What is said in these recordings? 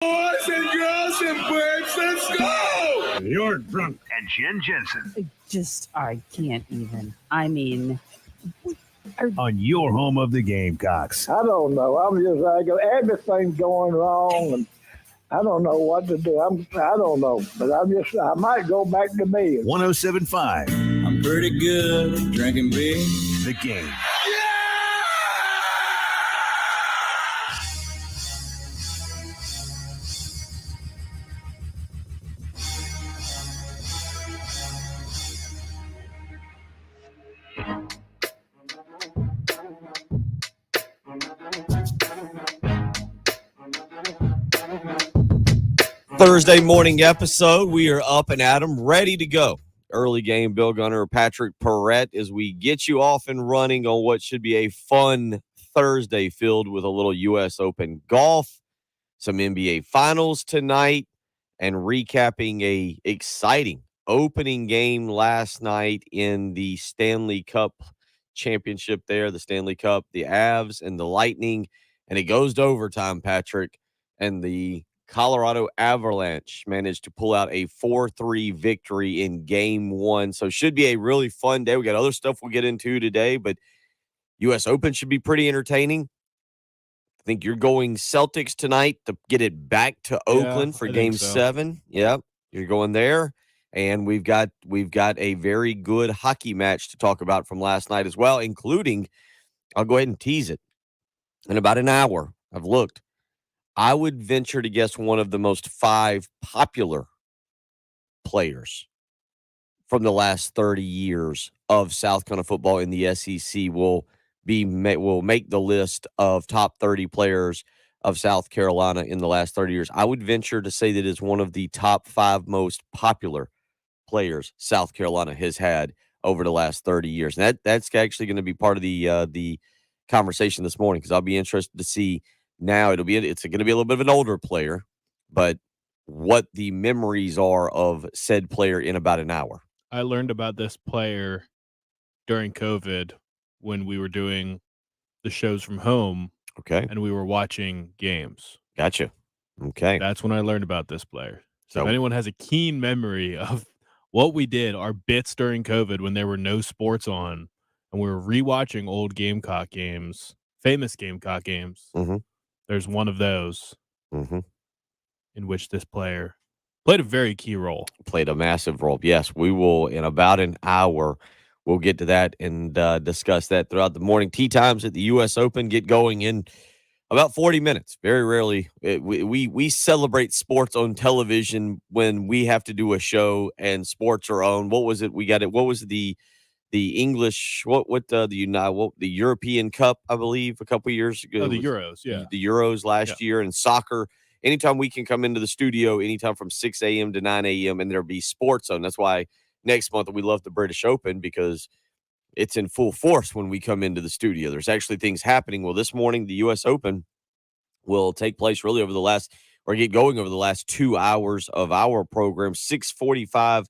Boys and girls and birds, let's go! You're drunk. And Jen Jensen. I can't even. I mean, On your home of the Gamecocks. I don't know. Everything's going wrong, and I don't know what to do. I don't know, but I might go back to bed. 107.5. I'm pretty good at drinking beer. The Game. Thursday morning episode. We are up and at 'em, ready to go. Early game, Bill Gunner, Patrick Perrette, as we get you off and running on what should be a fun Thursday filled with a little U.S. Open golf, some NBA Finals tonight, and recapping a exciting opening game last night in the Stanley Cup championship there, the Stanley Cup, the Avs and the Lightning, and it goes to overtime, Patrick, and the Colorado Avalanche managed to pull out a 4-3 victory in game one. So should be a really fun day. We got other stuff we'll get into today, but U.S. Open should be pretty entertaining. I think you're going Celtics tonight to get it back to Oakland for game 7. Yep, you're going there. And we've got a very good hockey match to talk about from last night as well, including, I'll go ahead and tease it, in about an hour. I've looked. I would venture to guess one of the most 5 popular players from the last 30 years of South Carolina football in the SEC will make the list of top 30 players of South Carolina in the last 30 years. I would venture to say that it's one of the top 5 most popular players South Carolina has had over the last 30 years. And that's actually going to be part of the conversation this morning, because I'll be interested to see. Now it's going to be a little bit of an older player, but what the memories are of said player in about an hour. I learned about this player during COVID when we were doing the shows from home. Okay. And we were watching games. Gotcha. Okay. That's when I learned about this player. So if anyone has a keen memory of what we did, our bits during COVID when there were no sports on, and we were rewatching old Gamecock games, famous Gamecock games. Mm-hmm. There's one of those in which this player played a very key role. Played a massive role. Yes, we will in about an hour. We'll get to that and discuss that throughout the morning. Tee times at the U.S. Open get going in about 40 minutes. Very rarely. We celebrate sports on television when we have to do a show and sports are on. What was it? We got it. What was the English, the European Cup, I believe, a couple years ago. Oh, the Euros, yeah. The Euros last year, and soccer. Anytime we can come into the studio, anytime from 6 a.m. to 9 a.m., and there'll be sports on. That's why next month we love the British Open, because it's in full force when we come into the studio. There's actually things happening. Well, this morning, the U.S. Open will take place really get going over the last 2 hours of our program, 6:45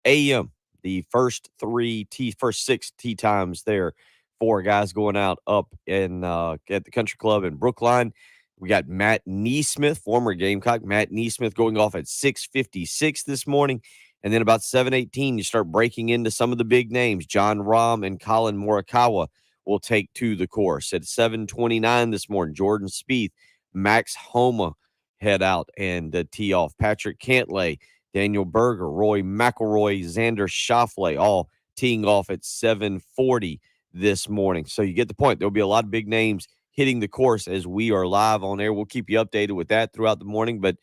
a.m. The first 6 tee times there. 4 guys going out up in at the Country Club in Brookline. We got Matt Neesmith, former Gamecock. Matt Neesmith going off at 6:56 this morning. And then about 7:18, you start breaking into some of the big names. John Rahm and Colin Morikawa will take to the course. At 7:29 this morning, Jordan Spieth, Max Homa head out and tee off. Patrick Cantlay, Daniel Berger, Roy McIlroy, Xander Schauffele, all teeing off at 7:40 this morning. So you get the point. There'll be a lot of big names hitting the course as we are live on air. We'll keep you updated with that throughout the morning. But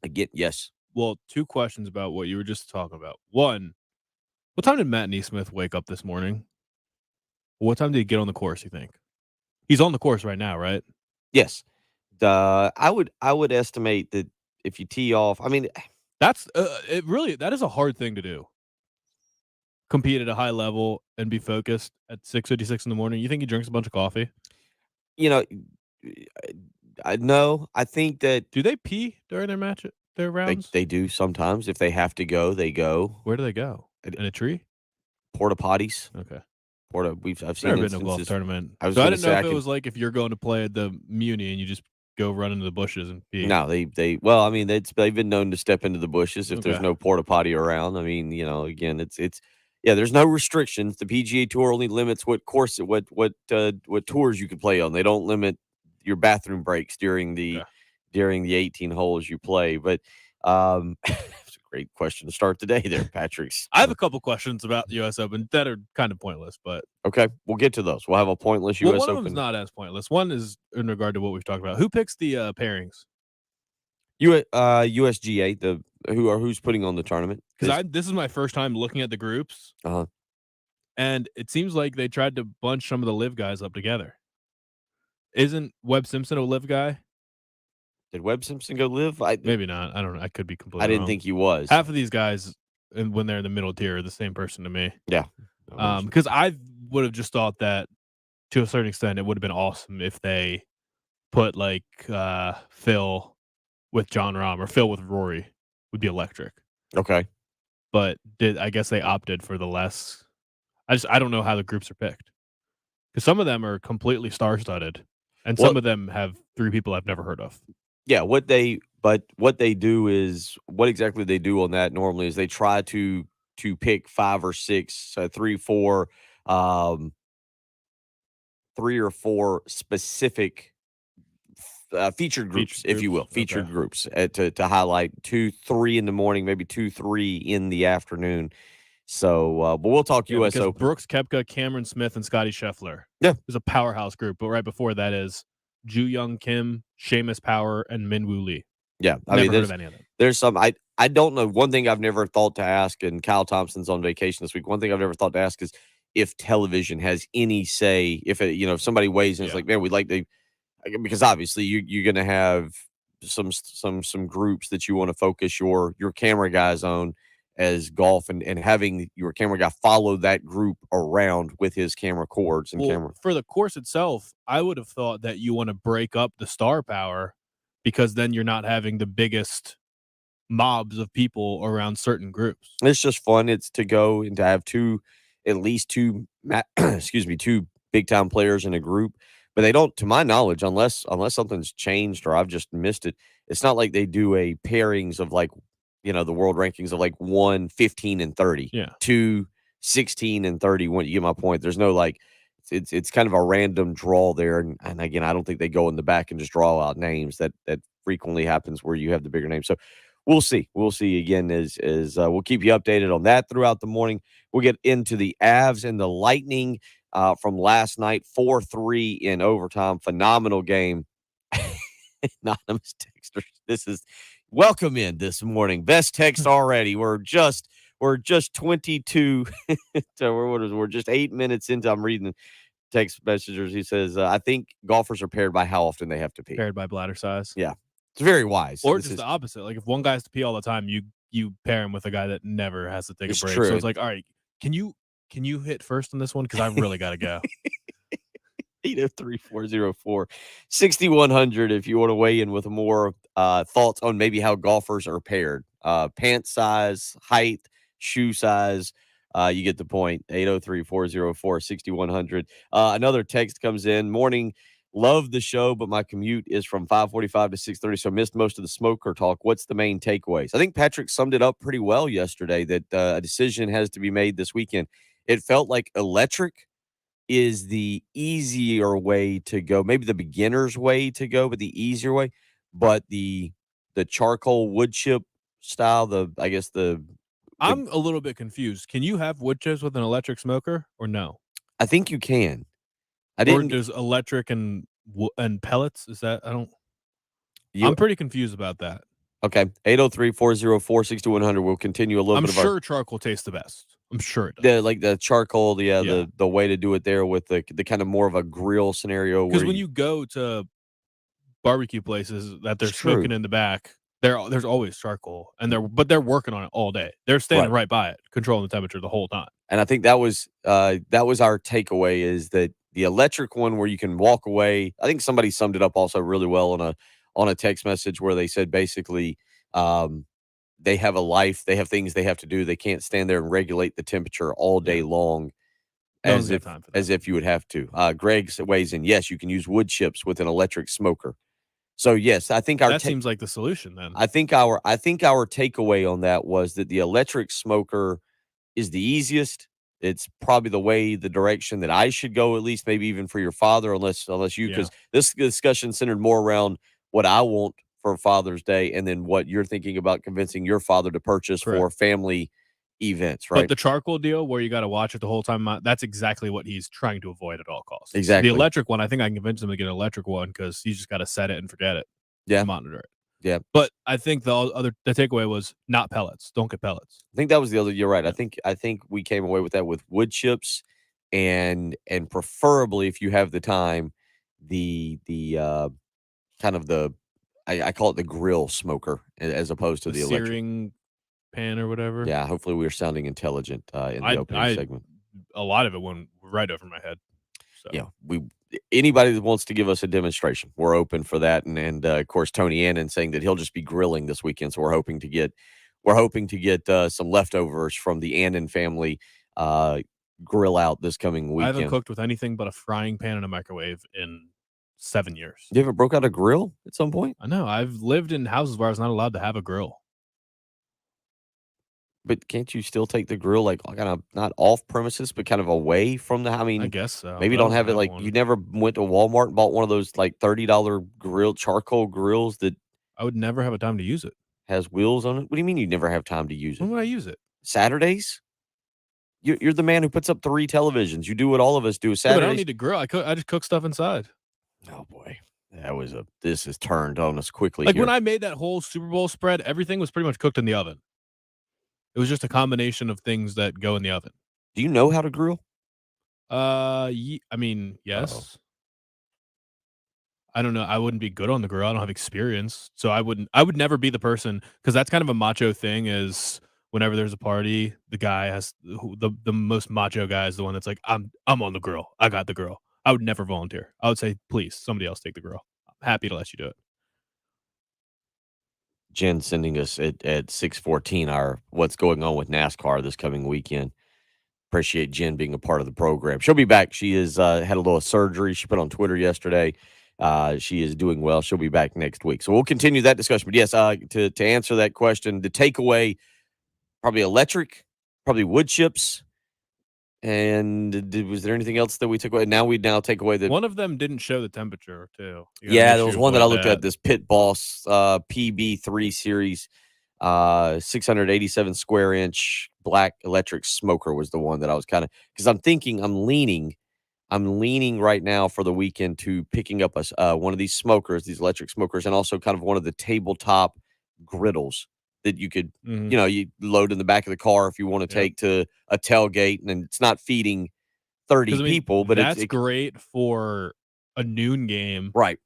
again, yes. Well, 2 questions about what you were just talking about. One, what time did Matt Neesmith wake up this morning? What time did he get on the course, you think? He's on the course right now, right? Yes. I would estimate that if you tee off, I mean, that's that is a hard thing to do. Compete at a high level and be focused at 6:56 in the morning. You think he drinks a bunch of coffee? You know, no. I think that do they pee during their rounds? They do sometimes. If they have to go, they go. Where do they go? In a tree? Porta potties. Okay. I've seen never been to a golf tournament. I didn't know if it was like if you're going to play at the Muni and you just go run into the bushes and pee. No, well, I mean, they've been known to step into the bushes if there's Okay. no porta potty around. I mean, again, it's yeah, there's no restrictions. The PGA Tour only limits what tours you can play on. They don't limit your bathroom breaks during the 18 holes you play. But it's a great question to start the day there, Patrick. I have a couple questions about the U.S. Open that are kind of pointless, but Okay, we'll get to those. We'll have a pointless one U.S. of them Open. is not as pointless. One is in regard to what we've talked about. Who picks the pairings? USGA, who's putting on the tournament? Because this is my first time looking at the groups, Uh-huh. and it seems like they tried to bunch some of the live guys up together. Isn't Webb Simpson a live guy? Did Webb Simpson go live? Maybe not. I don't know. I could be completely I didn't wrong. think he was. Half of these guys, and when they're in the middle tier, are the same person to me. Yeah. Because I would have just thought that, to a certain extent, it would have been awesome if they put like Phil with John Rahm or Phil with Rory would be electric. Okay. But I guess they opted for the less. I don't know how the groups are picked, because some of them are completely star-studded, and some of them have 3 people I've never heard of. Yeah, what exactly they do on that normally is they try to pick 5 or 6, 3, 4, 3 or 4 specific featured groups, if you will, featured groups to highlight 2, 3 in the morning, maybe 2, 3 in the afternoon. So, but we'll talk U.S. Open. Brooks Koepka, Cameron Smith, and Scotty Scheffler. Yeah, there's a powerhouse group, but right before that is Ju Young Kim, Seamus Power, and Minwoo Lee. Yeah, I mean, heard of any of them. There's some I don't know. One thing I've never thought to ask, and Kyle Thompson's on vacation this week. One thing I've never thought to ask is if television has any say. If somebody weighs in, it's like, man, we'd like to, because obviously you're going to have some groups that you want to focus your camera guys on as golf, and having your camera guy follow that group around with his camera cords and camera. For the course itself, I would have thought that you want to break up the star power, because then you're not having the biggest mobs of people around certain groups. It's just fun. It's to go and to have at least two big time players in a group. But they don't, to my knowledge, unless something's changed or I've just missed it. It's not like they do a pairings of like, the world rankings of like 1, 15, and 30. Yeah. 2, 16, and 30. When you get my point, there's no like, it's kind of a random draw there. And again, I don't think they go in the back and just draw out names. That frequently happens where you have the bigger names. So we'll see. We'll see again as we'll keep you updated on that throughout the morning. We'll get into the Avs and the Lightning from last night, 4-3 in overtime. Phenomenal game. Anonymous texters. This is welcome in this morning. Best text already. We're just 22. We're just 8 minutes into. I'm reading text messengers. He says, I think golfers are paired by how often they have to pee. Paired by bladder size. Yeah. It's very wise. Or just the opposite. Like if one guy has to pee all the time, you pair him with a guy that never has to take a break. True. So it's like, all right, can you hit first on this one? Because I really got to go. 803-404-6100 if you want to weigh in with more thoughts on maybe how golfers are paired. Pant size, height, shoe size. You get the point. 803-404-6100. Another text comes in. Morning. Love the show, but my commute is from 5:45 to 6:30, so I missed most of the smoker talk. What's the main takeaways? I think Patrick summed it up pretty well yesterday that a decision has to be made this weekend. It felt like electric is the easier way to go, maybe the beginner's way to go, but the easier way. But the charcoal wood chip style, I'm a little bit confused. Can you have wood chips with an electric smoker or no? I think you can. Or there's electric and pellets. Is that I'm pretty confused about that. Okay, 803-404-6100. We'll continue a little bit. I'm sure charcoal tastes the best. I'm sure it does. The charcoal, the way to do it there with the kind of more of a grill scenario. Because when you go to barbecue places that they're smoking in the back, there's always charcoal, and they're working on it all day. They're standing right by it, controlling the temperature the whole time. And I think that was our takeaway, is that the electric one where you can walk away. I think somebody summed it up also really well on a text message where they said basically they have a life, they have things they have to do. They can't stand there and regulate the temperature all day long as if you would have to. Greg weighs in. Yes, you can use wood chips with an electric smoker. So yes, I think that seems like the solution then. I think our takeaway on that was that the electric smoker is the easiest. It's probably the direction that I should go, at least maybe even for your father, unless you, because this discussion centered more around what I want for Father's Day and then what you're thinking about convincing your father to purchase for family events, right? But the charcoal deal where you got to watch it the whole time, that's exactly what he's trying to avoid at all costs. Exactly. The electric one, I think I can convince him to get an electric one because he's just got to set it and forget it. Yeah. Monitor it. Yeah. But I think the takeaway was not pellets. Don't get pellets. I think that was the other. You're right. I think we came away with that with wood chips and preferably if you have the time, the kind of I call it the grill smoker as opposed to the electric searing pan or whatever. Yeah. Hopefully we were sounding intelligent in the opening segment. A lot of it went right over my head. So. Yeah. Anybody that wants to give us a demonstration, we're open for that. And of course, Tony Annan saying that he'll just be grilling this weekend. So we're hoping to get some leftovers from the Annan family grill out this coming weekend. I haven't cooked with anything but a frying pan and a microwave in 7 years. You ever broke out a grill at some point? I know. I've lived in houses where I was not allowed to have a grill. But can't you still take the grill like kind of not off premises, but kind of away from the? I mean, I guess so. Maybe don't have it like you never went to Walmart and bought one of those like $30 charcoal grills that I would never have a time to use it. Has wheels on it. What do you mean you never have time to use it? When would I use it? Saturdays. You're the man who puts up 3 televisions. You do what all of us do. Saturdays. But I don't need to grill. I just cook stuff inside. Oh boy, this has turned on us quickly. Like when I made that whole Super Bowl spread, everything was pretty much cooked in the oven. It was just a combination of things that go in the oven. Do you know how to grill? I mean, yes. Uh-oh. I don't know. I wouldn't be good on the grill. I don't have experience, so I would never be the person, because that's kind of a macho thing. Is whenever there's a party, the guy has the most macho guy is the one that's like, I'm on the grill. I got the grill. I would never volunteer. I would say, please, somebody else take the grill. I'm happy to let you do it. Jen sending us at 6:14 our what's going on with NASCAR this coming weekend. Appreciate Jen being a part of the program. She'll be back. She has had a little surgery. She put on Twitter yesterday. She is doing well. She'll be back next week. So we'll continue that discussion. But yes, to answer that question, the takeaway, probably electric, probably wood chips. And was there anything else that we took away? Now we take away the one of them didn't show the temperature too. Yeah, there was one that I looked at. This Pit Boss PB3 series, 687 square inch black electric smoker was the one that I was kind of, because I'm leaning right now for the weekend to picking up one of these smokers, these electric smokers, and also kind of one of the tabletop griddles that you could, you load in the back of the car if you want to take to a tailgate, and it's not feeding 30 people, but that's great for a noon game. Right.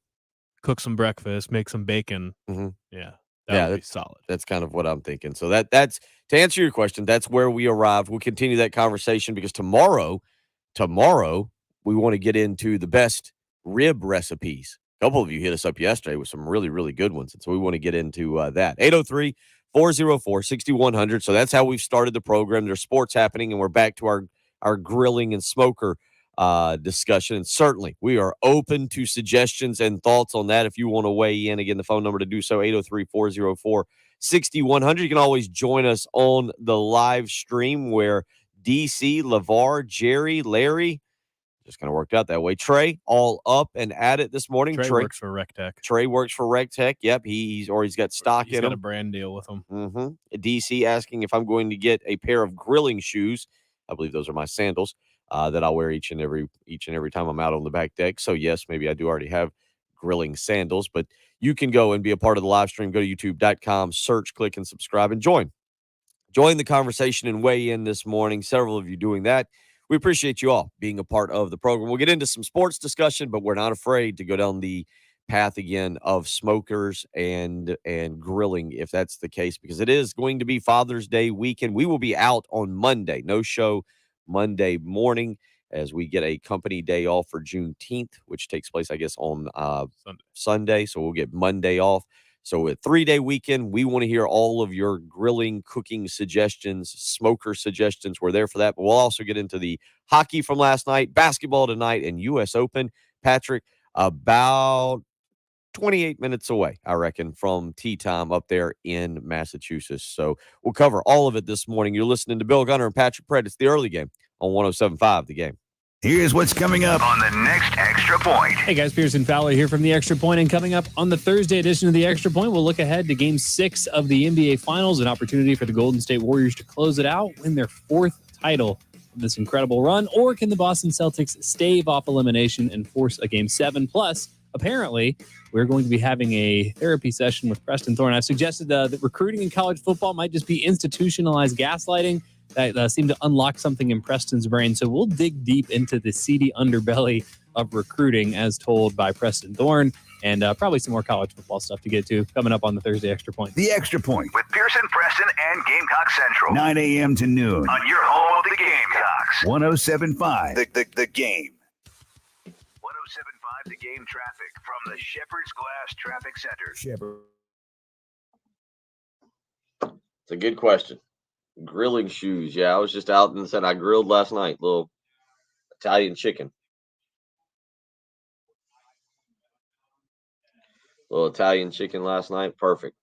Cook some breakfast, make some bacon. Mm-hmm. Yeah. That would be solid. That's kind of what I'm thinking. So that's to answer your question, that's where we arrived. We'll continue that conversation because tomorrow we want to get into the best rib recipes. A couple of you hit us up yesterday with some really, really good ones. And so we want to get into that. 803-404-6100. So that's how we've started the program. There's sports happening, and we're back to our grilling and smoker discussion. And certainly we are open to suggestions and thoughts on that. If you want to weigh in, again, the phone number to do so, 803-404-6100. You can always join us on the live stream where DC, LeVar, Jerry, Larry, just kind of worked out that way. Trey, all up and at it this morning. Trey works for RecTech. Trey works for RecTech. Yep, he's got stock in him. He's got a brand deal with him. Mm-hmm. DC asking if I'm going to get a pair of grilling shoes. I believe those are my sandals that I'll wear each and every time I'm out on the back deck. So yes, maybe I do already have grilling sandals, but you can go and be a part of the live stream. Go to youtube.com, search, click, and subscribe, and join the conversation and weigh in this morning. Several of you doing that. We appreciate you all being a part of the program. We'll get into some sports discussion, but we're not afraid to go down the path again of smokers and grilling if that's the case, because it is going to be Father's Day weekend. We will be out on Monday. No show Monday morning as we get a company day off for Juneteenth, which takes place, I guess, on Sunday. So we'll get Monday off. So a 3-day weekend, we want to hear all of your grilling, cooking suggestions, smoker suggestions. We're there for that. But we'll also get into the hockey from last night, basketball tonight, and U.S. Open. Patrick, about 28 minutes away, I reckon, from tea time up there in Massachusetts. So we'll cover all of it this morning. You're listening to Bill Gunner and Patrick Pratt. It's the early game on 107.5 The Game. Here's what's coming up on the next Extra Point. Hey guys, Pearson Fowler here from the Extra Point, and coming up on the Thursday edition of the Extra Point, we'll look ahead to Game 6 of the NBA Finals, an opportunity for the Golden State Warriors to close it out, win their 4th title of this incredible run, or can the Boston Celtics stave off elimination and force a Game 7? Plus, apparently, we're going to be having a therapy session with Preston Thorne. I've suggested that recruiting in college football might just be institutionalized gaslighting. That seemed to unlock something in Preston's brain. So we'll dig deep into the seedy underbelly of recruiting as told by Preston Thorne, and probably some more college football stuff to get to coming up on the Thursday Extra Point. The Extra Point With Pearson, Preston, and Gamecock Central. 9 a.m. to noon On your home of the Gamecocks. 107.5 The Game. 107.5 The Game traffic from the Shepherd's Glass Traffic Center. It's a good question. Grilling shoes. Yeah, I was just out and said I grilled last night. Little Italian chicken. Little Italian chicken last night. Perfect.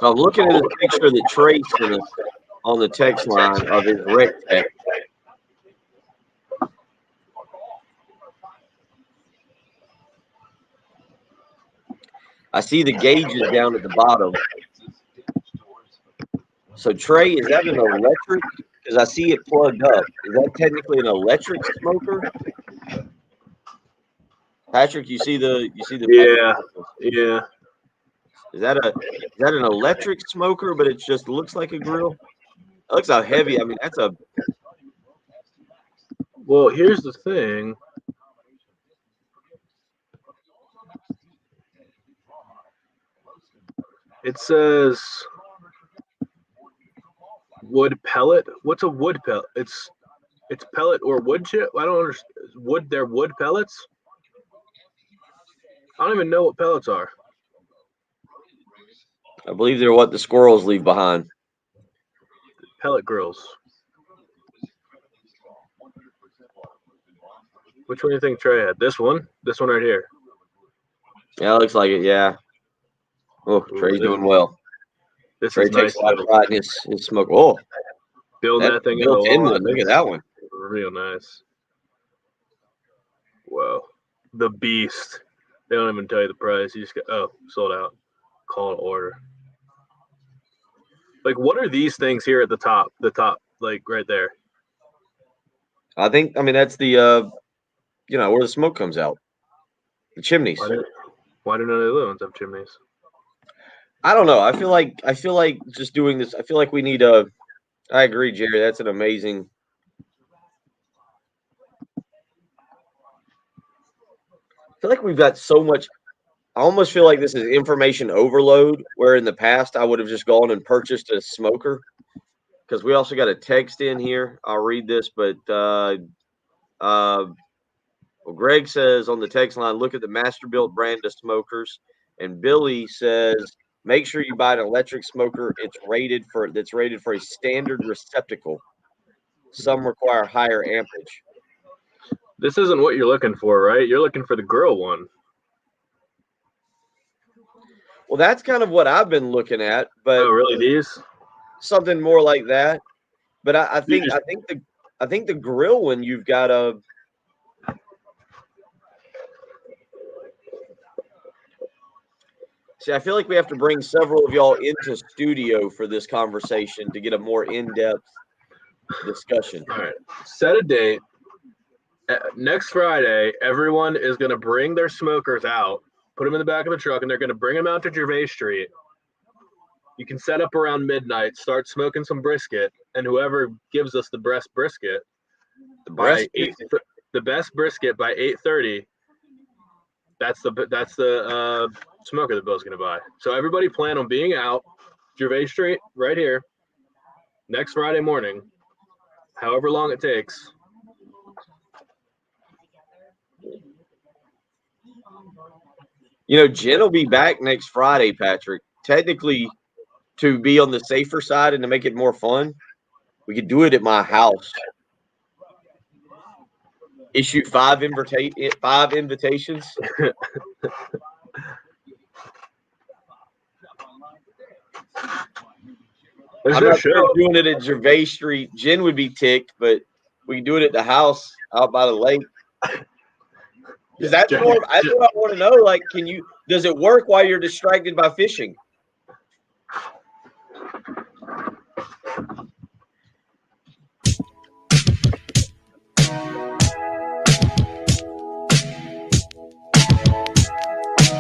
I'm looking at a picture that Trey sent us on the text line of his rec tech. I see the gauges down at the bottom. So, Trey, is that an electric? Because I see it plugged up. Is that technically an electric smoker? Patrick, you see the Yeah. Is that an electric smoker, but it just looks like a grill? It looks how heavy. I mean, that's a. Well, here's the thing. It says wood pellet. What's a wood pellet? It's pellet or wood chip. I don't understand. Wood. They're wood pellets. I don't even know what pellets are. I believe they're what the squirrels leave behind. Pellet grills. Which one do you think Trey had? This one? This one right here. Yeah, it looks like it. Yeah. Oh, Trey's doing well. This Trey is takes nice. a lot of pride in his smoke. Oh, Build that thing built in into one. Look at that one. Real nice. Whoa. The beast. They don't even tell you the price. You just go, sold out. Call an order. Like, what are these things here at the top? The top, like right there. I mean, that's the, where the smoke comes out. The chimneys. Why do none of the other ones have chimneys? I don't know. I feel like just doing this. I feel like we need a. I agree, Jerry. That's an amazing. I feel like we've got so much. I almost feel like this is information overload, where in the past I would have just gone and purchased a smoker. Because we also got a text in here. I'll read this, but Greg says on the text line, look at the Masterbuilt brand of smokers. And Billy says, make sure you buy an electric smoker. That's rated for a standard receptacle. Some require higher amperage. This isn't what you're looking for, right? You're looking for the grill one. Well, that's kind of what I've been looking at, but really, these something more like that. But I think the grill one you've got a. See, I feel like we have to bring several of y'all into studio for this conversation to get a more in-depth discussion. All right, set a date. Next Friday, everyone is going to bring their smokers out, put them in the back of the truck, and they're going to bring them out to Gervais Street. You can set up around midnight, start smoking some brisket, and whoever gives us the best brisket, the best brisket by 8:30, that's the smoker that Bill's going to buy. So everybody plan on being out Gervais Street right here next Friday morning, however long it takes. Jen will be back next Friday, Patrick. Technically, to be on the safer side and to make it more fun, we could do it at my house. Issue 5 invitations. I'm not sure if doing it at Gervais Street. Jen would be ticked, but we can do it at the house out by the lake. Because that's what I want to know. Like, does it work while you're distracted by fishing?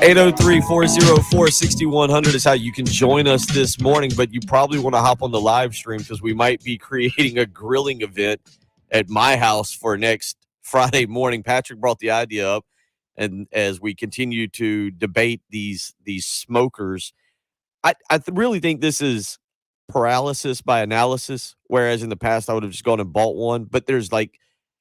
803-404-6100 is how you can join us this morning, but you probably want to hop on the live stream because we might be creating a grilling event at my house for next Friday morning. Patrick brought the idea up, and as we continue to debate these smokers, I really think this is paralysis by analysis, whereas in the past I would have just gone and bought one, but there's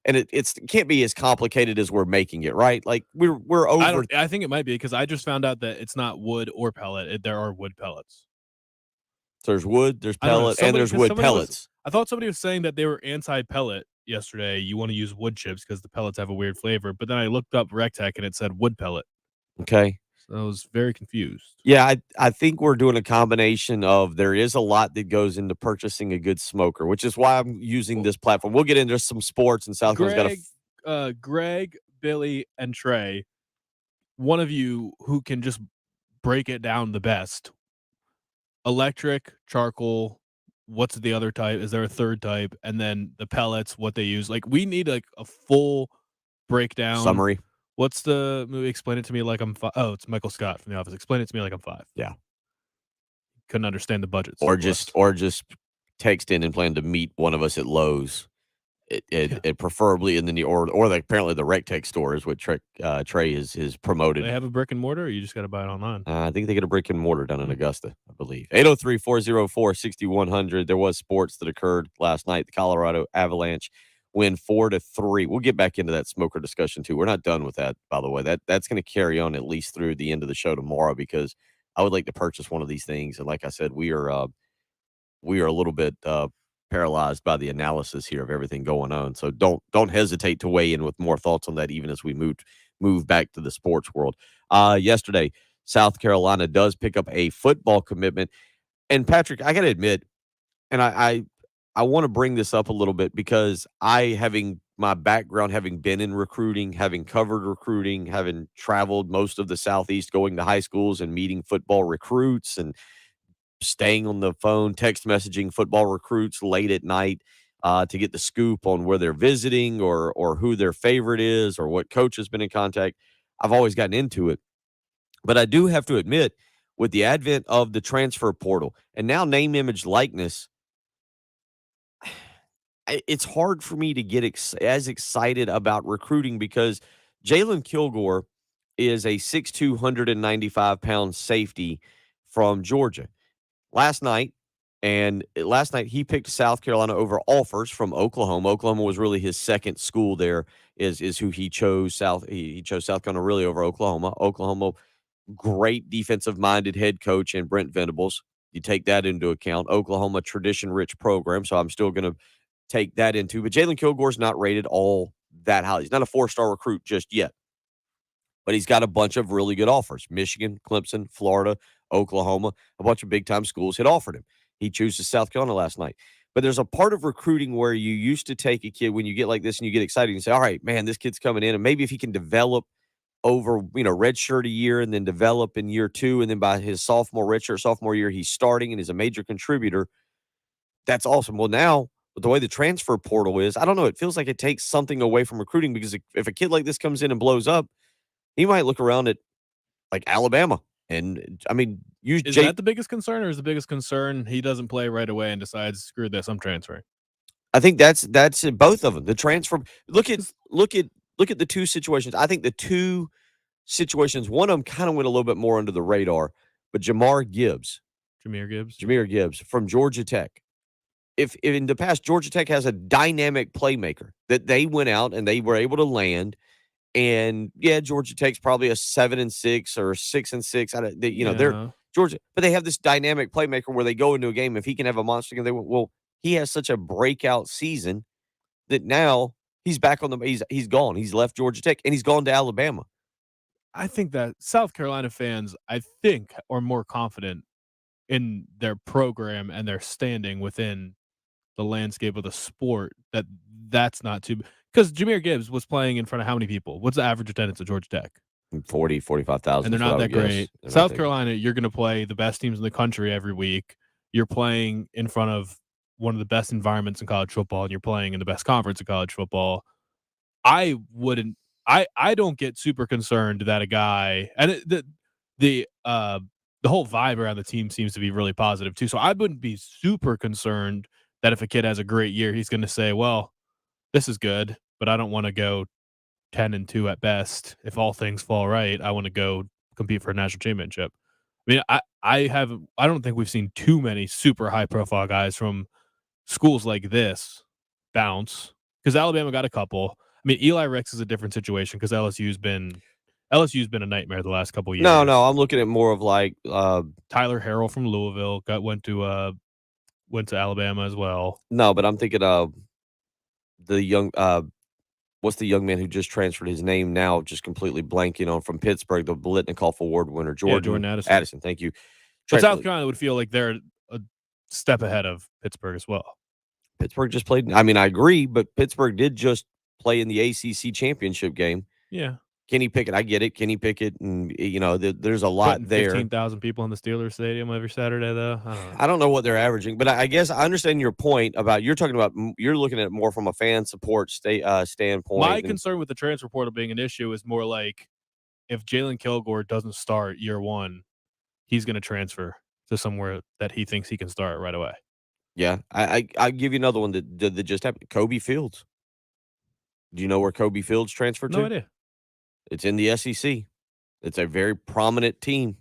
and it can't be as complicated as we're making it, right? Like we're over. I think it might be because I just found out that it's not wood or pellet. There are wood pellets. So there's wood, there's pellet, and there's wood pellets. I thought somebody was saying that they were anti-pellet yesterday. You want to use wood chips because the pellets have a weird flavor. But then I looked up Rectech and it said wood pellet. Okay. So I was very confused. Yeah, I think we're doing a combination of there is a lot that goes into purchasing a good smoker, which is why I'm using this platform. We'll get into some sports, and South Carolina's got Greg, Billy, and Trey, one of you who can just break it down the best. Electric, charcoal, what's the other type? Is there a third type? And then the pellets, what they use. Like, we need a full breakdown. Summary. What's the movie? Explain it to me like I'm 5. Oh, it's Michael Scott from The Office. Explain it to me like I'm 5. Yeah. Couldn't understand the budgets. Or just text in and plan to meet one of us at Lowe's. It preferably in the apparently the Rectech store is what Trey is promoted. Do they have a brick and mortar, or you just got to buy it online? I think they get a brick and mortar down in Augusta, I believe. 803-404-6100. There was sports that occurred last night. The Colorado Avalanche win 4-3. We'll get back into that smoker discussion too. We're not done with that, by the way. That's going to carry on at least through the end of the show tomorrow because I would like to purchase one of these things. And like I said, we are a little bit paralyzed by the analysis here of everything going on. So don't hesitate to weigh in with more thoughts on that, even as we move back to the sports world. Yesterday, South Carolina does pick up a football commitment. And Patrick, I got to admit, and I want to bring this up a little bit because having my background, having been in recruiting, having covered recruiting, having traveled most of the Southeast, going to high schools and meeting football recruits and staying on the phone, text messaging football recruits late at night to get the scoop on where they're visiting or who their favorite is or what coach has been in contact. I've always gotten into it. But I do have to admit, with the advent of the transfer portal and now name, image, likeness, it's hard for me to get as excited about recruiting because Jalen Kilgore is a 6'2", 195-pound safety from Georgia. Last night he picked South Carolina over offers from Oklahoma. Oklahoma was really his second school there is who he chose. He chose South Carolina really over Oklahoma. Oklahoma, great defensive-minded head coach in Brent Venables. You take that into account. Oklahoma, tradition-rich program, so I'm still going to take that into. But Jalen Kilgore's not rated all that high. He's not a 4-star recruit just yet. But he's got a bunch of really good offers. Michigan, Clemson, Florida, Oklahoma, a bunch of big-time schools had offered him. He chooses South Carolina last night. But there's a part of recruiting where you used to take a kid when you get like this and you get excited and say, all right, man, this kid's coming in. And maybe if he can develop over, redshirt a year and then develop in year 2, and then by his sophomore year, he's starting and is a major contributor, that's awesome. Well, now, with the way the transfer portal is, I don't know, it feels like it takes something away from recruiting because if a kid like this comes in and blows up, he might look around at like Alabama. And I mean, is that the biggest concern, or is the biggest concern he doesn't play right away and decides, screw this, I'm transferring? I think that's both of them. The transfer. Look at the two situations. I think the two situations, one of them kind of went a little bit more under the radar, but Jahmyr Gibbs from Georgia Tech. If in the past Georgia Tech has a dynamic playmaker that they went out and they were able to land And yeah, Georgia Tech's probably a 7-6 or 6-6. They're Georgia, but they have this dynamic playmaker where they go into a game. If he can have a monster game, he has such a breakout season that now he's back on he's gone. He's left Georgia Tech and he's gone to Alabama. I think that South Carolina fans, are more confident in their program and their standing within the landscape of the sport. That's not too, because Jahmyr Gibbs was playing in front of how many people? What's the average attendance at Georgia Tech? 40, 45,000. And they're not that great. South Carolina, you're going to play the best teams in the country every week. You're playing in front of one of the best environments in college football, and you're playing in the best conference in college football. I don't get super concerned that a guy, and the whole vibe around the team seems to be really positive too. So I wouldn't be super concerned that if a kid has a great year, he's going to say, well, this is good, but I don't want to go 10-2 at best. If all things fall right, I want to go compete for a national championship. I mean, I don't think we've seen too many super high profile guys from schools like this bounce, because Alabama got a couple. I mean, Eli Ricks is a different situation because LSU's been a nightmare the last couple of years. No, I'm looking at more of like Tyler Harrell from Louisville went to Alabama as well. No, but I'm thinking of the young what's the young man who just transferred, his name now just completely blanking on, from Pittsburgh, the Biletnikoff Award winner, Jordan Addison. Thank you. But South Carolina would feel like they're a step ahead of Pittsburgh as well. Pittsburgh just played. I mean, I agree, but Pittsburgh did just play in the ACC championship game. Yeah. Kenny Pickett, I get it. Kenny Pickett, and there's a lot there. 15,000 people in the Steelers Stadium every Saturday, though. I don't know what they're averaging, but I guess I understand your point about you're looking at it more from a fan support standpoint. My concern with the transfer portal being an issue is more like if Jalen Kilgore doesn't start year one, he's going to transfer to somewhere that he thinks he can start right away. Yeah, I give you another one that just happened. Kobe Fields. Do you know where Kobe Fields transferred to? No idea. It's in the SEC. It's a very prominent team.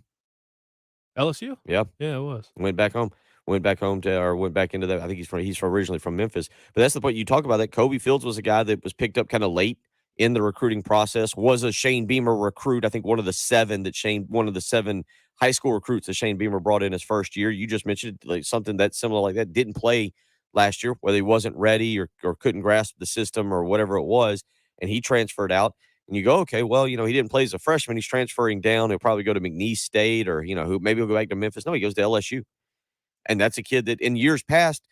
LSU? Yeah. Yeah, it was. Went back into that. I think he's originally from Memphis. But that's the point. You talk about that. Kobe Fields was a guy that was picked up kind of late in the recruiting process, was a Shane Beamer recruit. I think one of the seven high school recruits that Shane Beamer brought in his first year. You just mentioned like something that's similar like that. Didn't play last year, whether he wasn't ready or couldn't grasp the system or whatever it was. And he transferred out. And you go, okay, well, he didn't play as a freshman. He's transferring down. He'll probably go to McNeese State or, maybe he'll go back to Memphis. No, he goes to LSU. And that's a kid that in years past,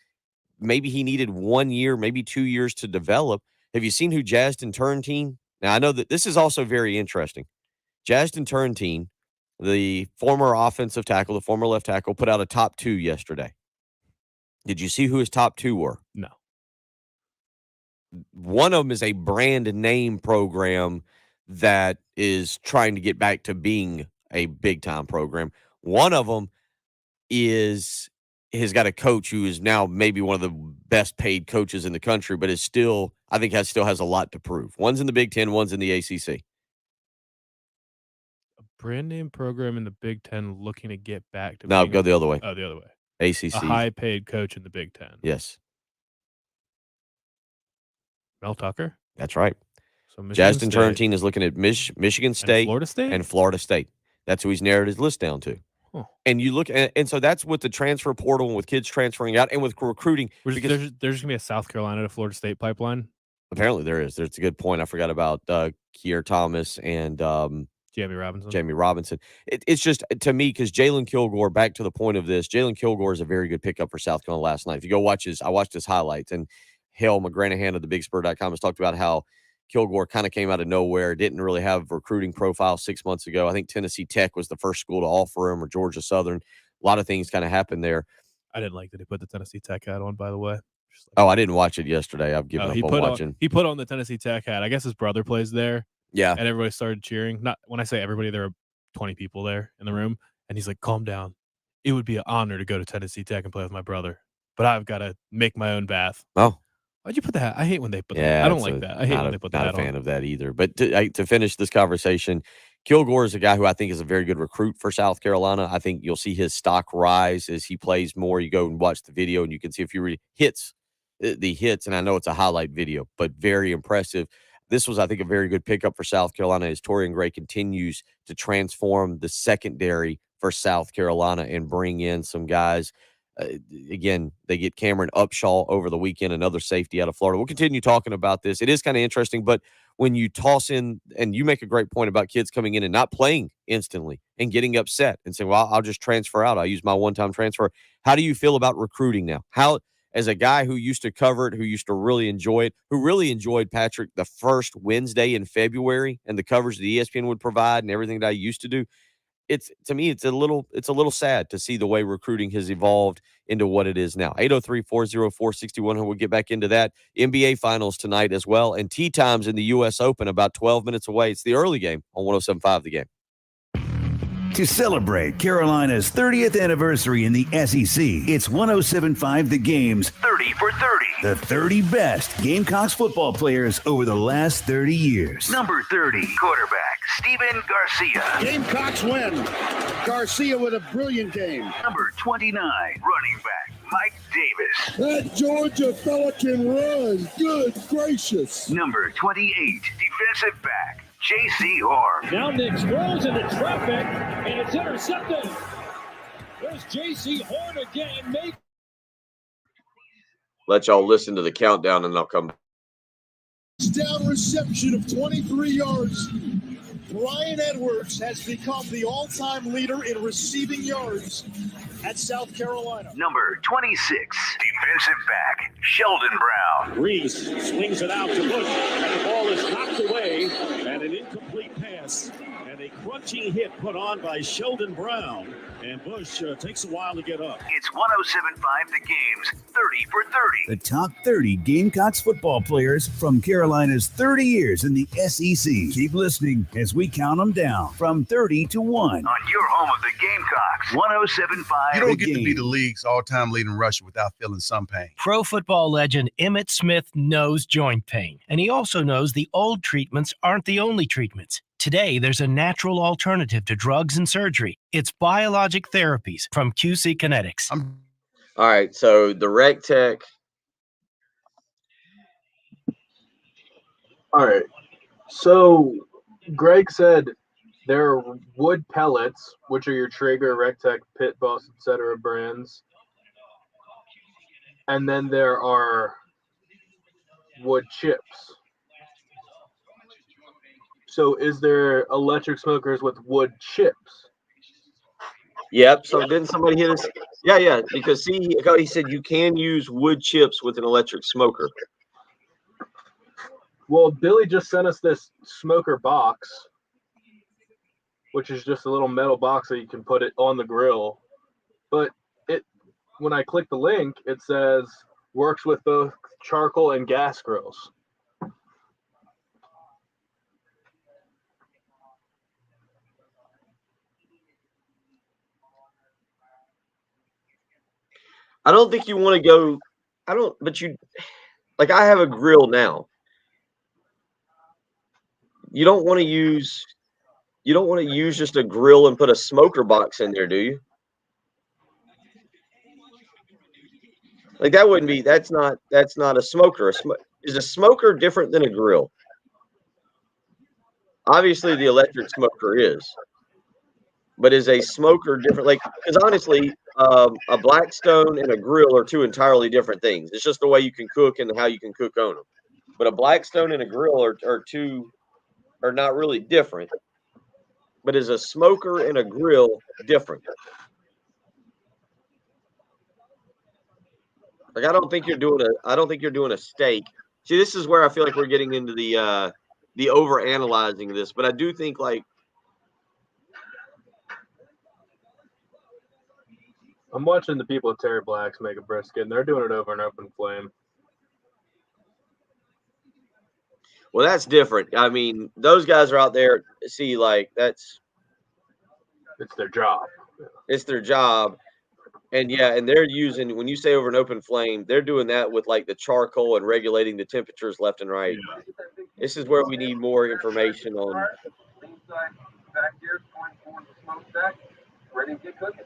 maybe he needed 1 year, maybe 2 years to develop. Have you seen who Jasden Turrentine? Now, I know that this is also very interesting. Jasden Turrentine, the former offensive tackle, the former left tackle, put out a top 2 yesterday. Did you see who his top 2 were? No. One of them is a brand name program that is trying to get back to being a big time program. One of them has got a coach who is now maybe one of the best paid coaches in the country, but still has a lot to prove. One's in the Big Ten, one's in the ACC. A brand name program in the Big Ten looking to get back to go the other way. Oh, the other way. ACC. A high paid coach in the Big Ten. Yes. Mel Tucker? That's right. So Jasden Turrentine is looking at Michigan State and Florida State. That's who he's narrowed his list down to. Huh. And you look at, and so that's with the transfer portal and with kids transferring out and with recruiting. There's going to be a South Carolina to Florida State pipeline. Apparently there is. There's a good point. I forgot about Keir Thomas and Jamie Robinson. It's just, to me, because Jalen Kilgore, back to the point of this, Jalen Kilgore is a very good pickup for South Carolina last night. If you go I watched his highlights, and Hale McGranahan of thebigspur.com has talked about how Kilgore kind of came out of nowhere, didn't really have a recruiting profile 6 months ago. I think Tennessee Tech was the first school to offer him, or Georgia Southern. A lot of things kind of happened there. I didn't like that he put the Tennessee Tech hat on, by the way. I didn't watch it yesterday. I've given up on watching. He put on the Tennessee Tech hat. I guess his brother plays there. Yeah. And everybody started cheering. Not when I say everybody, there were 20 people there in the room. And he's like, calm down. It would be an honor to go to Tennessee Tech and play with my brother, but I've got to make my own bath. Oh. Why'd you put that? I hate when they put that. I don't like that. I hate when they put that on. Not a fan of that either. But to finish this conversation, Kilgore is a guy who I think is a very good recruit for South Carolina. I think you'll see his stock rise as he plays more. You go and watch the video, and you can see if you hits, and I know it's a highlight video, but very impressive. this was, I think, a very good pickup for South Carolina as Torian Gray continues to transform the secondary for South Carolina and bring in some guys. Again, they get Cameron Upshaw over the weekend, another safety out of Florida. We'll continue talking about this. It is kind of interesting, but when you toss in, and you make a great point about kids coming in and not playing instantly and getting upset and saying, well, I'll just transfer out. I'll use my one-time transfer. How do you feel about recruiting now? How, as a guy who used to cover it, who used to really enjoy it, who really enjoyed, Patrick, the first Wednesday in February and the coverage that ESPN would provide and everything that I used to do, to me, it's a little sad to see the way recruiting has evolved into what it is now. 803-404-6100. We'll get back into that. NBA Finals tonight as well, and tee times in the U.S. Open about 12 minutes away. It's the early game on 107.5 The Game. To celebrate Carolina's 30th anniversary in the SEC, it's 107.5 The Game's 30 for 30. The 30 best Gamecocks football players over the last 30 years. Number 30, quarterback Steven Garcia. Gamecocks win. Garcia with a brilliant game. Number 29, running back Mike Davis. That Georgia fella can run. Good gracious. Number 28, defensive back J.C. Horn. Now Nick throws into traffic, and it's intercepted. There's J.C. Horn again. Let y'all listen to the countdown, and I'll come back. Down reception of 23 yards. Brian Edwards has become the all-time leader in receiving yards at South Carolina. Number 26, defensive back Sheldon Brown. Reese swings it out to Bush, and the ball is knocked away, and an incomplete pass, and a crunching hit put on by Sheldon Brown, and Bush takes a while to get up. It's 107.5 The Game's 30 for 30. The top 30 Gamecocks football players from Carolina's 30 years in the SEC. Keep listening as we count them down from 30 to 1. On your home of the Gamecocks, 107.5 You don't get to be the league's all-time leading rusher without feeling some pain. Pro football legend Emmitt Smith knows joint pain, and he also knows the old treatments aren't the only treatments. Today, there's a natural alternative to drugs and surgery. It's biologic therapies from QC Kinetics. All right, so the Rec Tech. All right. So Greg said there are wood pellets, which are your Traeger, Rec Tech, Pit Boss, etc. brands. And then there are wood chips. So is there electric smokers with wood chips? Yep. So didn't somebody hit us? Yeah. Because he said you can use wood chips with an electric smoker. Well, Billy just sent us this smoker box, which is just a little metal box that you can put it on the grill. But when I click the link, it says works with both charcoal and gas grills. I don't think you want to go. I have a grill now. You don't want to use just a grill and put a smoker box in there, do you? Like that wouldn't be. That's not a smoker. Is a smoker different than a grill? Obviously, the electric smoker is. But is a smoker different? Like, because honestly, a Blackstone and a grill are two entirely different things. It's just the way you can cook and how you can cook on them. But a Blackstone and a grill are not really different. But is a smoker and a grill different? Like, I don't think you're doing a steak. See, this is where I feel like we're getting into the over analyzing this. But I do think like. I'm watching the people at Terry Black's make a brisket, and they're doing it over an open flame. Well, that's different. I mean, those guys are out there. See, like it's their job. It's their job, and they're using. When you say over an open flame, they're doing that with like the charcoal and regulating the temperatures left and right. Yeah. This is where we need more information on. Back here, 24 smokestack, ready to get cooking.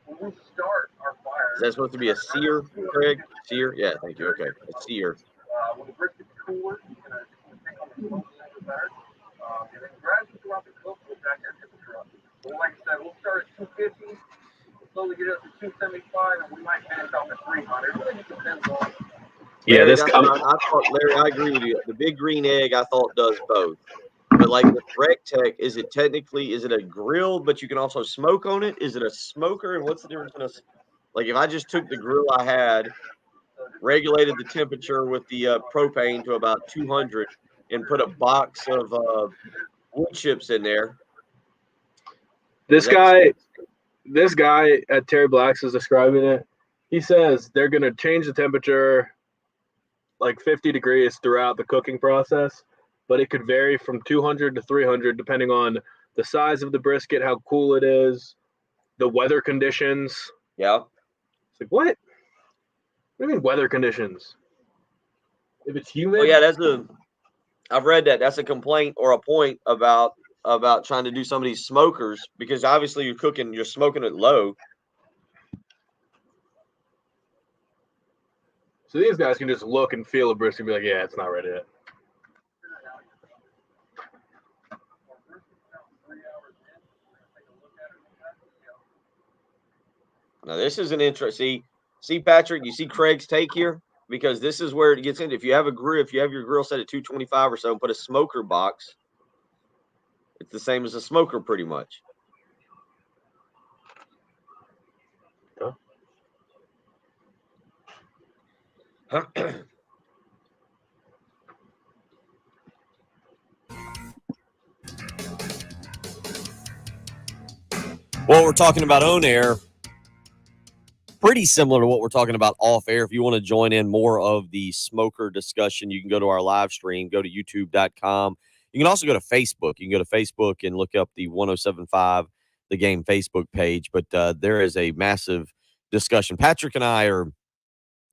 When we start our fire, Is that supposed to be a sear, Craig? Sear? Yeah, thank you. Okay, a sear. When the brisket's cooler, you're going to take on the close a little bit better. And then gradually throughout the cook, we'll back that temperature up. But like I said, we'll start at 250, slowly get up to 275, and we might finish off at 300. It really just depends on. Yeah, Larry, this. I thought, Larry, I agree with you. The big green egg, I thought, does both. But like with RecTech, is it a grill, but you can also smoke on it? Is it a smoker? And what's the difference in like if I just took the grill I had, regulated the temperature with the propane to about 200, and put a box of wood chips in there? This guy at Terry Black's is describing it. He says they're going to change the temperature like 50 degrees throughout the cooking process, but it could vary from 200 to 300 depending on the size of the brisket, how cool it is, the weather conditions. Yeah. It's like, what? What do you mean weather conditions? If it's humid? Oh, yeah, I've read that. That's a complaint or a point about trying to do some of these smokers, because obviously you're smoking it low. So these guys can just look and feel a brisket and be like, yeah, it's not ready yet. Now, this is an interesting. See, Patrick, you see Craig's take here? Because this is where it gets into. If you have your grill set at 225 or so and put a smoker box, it's the same as a smoker pretty much. What we're talking about on air, pretty similar to what we're talking about off air. If you want to join in more of the smoker discussion, you can go to our live stream, go to youtube.com. You can also go to Facebook. You can go to Facebook and look up the 107.5 The Game Facebook page. But there is a massive discussion. Patrick and I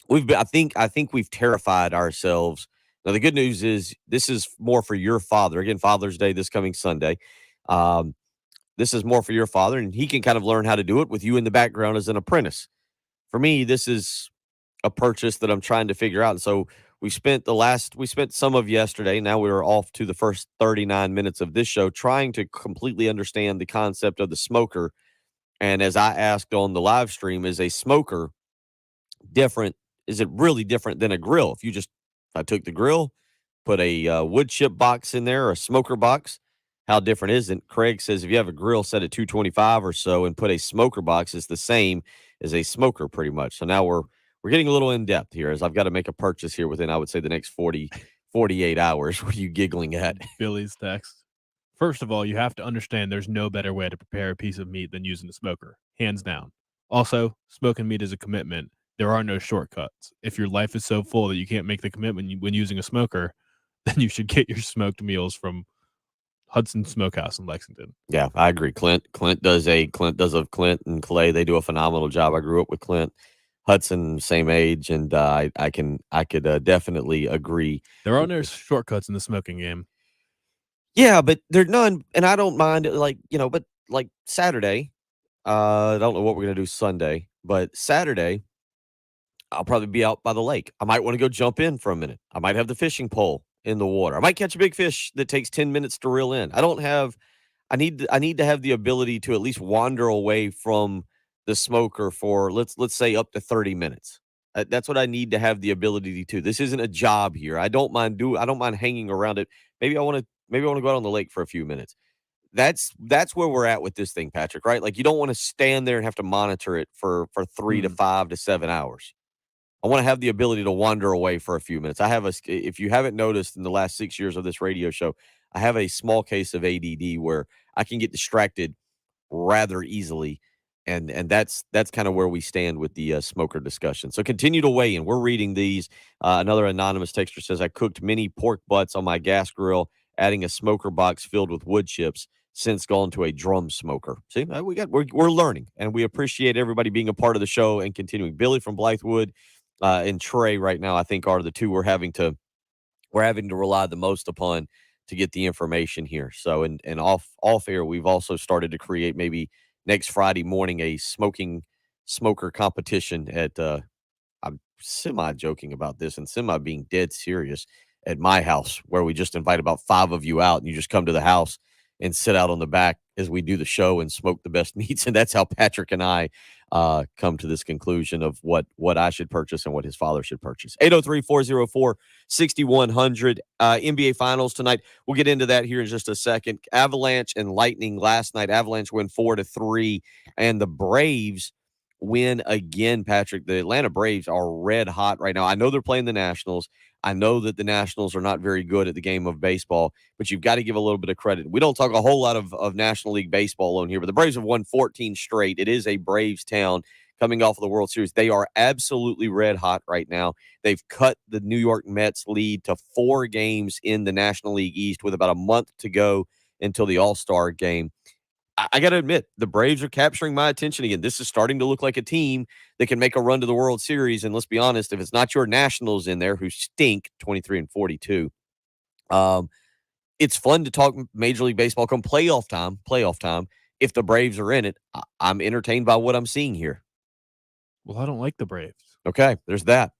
I think we've terrified ourselves. Now, the good news is this is more for your father. Again, Father's Day this coming Sunday. This is more for your father, and he can kind of learn how to do it with you in the background as an apprentice. For me, this is a purchase that I'm trying to figure out. And so we spent some of yesterday. Now we were off to the first 39 minutes of this show trying to completely understand the concept of the smoker. And as I asked on the live stream, is a smoker different? Is it really different than a grill? If I took the grill, put a wood chip box in there or a smoker box, how different is it? Craig says if you have a grill set at 225 or so and put a smoker box, it's the same as a smoker pretty much. So now we're getting a little in depth here, as I've got to make a purchase here within, I would say, the next 48 hours. What are you giggling at? Billy's text. First of all, you have to understand there's no better way to prepare a piece of meat than using a smoker, hands down. Also, smoking meat is a commitment. There are no shortcuts. If your life is so full that you can't make the commitment when using a smoker, then you should get your smoked meals from Hudson Smokehouse in Lexington. Yeah, I agree. Clint and Clay. They do a phenomenal job. I grew up with Clint. Hudson, same age, and I could definitely agree. There are no shortcuts in the smoking game. Yeah, but there's none, and I don't mind. But like Saturday, I don't know what we're gonna do Sunday, but Saturday, I'll probably be out by the lake. I might want to go jump in for a minute. I might have the fishing pole in the water. I might catch a big fish that takes 10 minutes to reel in. I need to have the ability to at least wander away from the smoker for let's say up to 30 minutes. That's what I need to have the ability to. This isn't a job here. I don't mind hanging around it. Maybe I want to go out on the lake for a few minutes. That's where we're at with this thing, Patrick, right? Like you don't want to stand there and have to monitor it for 3 to 5 to 7 hours. I want to have the ability to wander away for a few minutes. If you haven't noticed in the last 6 years of this radio show, I have a small case of ADD where I can get distracted rather easily. And that's kind of where we stand with the smoker discussion. So continue to weigh in. We're reading these. Another anonymous texter says, I cooked mini pork butts on my gas grill, adding a smoker box filled with wood chips, since gone to a drum smoker. See, we're learning, and we appreciate everybody being a part of the show and continuing. Billy from Blythewood and Trey right now, I think, are the two we're having to rely the most upon to get the information here. So, and off air, we've also started to create maybe next Friday morning a smoking smoker competition at I'm semi joking about this and semi being dead serious at my house, where we just invite about 5 of you out and you just come to the house and sit out on the back as we do the show and smoke the best meats. And that's how Patrick and I come to this conclusion of what I should purchase and what his father should purchase. 803-404-6100. NBA Finals tonight. We'll get into that here in just a second. Avalanche and Lightning last night. Avalanche win 4-3, and the Braves win again, Patrick. The Atlanta Braves are red hot right now. I know they're playing the Nationals. I know that the Nationals are not very good at the game of baseball, but you've got to give a little bit of credit. We don't talk a whole lot of National League baseball on here, but the Braves have won 14 straight. It is a Braves town coming off of the World Series. They are absolutely red hot right now. They've cut the New York Mets lead to 4 games in the National League East with about a month to go until the All-Star game. I got to admit, the Braves are capturing my attention again. This is starting to look like a team that can make a run to the World Series. And let's be honest, if it's not your Nationals in there who stink 23-42, it's fun to talk Major League Baseball come playoff time. If the Braves are in it, I'm entertained by what I'm seeing here. Well, I don't like the Braves. Okay, there's that.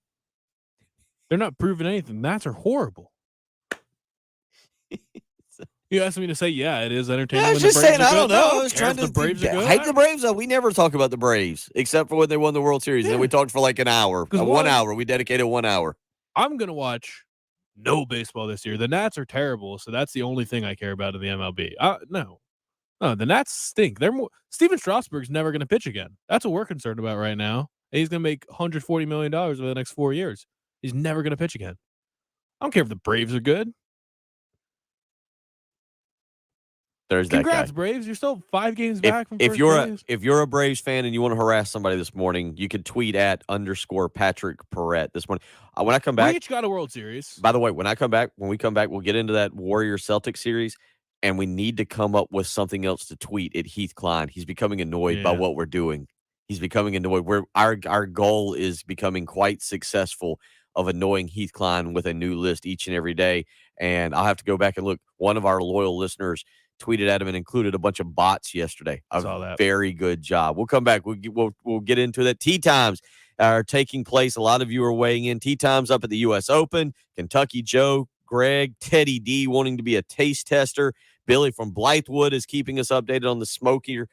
They're not proving anything. Nats are horrible. You asked me to say, yeah, it is entertaining. Yeah, I was just saying, I don't know. I was trying to hype the Braves up. We never talk about the Braves except for when they won the World Series. Yeah. And then we talked for like an hour. 1 hour. We dedicated 1 hour. I'm going to watch no baseball this year. The Nats are terrible, so that's the only thing I care about in the MLB. No, the Nats stink. Steven Strasburg's never going to pitch again. That's what we're concerned about right now. And he's going to make $140 million over the next 4 years. He's never going to pitch again. I don't care if the Braves are good. There's Congrats, that guy. Braves. You're still 5 games back from first place. If you're a Braves fan and you want to harass somebody this morning, you could tweet at _Patrick Perrette this morning. When I come back, we each got a World Series. By the way, when we come back, we'll get into that Warriors-Celtics series, and we need to come up with something else to tweet at Heath Klein. He's becoming annoyed by what we're doing. He's becoming annoyed. Our goal is becoming quite successful of annoying Heath Klein with a new list each and every day. And I'll have to go back and look. One of our loyal listeners tweeted at him and included a bunch of bots yesterday. Saw that. Very good job. We'll come back. We'll get into that. Tee times are taking place. A lot of you are weighing in. Tee times up at the U.S. Open. Kentucky Joe, Greg, Teddy D wanting to be a taste tester. Billy from Blythewood is keeping us updated on the smokier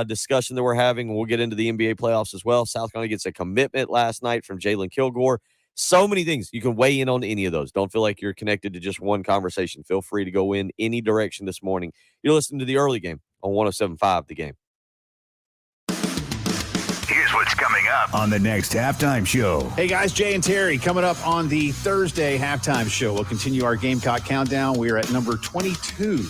discussion that we're having. We'll get into the NBA playoffs as well. South Carolina gets a commitment last night from Jalen Kilgore. So many things. You can weigh in on any of those. Don't feel like you're connected to just one conversation. Feel free to go in any direction this morning. You're listening to the early game on 107.5 The Game. Here's what's coming up on the next halftime show. Hey guys, Jay and Terry coming up on the Thursday halftime show. We'll continue our Gamecock countdown. We are at number 22,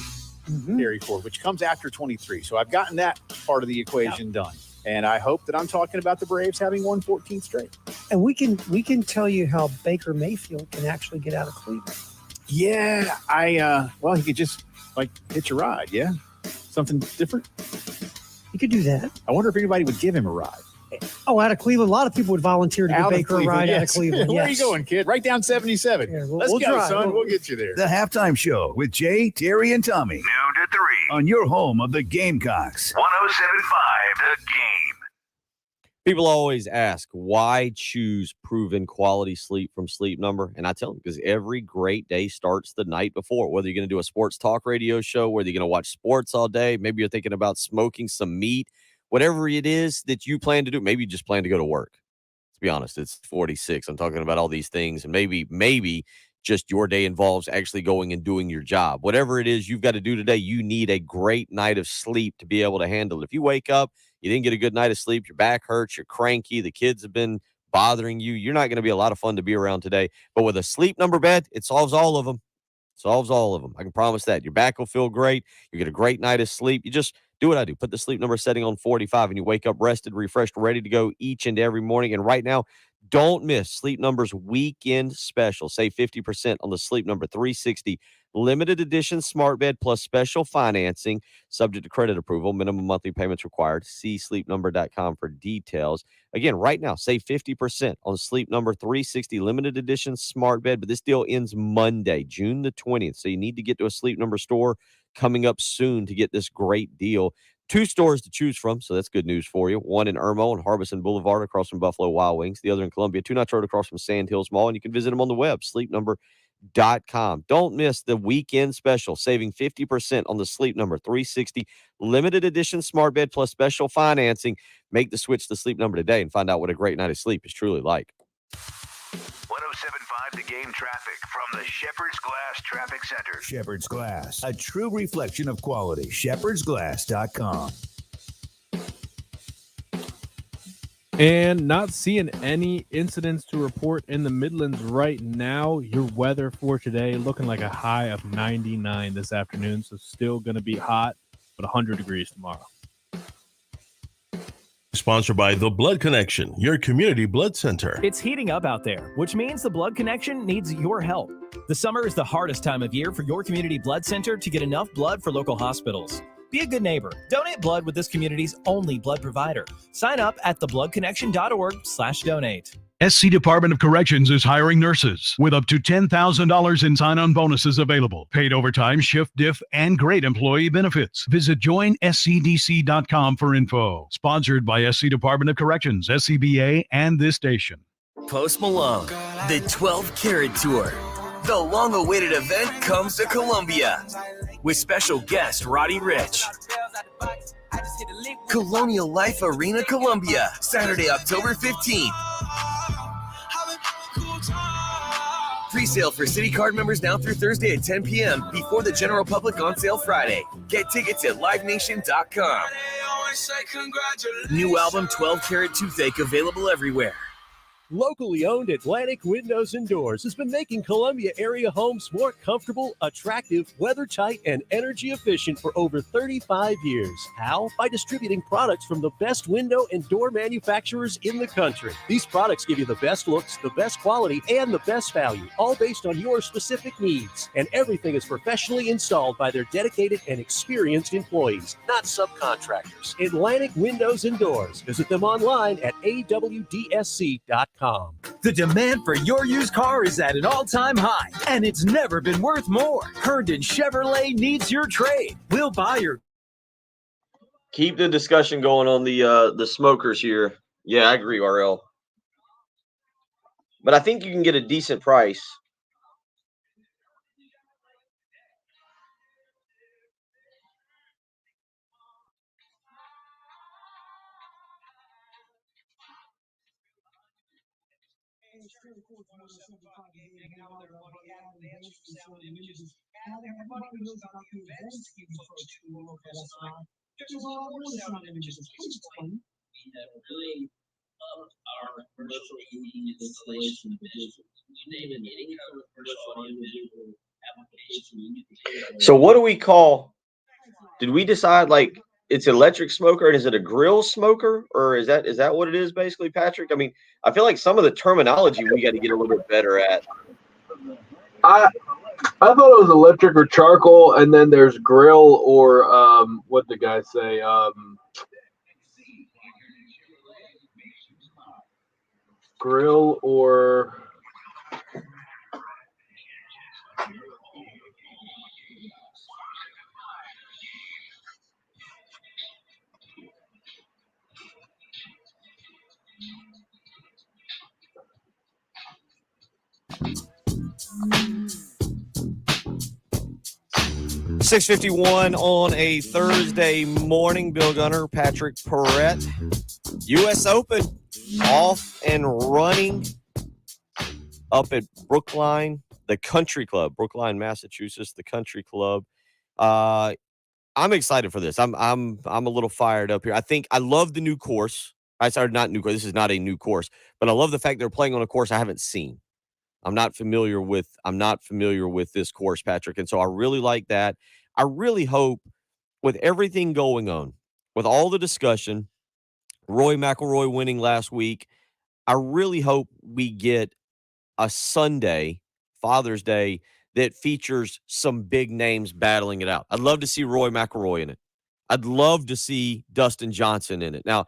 Terry Ford, which comes after 23. So I've gotten that part of the equation done. And I hope that I'm talking about the Braves having won 14 straight. And we can tell you how Baker Mayfield can actually get out of Cleveland. Yeah, he could just hitch a ride. Yeah, something different. You could do that. I wonder if anybody would give him a ride. Oh, out of Cleveland, a lot of people would volunteer to give Baker a ride out of Cleveland. Where are you going, kid? Right down 77. Yeah, Let's go, try. son. We'll get you there. The halftime show with Jay, Terry, and Tommy. Noon to 3 on your home of the Gamecocks. 107.5 The Game. People always ask, why choose proven quality sleep from Sleep Number? And I tell them, because every great day starts the night before. Whether you're going to do a sports talk radio show, whether you're going to watch sports all day, maybe you're thinking about smoking some meat, whatever it is that you plan to do, maybe you just plan to go to work. Let's be honest, it's 46. I'm talking about all these things, and maybe just your day involves actually going and doing your job. Whatever it is you've got to do today, you need a great night of sleep to be able to handle it. If you wake up, you didn't get a good night of sleep, your back hurts, you're cranky, the kids have been bothering you, you're not going to be a lot of fun to be around today. But with a Sleep Number bed, it solves all of them. Solves all of them. I can promise that. Your back will feel great. You get a great night of sleep. You just do what I do. Put the Sleep Number setting on 45, and you wake up rested, refreshed, ready to go each and every morning. And right now, don't miss Sleep Number's weekend special. Save 50% on the Sleep Number 360 limited edition smart bed plus special financing, subject to credit approval. Minimum monthly payments required. See sleepnumber.com for details. Again, right now, save 50% on Sleep Number 360 limited edition smart bed. But this deal ends Monday, June the 20th. So you need to get to a Sleep Number store coming up soon to get this great deal. 2 stores to choose from, so that's good news for you. One in Irmo and Harbison Boulevard across from Buffalo Wild Wings. The other in Columbia, 2 Notch Road across from Sand Hills Mall, and you can visit them on the web, sleepnumber.com. Don't miss the weekend special, saving 50% on the Sleep Number 360 limited edition smart bed plus special financing. Make the switch to Sleep Number today and find out what a great night of sleep is truly like. 107.5 The Game traffic from the Shepherd's Glass Traffic Center. Shepherd's Glass, a true reflection of quality. shepherdsglass.com. And not seeing any incidents to report in the Midlands right now. Your weather for today looking like a high of 99 this afternoon, so still going to be hot, but 100 degrees tomorrow. Sponsored by The Blood Connection, your community blood center. It's heating up out there, which means the Blood Connection needs your help. The summer is the hardest time of year for your community blood center to get enough blood for local hospitals. Be a good neighbor. Donate blood with this community's only blood provider. Sign up at thebloodconnection.org/donate. SC Department of Corrections is hiring nurses with up to $10,000 in sign-on bonuses available. Paid overtime, shift diff, and great employee benefits. Visit joinscdc.com for info. Sponsored by SC Department of Corrections, SCBA, and this station. Post Malone, the 12 Carat Tour. The long-awaited event comes to Columbia with special guest Roddy Ricch. Colonial Life Arena, Columbia, Saturday, October 15th. Pre-sale for City Card members now through Thursday at 10 p.m. before the general public on sale Friday. Get tickets at livenation.com. New album 12 Carat Toothache available everywhere. Locally owned Atlantic Windows and Doors has been making Columbia area homes more comfortable, attractive, weather-tight, and energy efficient for over 35 years. How? By distributing products from the best window and door manufacturers in the country. These products give you the best looks, the best quality, and the best value, all based on your specific needs. And everything is professionally installed by their dedicated and experienced employees, not subcontractors. Atlantic Windows and Doors. Visit them online at awdsc.com. The demand for your used car is at an all-time high, and it's never been worth more. Herndon Chevrolet needs your trade. We'll buy your... Keep the discussion going on the smokers here. Yeah, I agree, RL. But I think you can get a decent price. So what do we call? Did we decide like it's electric smoker and is it a grill smoker or is that what it is basically, Patrick? I mean, I feel like some of the terminology we got to get a little bit better at. I thought it was electric or charcoal, and then there's grill or what the guy say? Grill or .651 on a Thursday morning. Bill Gunner, Patrick Perrette. U.S. Open off and running up at Brookline, the Country Club, Brookline, Massachusetts, the Country Club. I'm excited for this. I'm a little fired up here. I love the new course. Not new course. This is not a new course, but I love the fact they're playing on a course I haven't seen. I'm not familiar with this course, Patrick. And so I really like that. I really hope with everything going on, with all the discussion, Roy McIlroy winning last week, I really hope we get a Sunday, Father's Day, that features some big names battling it out. I'd love to see Roy McIlroy in it. I'd love to see Dustin Johnson in it. Now,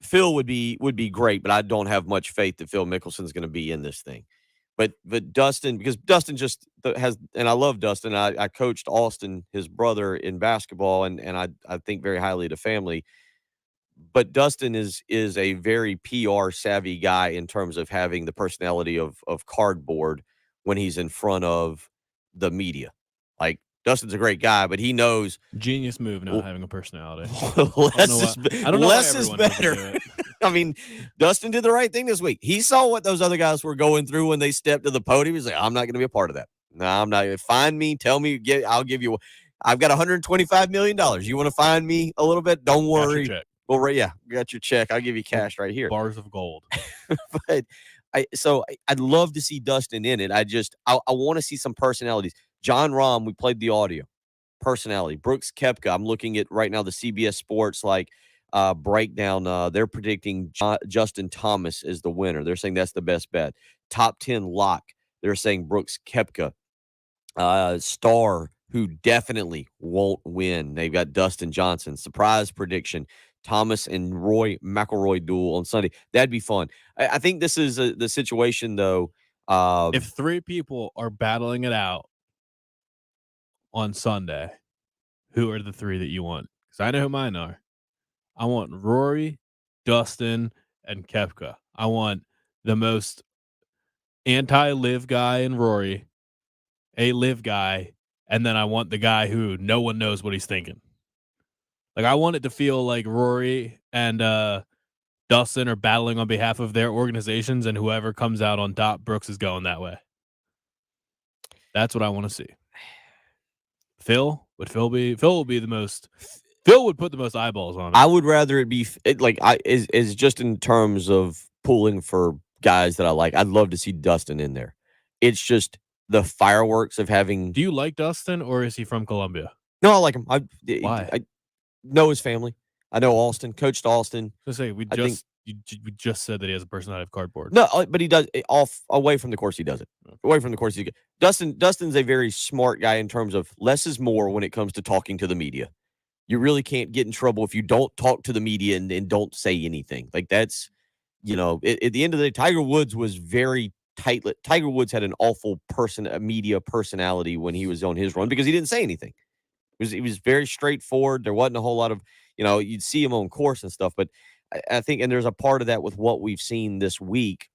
Phil would be great, but I don't have much faith that Phil Mickelson's going to be in this thing. But Dustin, because Dustin just has, and I love Dustin. I coached Austin, his brother, in basketball, and I think very highly of the family. But Dustin is a very PR savvy guy in terms of having the personality of cardboard when he's in front of the media. Like, Dustin's a great guy, but he knows genius move not having a personality. Less is better. I mean, Dustin did the right thing this week. He saw what those other guys were going through when they stepped to the podium. He's like, I'm not going to be a part of that. No, I'm not. Find me. Tell me. I'll give you. I've got $125 million. You want to find me a little bit? Don't worry. Well, yeah, got your check. I'll give you cash right here. Bars of gold. But I'd love to see Dustin in it. I want to see some personalities. John Rahm, we played the audio. Personality. Brooks Koepka, I'm looking at right now the CBS Sports breakdown. They're predicting Justin Thomas is the winner. They're saying that's the best bet. Top 10 lock. They're saying Brooks Koepka. Star, who definitely won't win. They've got Dustin Johnson. Surprise prediction. Thomas and Roy McIlroy duel on Sunday. That'd be fun. I think this is the situation, though. If three people are battling it out on Sunday, who are the three that you want? Because I know who mine are. I want Rory, Dustin, and Koepka. I want the most anti-live guy in Rory, a live guy, and then I want the guy who no one knows what he's thinking. Like, I want it to feel like Rory and Dustin are battling on behalf of their organizations, and whoever comes out on top, Brooks is going that way. That's what I want to see. Phil would be the most. Phil would put the most eyeballs on it. I would rather it be is just in terms of pulling for guys that I like. I'd love to see Dustin in there. It's just the fireworks of having. Do you like Dustin, or is he from Columbia? No, I like him. Why? I know his family. I know Austin. Coached Austin. We just said that he has a personality of cardboard. No, but he does away from the course. He does it away from the course. Dustin's a very smart guy in terms of less is more when it comes to talking to the media. You really can't get in trouble if you don't talk to the media and don't say anything. Like, that's, at the end of the day, Tiger Woods was very tight. Tiger Woods had an awful media personality when he was on his run because he didn't say anything. He was very straightforward. There wasn't a whole lot of, you'd see him on course and stuff. But I think, and there's a part of that with what we've seen this week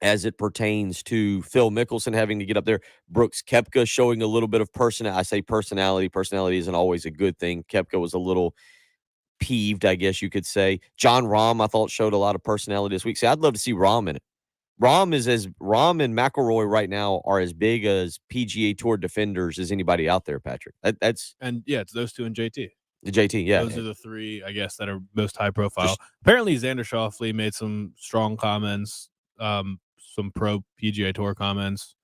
as it pertains to Phil Mickelson having to get up there. Brooks Koepka showing a little bit of personality. I say personality. Personality isn't always a good thing. Koepka was a little peeved, I guess you could say. John Rahm, I thought, showed a lot of personality this week. See, I'd love to see Rahm in it. Rahm and McIlroy right now are as big as PGA Tour defenders as anybody out there, Patrick. It's those two and JT. The JT, yeah. Those are the three, I guess, that are most high profile. Apparently, Xander Schauffele made some strong comments, some pro PGA Tour comments,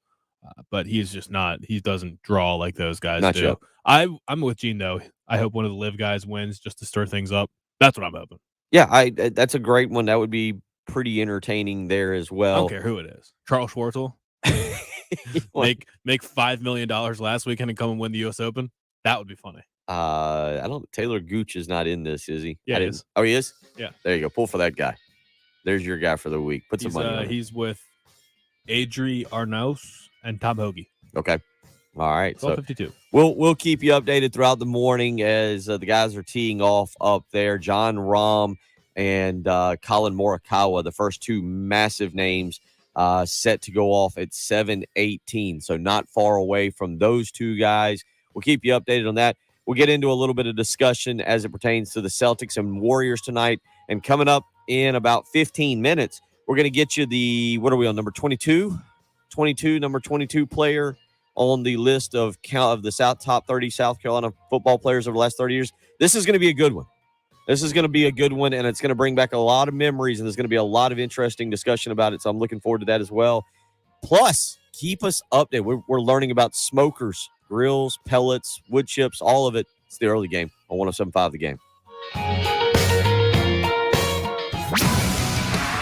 but he's just not. He doesn't draw like those guys do. Yet. I'm with Gene though. I hope one of the live guys wins just to stir things up. That's what I'm hoping. Yeah, that's a great one. That would be pretty entertaining there as well. I don't care who it is. Charles Schwartzel make $5 million last weekend and come and win the U.S. Open. That would be funny. I don't. Taylor Gooch is not in this, is he? Yeah, he is. Oh, he is. Yeah. There you go. Pull for that guy. There's your guy for the week. Put some money on it. He's with Adri Arnaus and Tom Hoagie. Okay. All right. So 52. We'll keep you updated throughout the morning as the guys are teeing off up there. John Rahm and Colin Morikawa, the first two massive names, set to go off at 7:18. So not far away from those two guys. We'll keep you updated on that. We'll get into a little bit of discussion as it pertains to the Celtics and Warriors tonight. And coming up in about 15 minutes, we're going to get you what are we on, number 22? Number 22 player on the list of the top 30 South Carolina football players over the last 30 years. This is going to be a good one. This is going to be a good one, and it's going to bring back a lot of memories, and there's going to be a lot of interesting discussion about it, so I'm looking forward to that as well. Plus, keep us updated. We're learning about smokers, grills, pellets, wood chips, all of it. It's the early game on 107.5 The Game.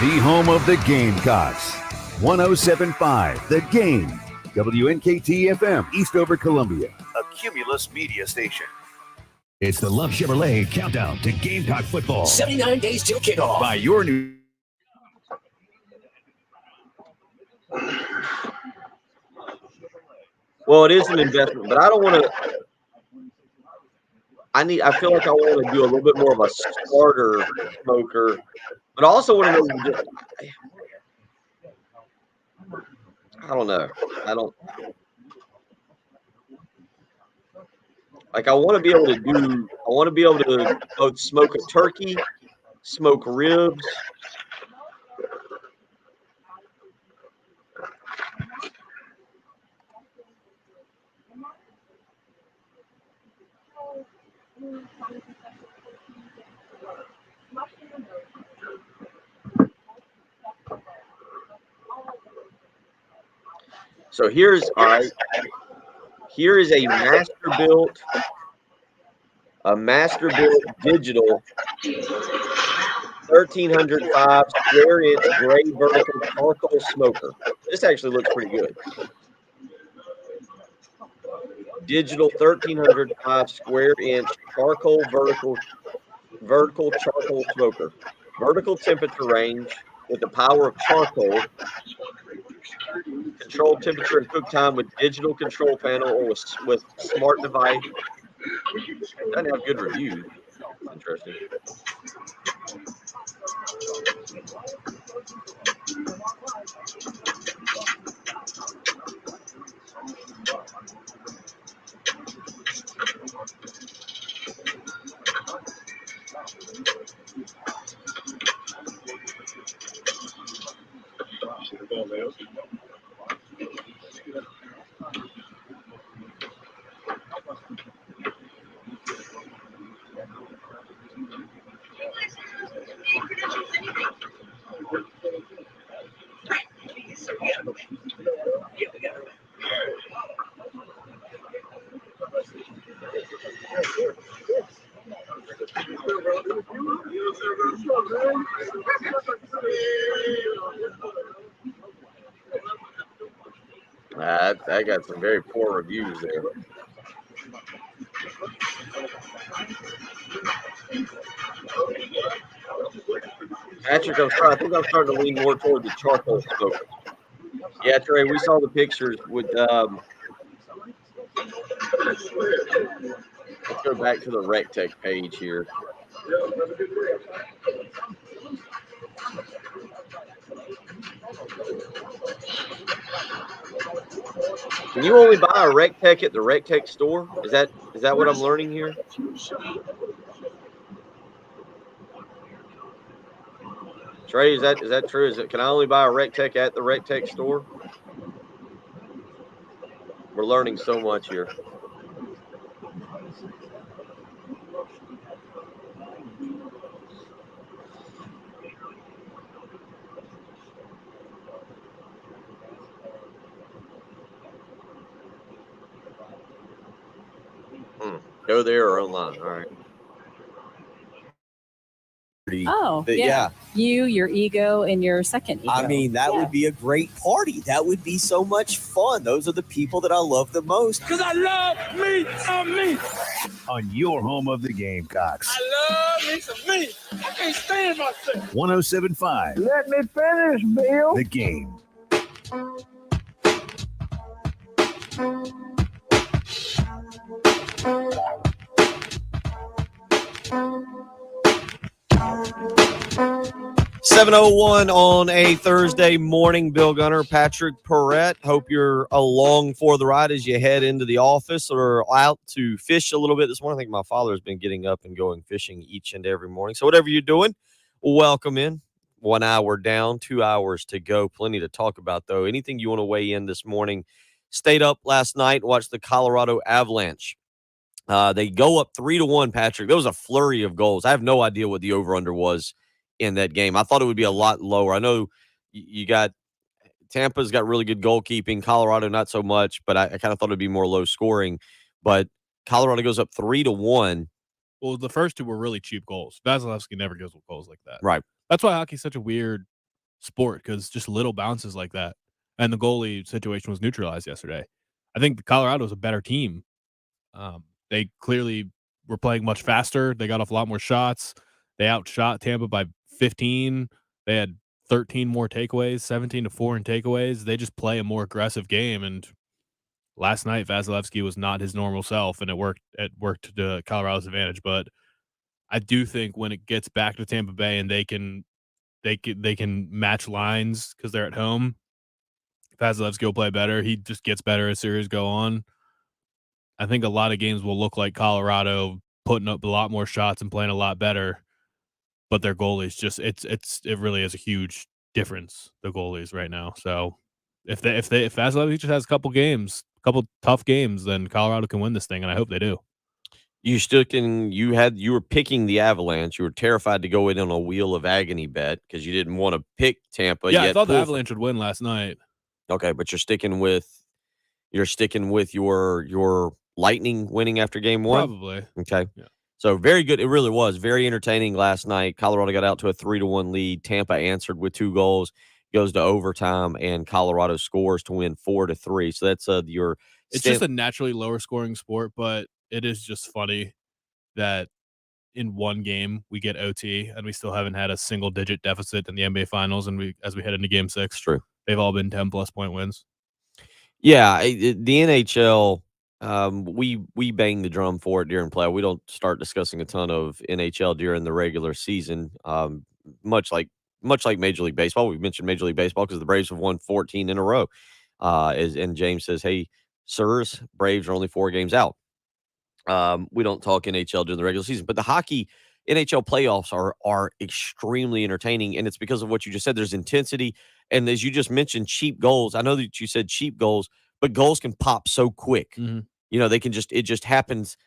The home of the Gamecocks. 107.5 The Game. WNKT-FM, Eastover, Columbia. A Cumulus media station. It's the Love Chevrolet countdown to Gamecock football. 79 days till kickoff. By your new... Well, it is an investment, but I don't want to. I feel like I want to do a little bit more of a starter smoker, but I also want to know. I don't know. I want to be able to do. I want to be able to both smoke a turkey, smoke ribs. So here's all right. Here is a Masterbuilt digital 1305 square inch gray vertical charcoal smoker. This actually looks pretty good. Digital 1305 square inch charcoal vertical charcoal smoker. Vertical temperature range with the power of charcoal. Control temperature and cook time with digital control panel or with smart device. Doesn't have good reviews. Interesting. I got some very poor reviews there. Patrick, I think I'm starting to lean more toward the charcoal smoker. Yeah, Trey, we saw the pictures with. Let's go back to the RecTech page here. Can you only buy a RecTech at the RecTech store? Is that what I'm learning here? Trey, is that true? Can I only buy a RecTech at the RecTech store? We're learning so much here. Go there or online. All right. Oh, yeah. You, your ego, and your second ego. I mean, that would be a great party. That would be so much fun. Those are the people that I love the most. Because I love meat. I'm meat. On your home of the Gamecocks. I love me some meat. I can't stand myself. 107.5. Let me finish, Bill. The Game. 7:01 on a Thursday morning. Bill Gunner, Patrick Perrette. Hope you're along for the ride as you head into the office or out to fish a little bit this morning. I think my father has been getting up and going fishing each and every morning. So whatever you're doing, welcome in. 1 hour down, 2 hours to go. Plenty to talk about, though. Anything you want to weigh in this morning? Stayed up last night, watched the Colorado Avalanche. They go up 3-1, Patrick. There was a flurry of goals. I have no idea what the over-under was in that game. I thought it would be a lot lower. I know you got Tampa's got really good goalkeeping, Colorado not so much, but I kind of thought it'd be more low scoring. But Colorado goes up 3-1. Well, the first two were really cheap goals. Vasilevsky never goes with goals like that. Right. That's why hockey's such a weird sport, because just little bounces like that. And the goalie situation was neutralized yesterday. I think Colorado's a better team. They clearly were playing much faster. They got off a lot more shots. They outshot Tampa by 15. They had 13 more takeaways, 17-4 in takeaways. They just play a more aggressive game, and last night Vasilevsky was not his normal self, and it worked to Colorado's advantage. But I do think when it gets back to Tampa Bay and they can match lines because they're at home, Vasilevsky will play better. He just gets better as series go on. I think a lot of games will look like Colorado putting up a lot more shots and playing a lot better, but their goalies just it really is a huge difference, the goalies right now. So if Vasilevsky just has a couple tough games, then Colorado can win this thing, and I hope they do. You were picking the Avalanche. You were terrified to go in on a wheel of agony bet because you didn't want to pick Tampa. Yeah, I thought the Avalanche would win last night. Okay, but you're sticking with your Lightning winning after game one? Probably. Okay. Yeah. So very good. It really was very entertaining last night. Colorado got out to a 3-1 lead. Tampa answered with 2 goals, goes to overtime, and Colorado scores to win 4-3. So that's It's just a naturally lower scoring sport, but it is just funny that in one game we get OT and we still haven't had a single digit deficit in the NBA Finals, and as we head into Game 6. True. They've all been 10+ point wins. Yeah, the NHL. We bang the drum for it during play. We don't start discussing a ton of NHL during the regular season. Much like Major League Baseball. We've mentioned Major League Baseball because the Braves have won 14 in a row. And James says, "Hey, sirs, Braves are only 4 games out." We don't talk NHL during the regular season, but the hockey NHL playoffs are extremely entertaining, and it's because of what you just said. There's intensity, and as you just mentioned, cheap goals. I know that you said cheap goals, but goals can pop so quick. Mm-hmm. It just happens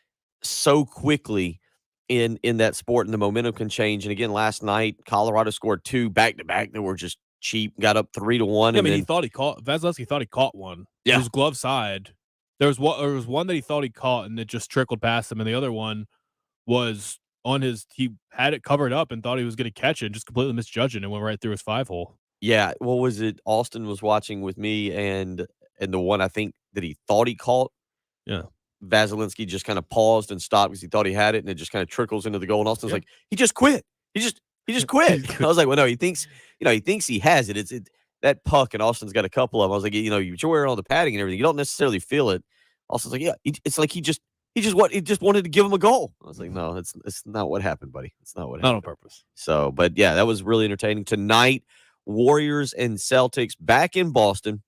so quickly in that sport, and the momentum can change. And again, last night, Colorado scored 2 back-to-back that were just cheap, got up 3-1. Yeah, I mean, Vasilevsky thought he caught one. Yeah. It was glove side. There was one that he thought he caught, and it just trickled past him, and the other one was he had it covered up and thought he was going to catch it and just completely misjudged it and went right through his 5-hole. Yeah, what was it? Austin was watching with me, and the one I think that he thought he caught. Yeah. Vasilevsky just kind of paused and stopped because he thought he had it, and it just kind of trickles into the goal. And Austin's like, he just quit. He just quit. I was like, well, no, he thinks he has it. It's that puck, and Austin's got a couple of them. I was like, you're wearing all the padding and everything. You don't necessarily feel it. Austin's like, yeah, it's like he just wanted to give him a goal. I was like, no, it's not what happened, buddy. It's not what happened. Not on purpose. So, but yeah, that was really entertaining. Tonight, Warriors and Celtics back in Boston.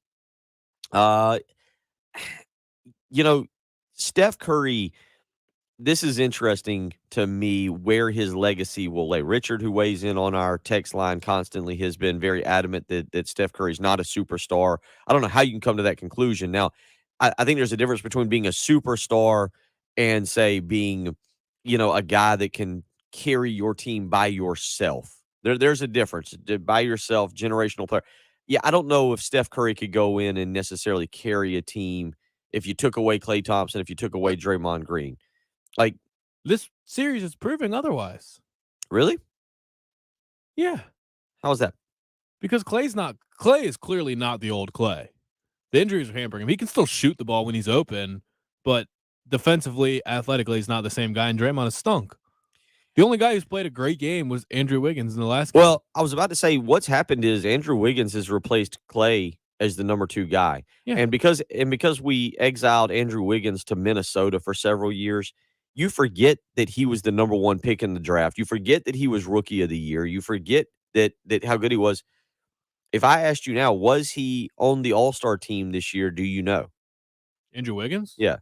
Steph Curry, this is interesting to me where his legacy will lay. Richard, who weighs in on our text line constantly, has been very adamant that Steph Curry's not a superstar. I don't know how you can come to that conclusion. Now, I think there's a difference between being a superstar and, say, being, a guy that can carry your team by yourself. There's a difference. By yourself, generational player. Yeah, I don't know if Steph Curry could go in and necessarily carry a team if you took away Klay Thompson, if you took away Draymond Green. Like, this series is proving otherwise. Really? Yeah. How is that? Because Klay is clearly not the old Klay. The injuries are hampering him. He can still shoot the ball when he's open, but defensively, athletically, he's not the same guy, and Draymond has stunk. The only guy who's played a great game was Andrew Wiggins in the last game. Well, I was about to say what's happened is Andrew Wiggins has replaced Klay as the number 2 guy. Yeah. And because we exiled Andrew Wiggins to Minnesota for several years, you forget that he was the number 1 pick in the draft. You forget that he was rookie of the year. You forget that how good he was. If I asked you now, was he on the All-Star team this year, do you know? Andrew Wiggins? Yeah.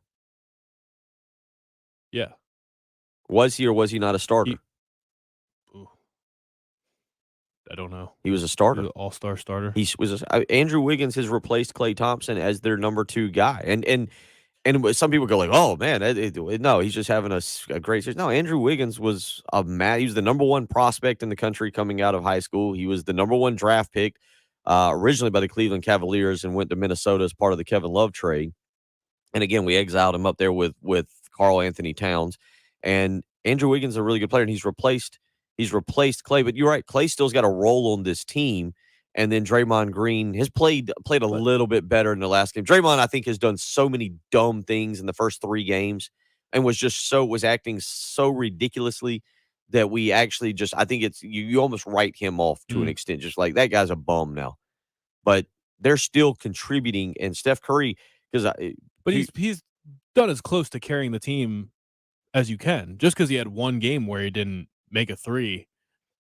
Yeah. Was he or was he not a starter? I don't know. He was a starter. All-star starter. He was Andrew Wiggins has replaced Klay Thompson as their number 2 guy. And some people go like, oh, man, no, he's just having a great season. No, Andrew Wiggins was he was the number 1 prospect in the country coming out of high school. He was the number 1 draft pick originally by the Cleveland Cavaliers and went to Minnesota as part of the Kevin Love trade. And again, we exiled him up there with Karl Anthony Towns. And Andrew Wiggins is a really good player, and he's replaced Klay. But you're right, Klay still's got a role on this team. And then Draymond Green has played a little bit better in the last game. Draymond, I think, has done so many dumb things in the first 3 games and was acting so ridiculously that we actually I think it's you almost write him off to an extent, just like that guy's a bum now. But they're still contributing, and Steph Curry, because But he's done as close to carrying the team as you can. Just because he had one game where he didn't make a three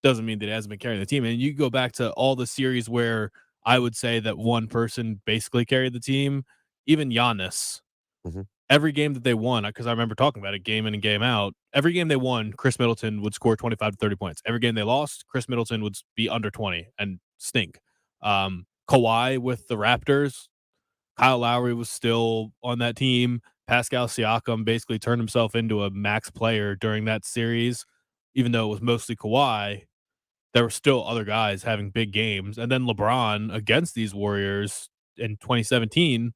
doesn't mean that he hasn't been carrying the team. And you go back to all the series where I would say that one person basically carried the team, even Giannis. Mm-hmm. Every game that they won, because I remember talking about it game in and game out, every game they won, Chris Middleton would score 25 to 30 points. Every game they lost, Chris Middleton would be under 20 and stink. Kawhi with the Raptors, Kyle Lowry was still on that team. Pascal Siakam basically turned himself into a max player during that series, even though it was mostly Kawhi. There were still other guys having big games. And then LeBron against these Warriors in 2017,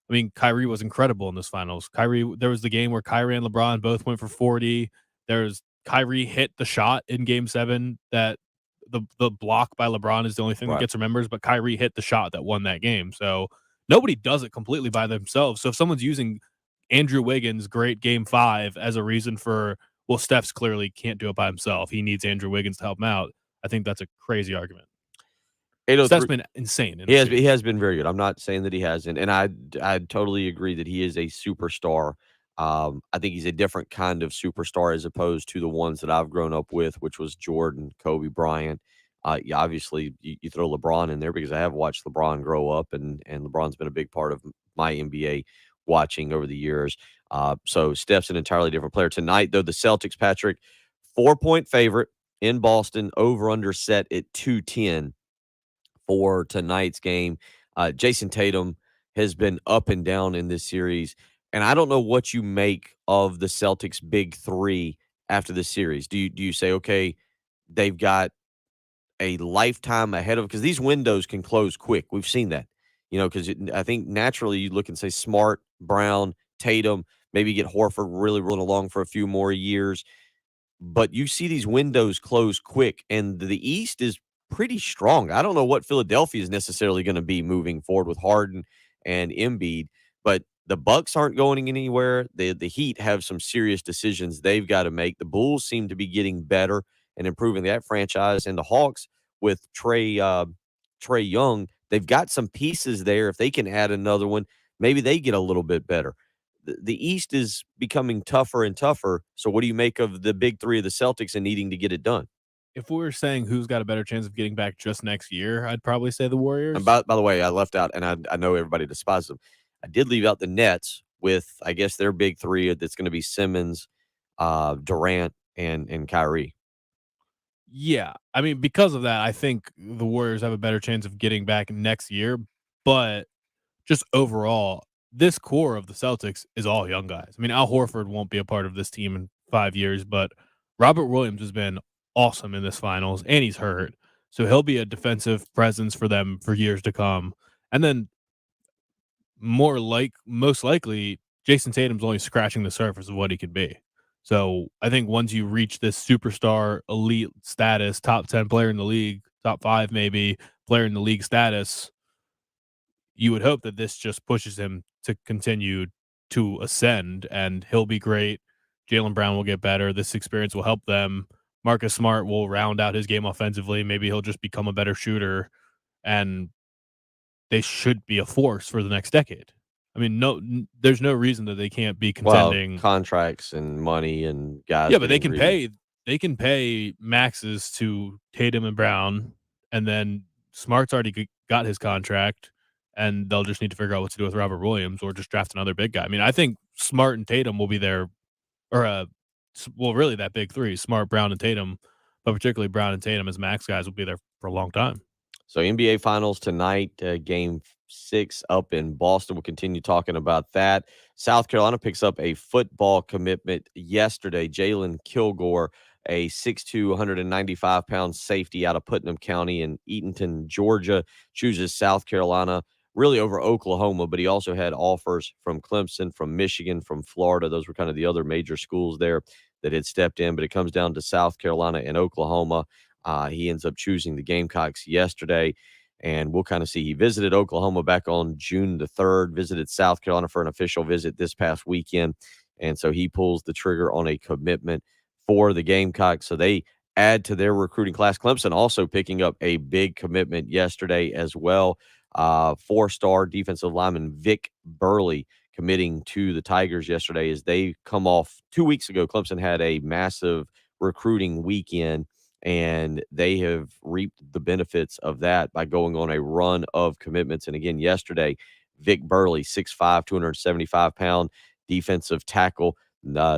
I mean, Kyrie was incredible in this finals. There was the game where Kyrie and LeBron both went for 40. Kyrie hit the shot in game 7 that the block by LeBron is the only thing that gets remembered, but Kyrie hit the shot that won that game. So nobody does it completely by themselves. So if someone's using Andrew Wiggins' great game 5 as a reason for, well, Steph's clearly can't do it by himself, he needs Andrew Wiggins to help him out, I think that's a crazy argument. Steph's been insane. He has been very good. I'm not saying that he hasn't, and I totally agree that he is a superstar. I think he's a different kind of superstar as opposed to the ones that I've grown up with, which was Jordan, Kobe Bryant. Obviously, you throw LeBron in there because I have watched LeBron grow up, and LeBron's been a big part of my NBA watching over the years. So Steph's an entirely different player. Tonight, though, the Celtics, Patrick, 4-point favorite in Boston, over-under set at 210 for tonight's game. Jason Tatum has been up and down in this series, and I don't know what you make of the Celtics' big three after this series. Do you say, okay, they've got a lifetime ahead of, because these windows can close quick. We've seen that, because I think naturally you look and say Smart, Brown, Tatum, maybe get Horford really rolling along for a few more years. But you see these windows close quick, and the East is pretty strong. I don't know what Philadelphia is necessarily going to be moving forward with Harden and Embiid, but the Bucks aren't going anywhere. The Heat have some serious decisions they've got to make. The Bulls seem to be getting better and improving that franchise, and the Hawks with Trae Young, they've got some pieces there. If they can add another one, maybe they get a little bit better. The East is becoming tougher and tougher. So what do you make of the big three of the Celtics and needing to get it done? If we were saying who's got a better chance of getting back just next year, I'd probably say the Warriors. And by the way, I left out, and I know everybody despises them, I did leave out the Nets with, I guess, their big three. That's going to be Simmons, Durant, and Kyrie. Yeah. I mean, because of that, I think the Warriors have a better chance of getting back next year. But just overall, this core of the Celtics is all young guys. I mean, Al Horford won't be a part of this team in 5 years, but Robert Williams has been awesome in this finals, and he's hurt. So he'll be a defensive presence for them for years to come. And then most likely, Jason Tatum's only scratching the surface of what he could be. So I think once you reach this superstar elite status, top 10 player in the league, top 5 maybe player in the league status, you would hope that this just pushes him to continue to ascend, and he'll be great. Jaylen Brown will get better. This experience will help them. Marcus Smart will round out his game offensively. Maybe he'll just become a better shooter, and they should be a force for the next decade. I mean, there's no reason that they can't be contending. Well, contracts and money and guys. Yeah, but they can pay maxes to Tatum and Brown, and then Smart's already got his contract, and they'll just need to figure out what to do with Robert Williams or just draft another big guy. I mean, I think Smart and Tatum will be there, or really that big three, Smart, Brown, and Tatum, but particularly Brown and Tatum as max guys will be there for a long time. So NBA Finals tonight, Game 6 up in Boston. We'll continue talking about that. South Carolina picks up a football commitment yesterday. Jalen Kilgore, a 6'2", 195-pound safety out of Putnam County in Eatonton, Georgia, chooses South Carolina really over Oklahoma, but he also had offers from Clemson, from Michigan, from Florida. Those were kind of the other major schools there that had stepped in, but it comes down to South Carolina and Oklahoma. He ends up choosing the Gamecocks yesterday, and we'll kind of see. He visited Oklahoma back on June the 3rd, visited South Carolina for an official visit this past weekend, and so he pulls the trigger on a commitment for the Gamecocks. So they add to their recruiting class. Clemson also picking up a big commitment yesterday as well. 4-star defensive lineman Vic Burley committing to the Tigers yesterday is they come off 2 weeks ago. Clemson had a massive recruiting weekend, and they have reaped the benefits of that by going on a run of commitments. And again, yesterday, Vic Burley, 6'5", 275-pound defensive tackle,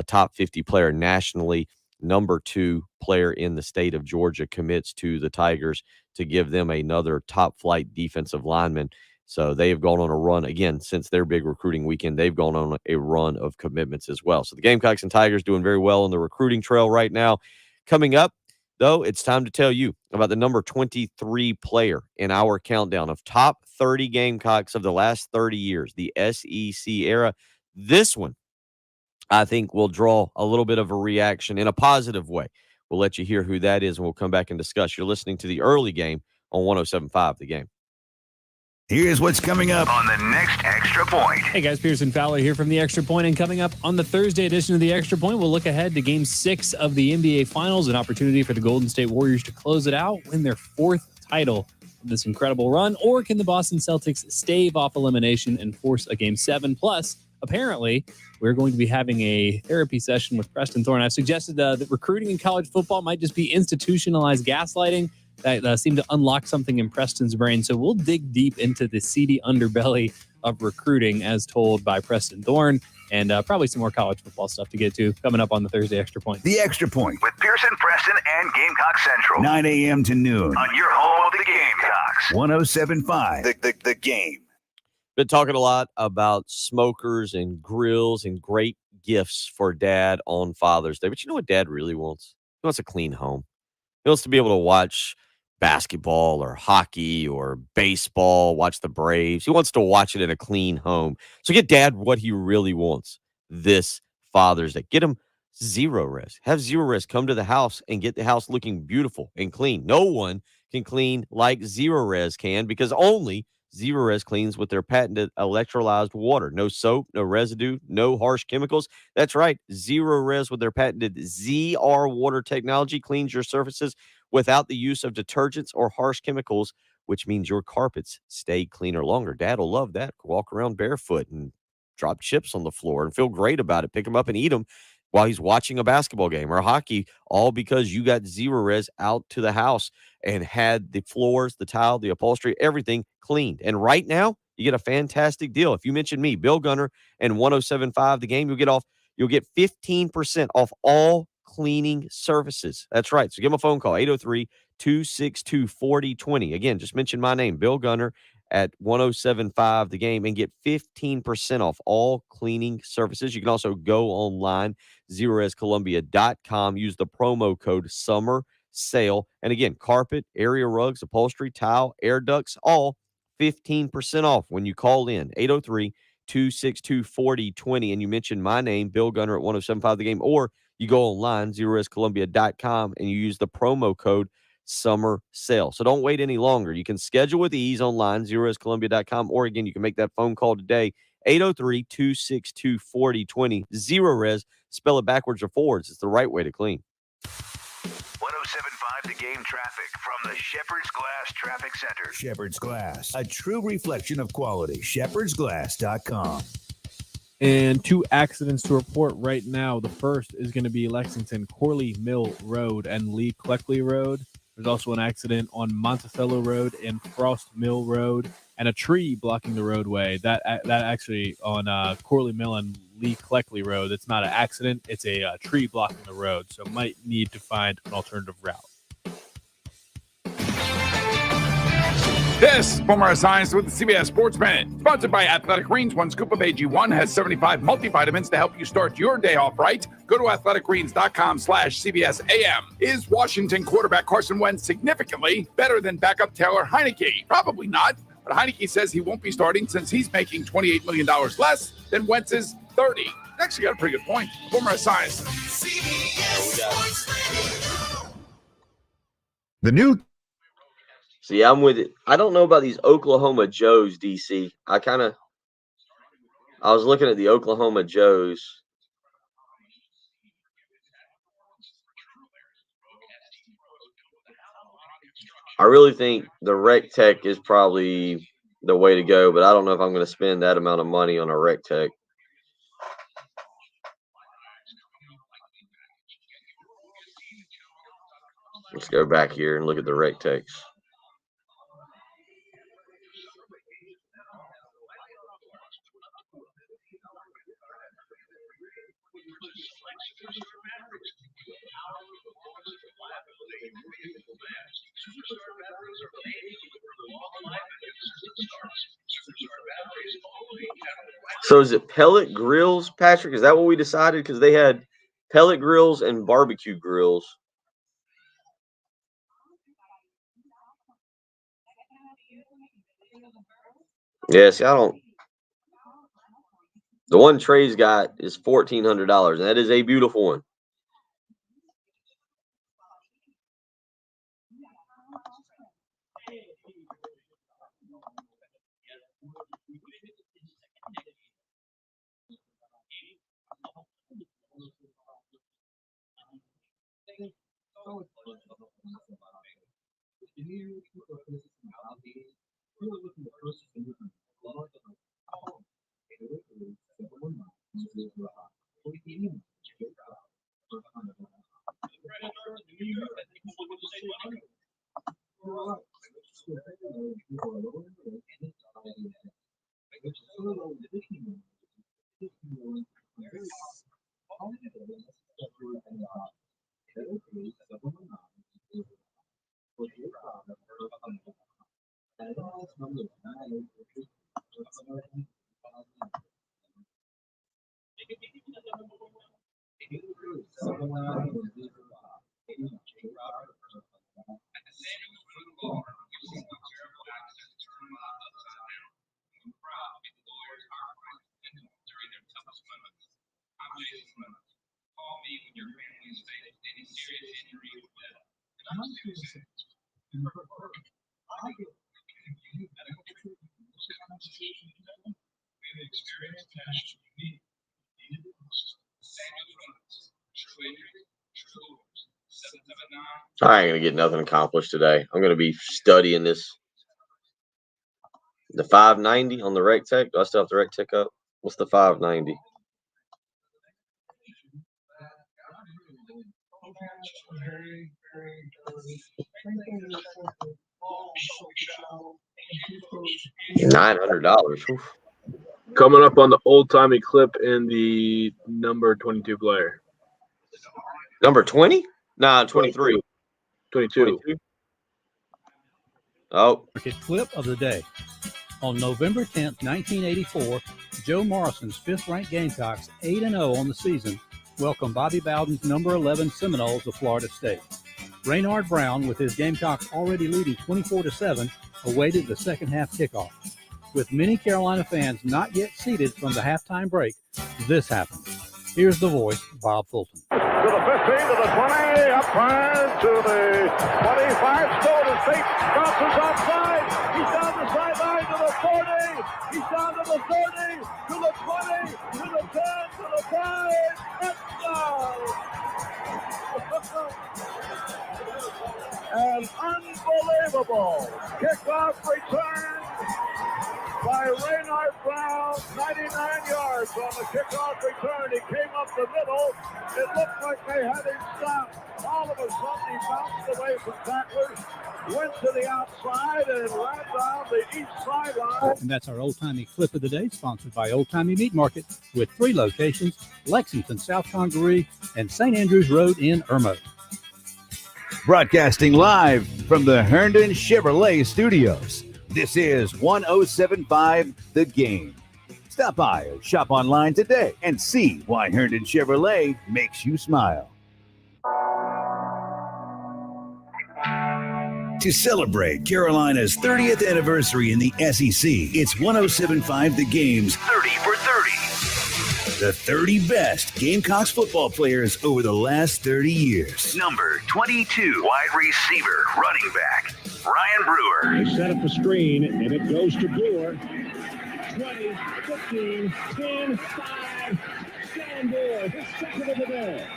top 50 player nationally, number 2 player in the state of Georgia, commits to the Tigers to give them another top flight defensive lineman. So they have gone on a run again since their big recruiting weekend. They've gone on a run of commitments as well. So the Gamecocks and Tigers doing very well on the recruiting trail right now. Coming up, though, it's time to tell you about the number 23 player in our countdown of top 30 Gamecocks of the last 30 years, the SEC era. This one, I think, will draw a little bit of a reaction in a positive way. We'll let you hear who that is, and we'll come back and discuss. You're listening to the early game on 107.5 The Game. Here's what's coming up on the next Extra Point. Hey guys, Pearson Fowler here from the Extra Point, and coming up on the Thursday edition of the Extra Point, we'll look ahead to Game 6 of the NBA Finals, an opportunity for the Golden State Warriors to close it out, win their 4th title of this incredible run, or can the Boston Celtics stave off elimination and force a Game 7? Plus, apparently, we're going to be having a therapy session with Preston Thorne. I've suggested that recruiting in college football might just be institutionalized gaslighting. That seemed to unlock something in Preston's brain. So we'll dig deep into the seedy underbelly of recruiting as told by Preston Thorne, and probably some more college football stuff to get to coming up on the Thursday Extra Point. The Extra Point. With Pearson, Preston, and Gamecock Central. 9 a.m. to noon. On your home of the Gamecocks. 107.5 The Game. Been talking a lot about smokers and grills and great gifts for Dad on Father's Day. But you know what Dad really wants? He wants a clean home. He wants to be able to watch basketball or hockey or baseball, watch the Braves. He wants to watch it in a clean home. So get Dad what he really wants this Father's Day. Get him Zero-Res. Have Zero-Res come to the house and get the house looking beautiful and clean. No one can clean like Zero-Res can, because only Zero-Res cleans with their patented electrolyzed water. No soap, no residue, no harsh chemicals. That's right. Zero-Res with their patented ZR water technology cleans your surfaces without the use of detergents or harsh chemicals, which means your carpets stay cleaner longer. Dad will love that. Walk around barefoot and drop chips on the floor and feel great about it. Pick them up and eat them while he's watching a basketball game or hockey, all because you got Zero-Res out to the house and had the floors, the tile, the upholstery, everything cleaned. And right now, you get a fantastic deal. If you mention me, Bill Gunner, and 107.5 The Game, you'll get 15% off all cleaning services. That's right. So give them a phone call, 803-262-4020. Again, just mention my name, Bill Gunner, at 107.5 The Game, and get 15% off all cleaning services. You can also go online, ZeroResColumbia.com. Use the promo code Summer Sale. And again, carpet, area rugs, upholstery, tile, air ducts, all 15% off when you call in, 803-262-4020, and you mention my name, Bill Gunner, at 107.5 The Game, or you go online, ZeroResColumbia.com, and you use the promo code Summer Sale. So don't wait any longer. You can schedule with ease online, ZeroResColumbia.com, or again, you can make that phone call today, 803-262-4020. Zero-Res, spell it backwards or forwards. It's the right way to clean. 107.5 The Game traffic from the Shepherd's Glass Traffic Center. Shepherd's Glass, a true reflection of quality. ShepherdsGlass.com. And 2 accidents to report right now. The first is going to be Lexington, Corley Mill Road and Lee Cleckley Road. There's also an accident on Monticello Road and Frost Mill Road, and a tree blocking the roadway. That actually on Corley Mill and Lee Cleckley Road. It's not an accident. It's a tree blocking the road. So might need to find an alternative route. This Boomer Science with the CBS Sports Minute, sponsored by Athletic Greens. 1 scoop of AG1 has 75 multivitamins to help you start your day off right. Go to athleticgreens.com/CBSAM. Is Washington quarterback Carson Wentz significantly better than backup Taylor Heineke? Probably not, but Heineke says he won't be starting since he's making $28 million less than Wentz's 30. Actually got a pretty good point. Boomer Science. The new. See, I'm with it. I don't know about these Oklahoma Joes, DC. I was looking at the Oklahoma Joes. I really think the Rec Tech is probably the way to go, but I don't know if I'm going to spend that amount of money on a Rec Tech. Let's go back here and look at the rec techs. So is it pellet grills, Patrick? Is that what we decided? Because they had pellet grills and barbecue grills. Yeah, see, I don't. The one Trey's got is $1,400, and that is a beautiful one. I ain't gonna get nothing accomplished today. I'm gonna be studying this. The 590 on the rec tech. Do I still have the rec tech up? What's the 590? $900. Coming up on the old-timey clip in the number 22 player. Number 20? Nah, 23. 22. Oh. Clip of the day. On November 10th, 1984, Joe Morrison's fifth-ranked Gamecocks, 8-0 on the season, welcomed Bobby Bowden's number 11 Seminoles of Florida State. Raynard Brown, with his Gamecocks already leading 24-7, awaited the second half kickoff. With many Carolina fans not yet seated from the halftime break, this happened. Here's the voice, Bob Fulton. To the 15, to the 20, upward to the 25, still to State, bounces outside, he's down the sideline to the 40, he's down to the 30, to the 20, to the 10, to the 5, touchdown! An unbelievable kickoff return by Raynard Brown, 99 yards on the kickoff return. He came up the middle. It looked like they had him stopped. All of a sudden, he bounced away from tacklers, went to the outside, and ran down the east sideline. And that's our old-timey clip of the day, sponsored by Old Timey Meat Market, with 3 locations, Lexington, South Congaree, and St. Andrews Road in Irmo. Broadcasting live from the Herndon Chevrolet Studios. This is 107.5 The Game. Stop by or shop online today and see why Herndon Chevrolet makes you smile. To celebrate Carolina's 30th anniversary in the SEC, it's 107.5 The Game's 30 for 30. The 30 best Gamecocks football players over the last 30 years. Number 22, wide receiver, running back, Ryan Brewer. They set up a screen, and it goes to Brewer. 20, 15, 10, 5. Sam Brewer, his second of the day.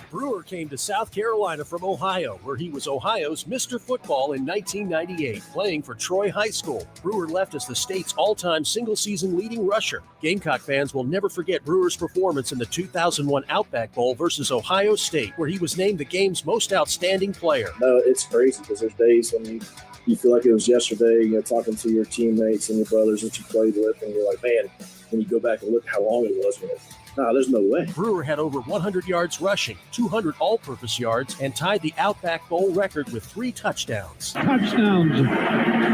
Brewer came to South Carolina from Ohio, where he was Ohio's Mr. Football in 1998, playing for Troy High School. Brewer left as the state's all-time single-season leading rusher. Gamecock fans will never forget Brewer's performance in the 2001 Outback Bowl versus Ohio State, where he was named the game's most outstanding player. No, it's crazy because there's days when you feel like it was yesterday, talking to your teammates and your brothers that you played with, and you're like, man, when you go back and look how long it was, no, there's no way. Brewer had over 100 yards rushing, 200 all-purpose yards, and tied the Outback Bowl record with 3 touchdowns. Touchdowns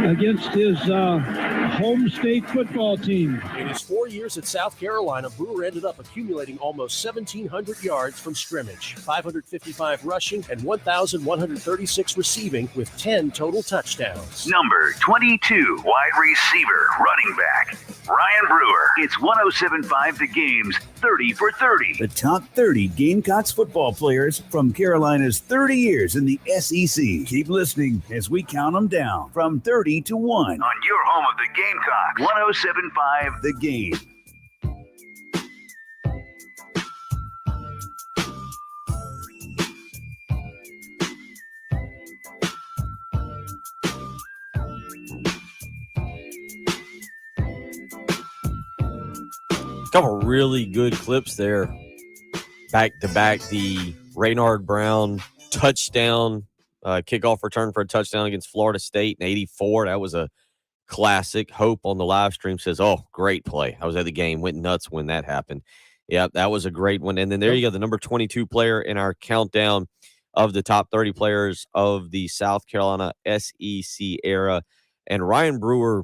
against his home state football team. In his 4 years at South Carolina, Brewer ended up accumulating almost 1,700 yards from scrimmage, 555 rushing, and 1,136 receiving, with 10 total touchdowns. Number 22, wide receiver, running back, Ryan Brewer. It's 107.5 The Game's 30 for 30. The top 30 Gamecocks football players from Carolina's 30 years in the SEC. Keep listening as we count them down from 30 to 1. On your home of the Gamecocks, 107.5 The Game. Couple really good clips there. Back to back, the Raynard Brown touchdown, kickoff return for a touchdown against Florida State in '84. That was a classic. Hope on the live stream says, "Oh, great play." I was at the game, went nuts when that happened. Yeah, that was a great one. And then there you go, the number 22 player in our countdown of the top 30 players of the South Carolina SEC era. And Ryan Brewer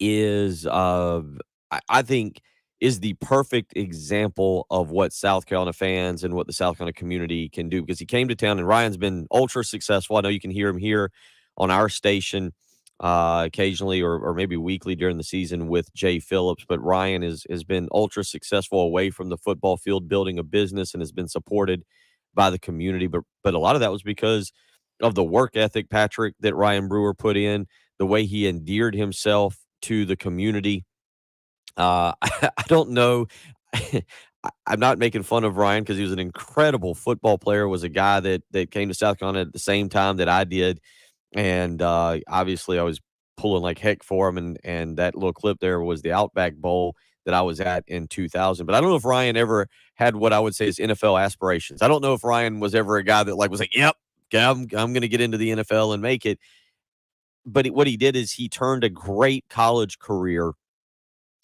is, I think, is the perfect example of what South Carolina fans and what the South Carolina community can do, because he came to town and Ryan's been ultra successful. I know you can hear him here on our station occasionally or maybe weekly during the season with Jay Phillips, but Ryan has been ultra successful away from the football field, building a business, and has been supported by the community. But a lot of that was because of the work ethic, Patrick, that Ryan Brewer put in, the way he endeared himself to the community. I don't know. I'm not making fun of Ryan because he was an incredible football player, was a guy that came to South Carolina at the same time that I did. And obviously I was pulling like heck for him. And that little clip there was the Outback Bowl that I was at in 2000. But I don't know if Ryan ever had what I would say is NFL aspirations. I don't know if Ryan was ever a guy that was like, yep, I'm going to get into the NFL and make it. But what he did is he turned a great college career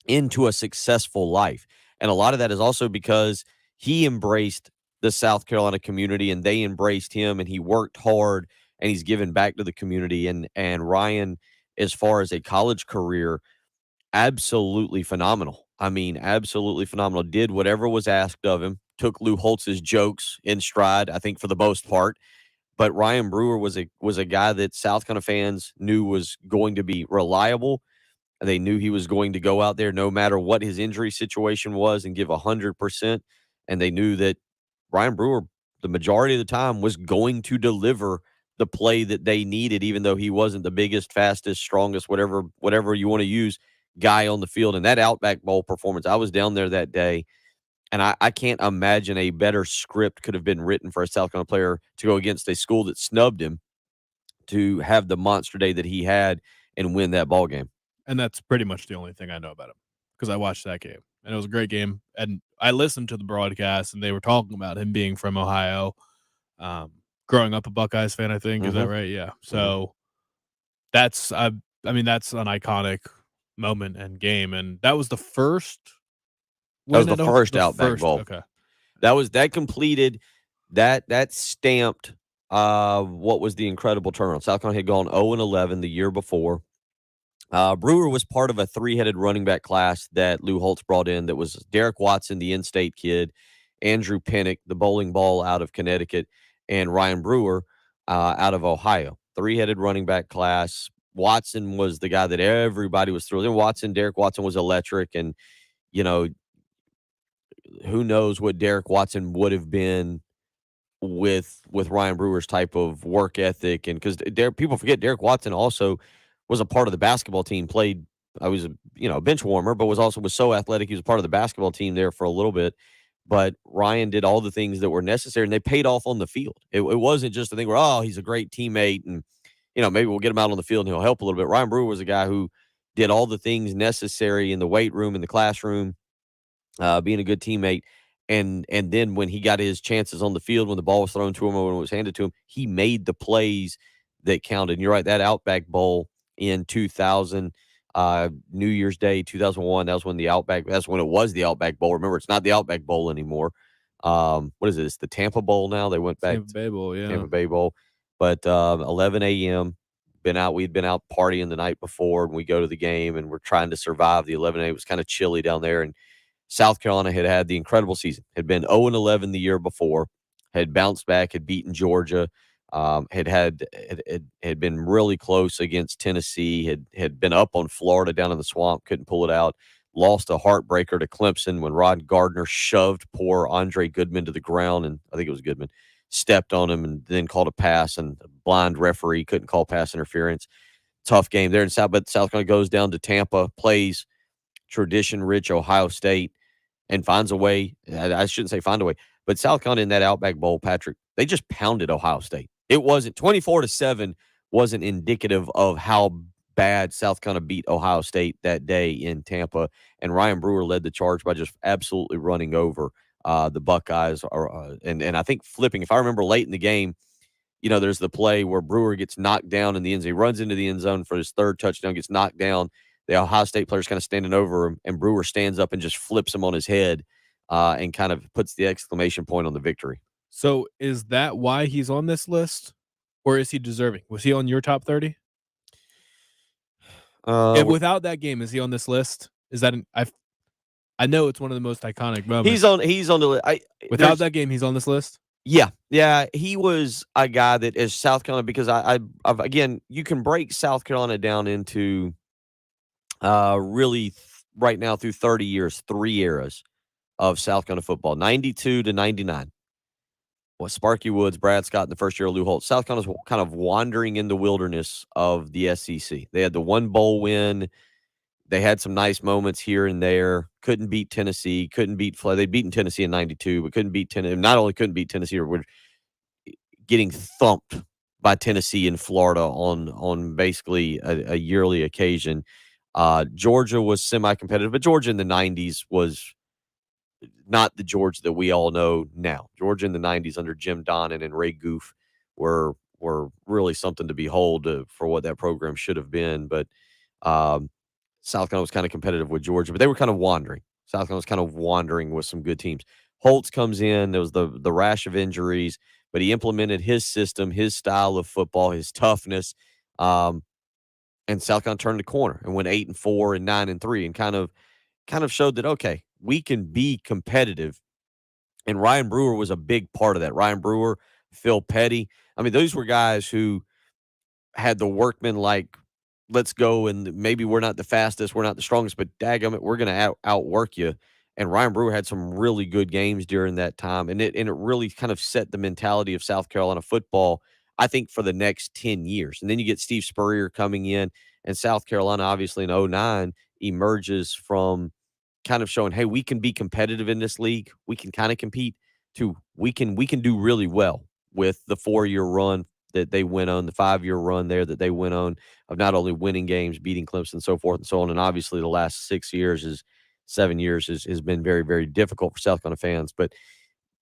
into a successful life. And a lot of that is also because he embraced the South Carolina community and they embraced him, and he worked hard and he's given back to the community. And Ryan, as far as a college career, absolutely phenomenal. I mean, absolutely phenomenal. Did whatever was asked of him, took Lou Holtz's jokes in stride, I think, for the most part. But Ryan Brewer was a guy that South Carolina fans knew was going to be reliable. They knew he was going to go out there no matter what his injury situation was and give 100%. And they knew that Ryan Brewer, the majority of the time, was going to deliver the play that they needed, even though he wasn't the biggest, fastest, strongest, whatever you want to use, guy on the field. And that Outback Bowl performance, I was down there that day, and I can't imagine a better script could have been written for a South Carolina player to go against a school that snubbed him to have the monster day that he had and win that ball game. And that's pretty much the only thing I know about him, because I watched that game and it was a great game. And I listened to the broadcast and they were talking about him being from Ohio, growing up a Buckeyes fan, I think. Is that right? Yeah. So that's, I mean, that's an iconic moment and game. And that was the first. That was the first Outback Bowl. Okay. That completed, that stamped what was the incredible turnaround. South Carolina had gone 0-11 the year before. Brewer was part of a 3-headed running back class that Lou Holtz brought in. That was Derek Watson, the in-state kid, Andrew Pinnock, the bowling ball out of Connecticut, and Ryan Brewer out of Ohio. 3-headed running back class. Watson was the guy that everybody was thrilled. And Derek Watson was electric. And, you know, who knows what Derek Watson would have been with Ryan Brewer's type of work ethic. And because people forget Derek Watson also was a part of the basketball team, played, I was a bench warmer, but was so athletic. He was part of the basketball team there for a little bit. but Ryan did all the things that were necessary, and they paid off on the field. It wasn't just a thing where, oh, he's a great teammate, and maybe we'll get him out on the field and he'll help a little bit. Ryan Brewer was a guy who did all the things necessary in the weight room, in the classroom, being a good teammate. And then when he got his chances on the field, when the ball was thrown to him or when it was handed to him, he made the plays that counted. And you're right, that Outback Bowl in 2000, New Year's Day, 2001, that's when it was the Outback Bowl. Remember, it's not the Outback Bowl anymore. What is it? It's the Tampa Bowl now. They went back Tampa Bay Bowl, yeah. Tampa Bay Bowl. But 11 a.m., we'd been out partying the night before, and we go to the game, and we're trying to survive the 11 a.m. It was kind of chilly down there, and South Carolina had the incredible season, had been 0-11 the year before, had bounced back, had beaten Georgia, had been really close against Tennessee, had been up on Florida down in the swamp, couldn't pull it out, lost a heartbreaker to Clemson when Rod Gardner shoved poor Andre Goodman to the ground, and I think it was Goodman, stepped on him and then called a pass, and a blind referee couldn't call pass interference. Tough game there in South, but South Carolina goes down to Tampa, plays tradition-rich Ohio State, and finds a way. I shouldn't say find a way, but South Carolina in that Outback Bowl, Patrick, they just pounded Ohio State. It wasn't 24-7 wasn't indicative of how bad South Carolina beat Ohio State that day in Tampa, and Ryan Brewer led the charge by just absolutely running over the Buckeyes. And I think flipping, if I remember late in the game, there's the play where Brewer gets knocked down in the end zone. He runs into the end zone for his third touchdown, gets knocked down. The Ohio State player's kind of standing over him, and Brewer stands up and just flips him on his head and kind of puts the exclamation point on the victory. So is that why he's on this list, or is he deserving? Was he on your top 30? Without that game, is he on this list? Is that I know it's one of the most iconic moments. He's on the list. Without that game, he's on this list? Yeah. He was a guy that is South Carolina, because I've again, you can break South Carolina down into really right now through 30 years, 3 eras of South Carolina football, 92 to 99. Sparky Woods, Brad Scott in the first year of Lou Holtz. South Carolina's kind of wandering in the wilderness of the SEC. They had the one bowl win. They had some nice moments here and there. Couldn't beat Tennessee. Couldn't beat Florida. They'd beaten Tennessee in 92, but couldn't beat Tennessee. Not only couldn't beat Tennessee, or were getting thumped by Tennessee in Florida on basically a yearly occasion. Georgia was semi-competitive, but Georgia in the 90s was not the Georgia that we all know now. Georgia in the 90s under Jim Donnan and Ray Goof were really something to behold for what that program should have been. But South Carolina was kind of competitive with Georgia, but they were kind of wandering. South Carolina was kind of wandering with some good teams. Holtz comes in. There was the rash of injuries, but he implemented his system, his style of football, his toughness, and South Carolina turned the corner and went 8-4 and 9-3, and kind of showed that, okay, we can be competitive. And Ryan Brewer was a big part of that. Ryan Brewer, Phil Petty. I mean, those were guys who had the workman like, let's go, and maybe we're not the fastest, we're not the strongest, but daggum it, we're going to outwork you. And Ryan Brewer had some really good games during that time, and it really kind of set the mentality of South Carolina football, I think, for the next 10 years. And then you get Steve Spurrier coming in, and South Carolina, obviously in 2009, emerges from kind of showing, hey, we can be competitive in this league. We can kind of compete to we can do really well with the 4-year run that they went on, the 5-year run there that they went on of not only winning games, beating Clemson, so forth and so on. And obviously the last 7 years has been very, very difficult for South Carolina fans. But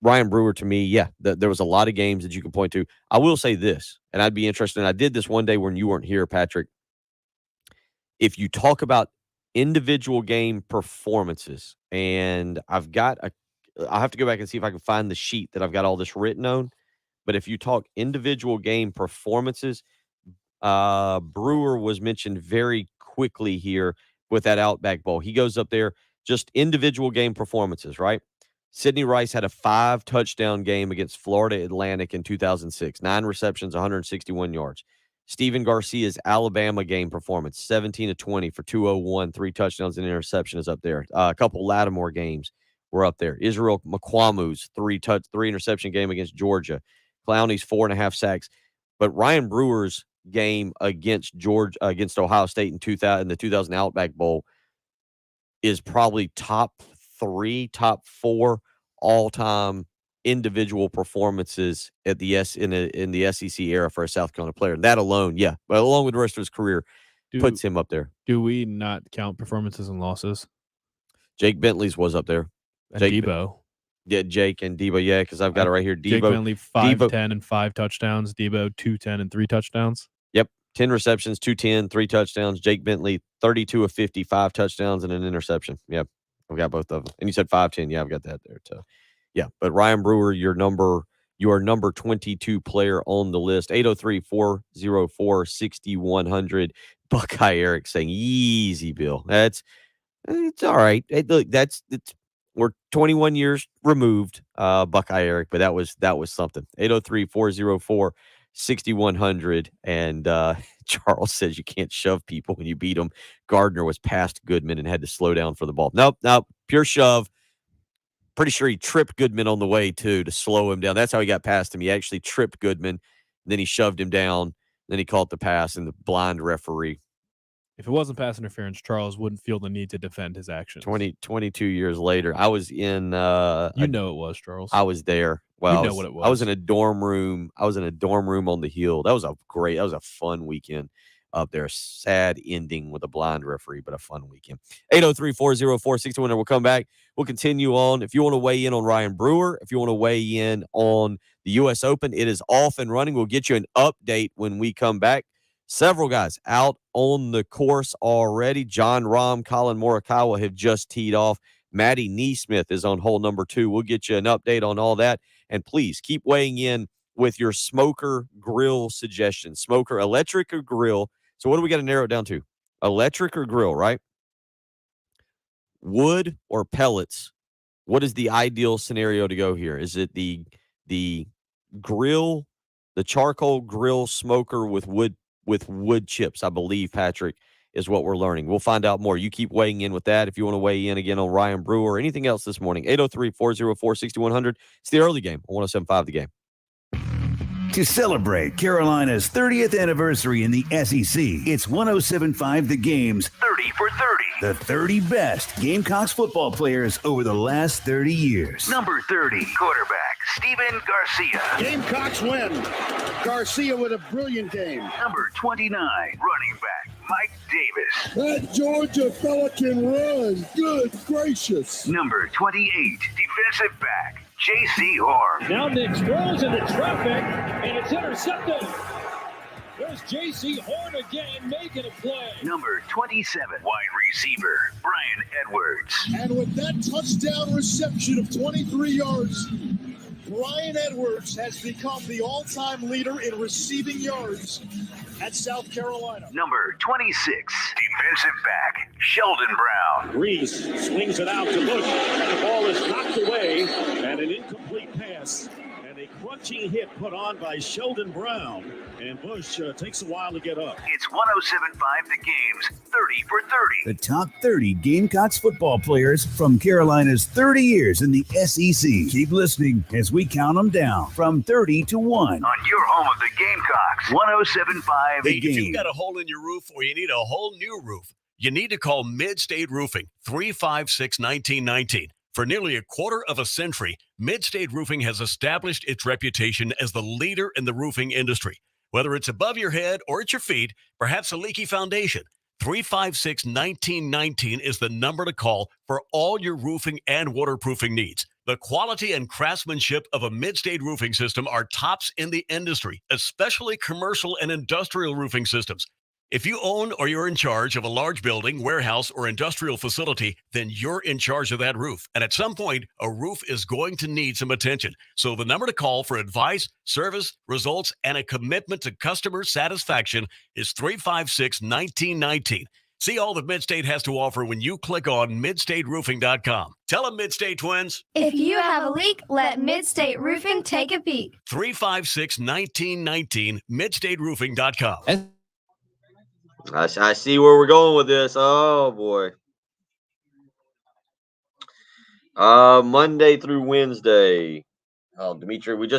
Ryan Brewer, to me, there was a lot of games that you can point to. I will say this, and I'd be interested, and I did this one day when you weren't here, Patrick. If you talk about individual game performances, and I'll have to go back and see if I can find the sheet that I've got all this written on. But if you talk individual game performances, Brewer was mentioned very quickly here with that Outback Bowl. He goes up there, just individual game performances, right? Sidney Rice had a 5-touchdown game against Florida Atlantic in 2006, 9 receptions, 161 yards. Stephen Garcia's Alabama game performance, 17-20 for 201, 3 touchdowns and interception is up there. A couple Lattimore games were up there. Israel McQuamu's 3 interception game against Georgia. Clowney's 4.5 sacks. But Ryan Brewer's game against Ohio State in the 2000 Outback Bowl is probably top 3, top 4 all-time individual performances at the in the SEC era for a South Carolina player. That alone, yeah, but along with the rest of his career, puts him up there. Do we not count performances and losses? Jake Bentley's was up there. And Debo. Yeah, Jake and Debo. Yeah, because I've got it right here. Debo, Jake Bentley 5'10" and 5 touchdowns. Debo 210 and 3 touchdowns. Yep, 10 receptions, 210, 3 touchdowns. Jake Bentley 32 of 50, 5 touchdowns and an interception. Yep, I've got both of them. And you said 5'10". Yeah, I've got that there too. Yeah, but Ryan Brewer, you are number 22 player on the list. 803-404-6100. Buckeye Eric saying, "Easy, Bill. It's all right. Hey, look, we're 21 years removed, Buckeye Eric, but that was something." 803-404-6100. And Charles says you can't shove people when you beat them. Gardner was past Goodman and had to slow down for the ball. Nope, pure shove. Pretty sure he tripped Goodman on the way, too, to slow him down. That's how he got past him. He actually tripped Goodman. Then he shoved him down. Then he caught the pass, and the blind referee. If it wasn't pass interference, Charles wouldn't feel the need to defend his actions. 22 years later. I was in it was, Charles. I was there. Well, you know what it was. I was in a dorm room. I was in a dorm room on the hill. That was a fun weekend up there. Sad ending with a blind referee, but a fun weekend. 803-404-6100. We'll come back. We'll continue on. If you want to weigh in on Ryan Brewer, if you want to weigh in on the U.S. Open, it is off and running. We'll get you an update when we come back. Several guys out on the course already. John Rahm, Colin Morikawa have just teed off. Matty Neesmith is on hole number 2. We'll get you an update on all that. And please keep weighing in with your smoker grill suggestions. Smoker, electric or grill. So what do we got to narrow it down to? Electric or grill, right? Wood or pellets? What is the ideal scenario to go here? Is it the grill, the charcoal grill smoker with wood chips? I believe, Patrick, is what we're learning. We'll find out more. You keep weighing in with that. If you want to weigh in again on Ryan Brewer or anything else this morning, 803-404-6100. It's the early game on 107.5 The Game. To celebrate Carolina's 30th anniversary in the SEC, it's 107.5 The Game's 30 for 30. The 30 best Gamecocks football players over the last 30 years. Number 30, quarterback Steven Garcia. Gamecocks win. Garcia with a brilliant game. Number 29, running back Mike Davis. That Georgia fella can run. Good gracious. Number 28, defensive back J.C. Horn. Now Nick throws into traffic, and it's intercepted. There's J.C. Horn again making a play. Number 27, wide receiver Brian Edwards. And with that touchdown reception of 23 yards, Brian Edwards has become the all-time leader in receiving yards at South Carolina. Number 26, defensive back Sheldon Brown. Reese swings it out to Bush, and the ball is knocked away, and an incomplete pass. And a crunching hit put on by Sheldon Brown. And Bush takes a while to get up. It's 107.5 The Game's 30 for 30. The top 30 Gamecocks football players from Carolina's 30 years in the SEC. Keep listening as we count them down from 30 to 1. On your home of the Gamecocks, 107.5 The Game. If you've got a hole in your roof or you need a whole new roof, you need to call Mid-State Roofing, 356-1919. For nearly a quarter of a century, Mid-State Roofing has established its reputation as the leader in the roofing industry. Whether it's above your head or at your feet, perhaps a leaky foundation, 356-1919 is the number to call for all your roofing and waterproofing needs. The quality and craftsmanship of a Mid-State roofing system are tops in the industry, especially commercial and industrial roofing systems. If you own or you're in charge of a large building, warehouse, or industrial facility, then you're in charge of that roof. And at some point, a roof is going to need some attention. So the number to call for advice, service, results, and a commitment to customer satisfaction is 356-1919. See all that Mid-State has to offer when you click on midstateroofing.com. Tell them, Mid-State twins. If you have a leak, let Mid-State Roofing take a peek. 356-1919, midstateroofing.com. I see where we're going with this. Oh, boy. Monday through Wednesday. Oh, Dimitri, you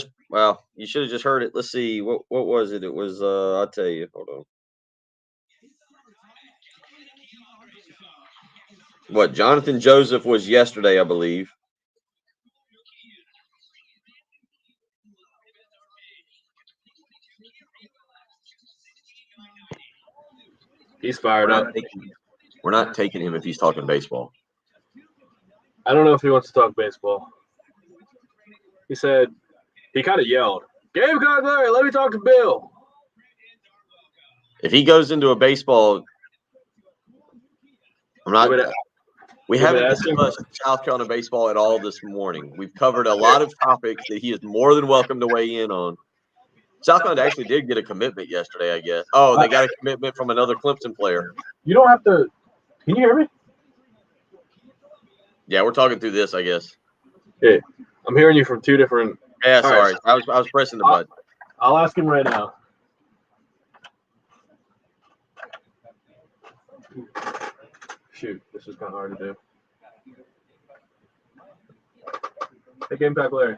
should have just heard it. Let's see. What was it? It was, I'll tell you. Hold on. What, Jonathan Joseph was yesterday, I believe. He's fired up. We're not taking him if he's talking baseball. I don't know if he wants to talk baseball. He said, he kind of yelled, "Gamecock Larry, let me talk to Bill." If he goes into a baseball, I'm not. We haven't discussed South Carolina baseball at all this morning. We've covered a lot of topics that he is more than welcome to weigh in on. South Carolina actually did get a commitment yesterday, I guess. Oh, they got a commitment from another Clemson player. You don't have to. Can you hear me? Yeah, we're talking through this, I guess. Yeah, I'm hearing you from two different. Yeah, All sorry. right. I was pressing the button. I'll ask him right now. Shoot, this is kind of hard to do. Hey, Gamecock Larry.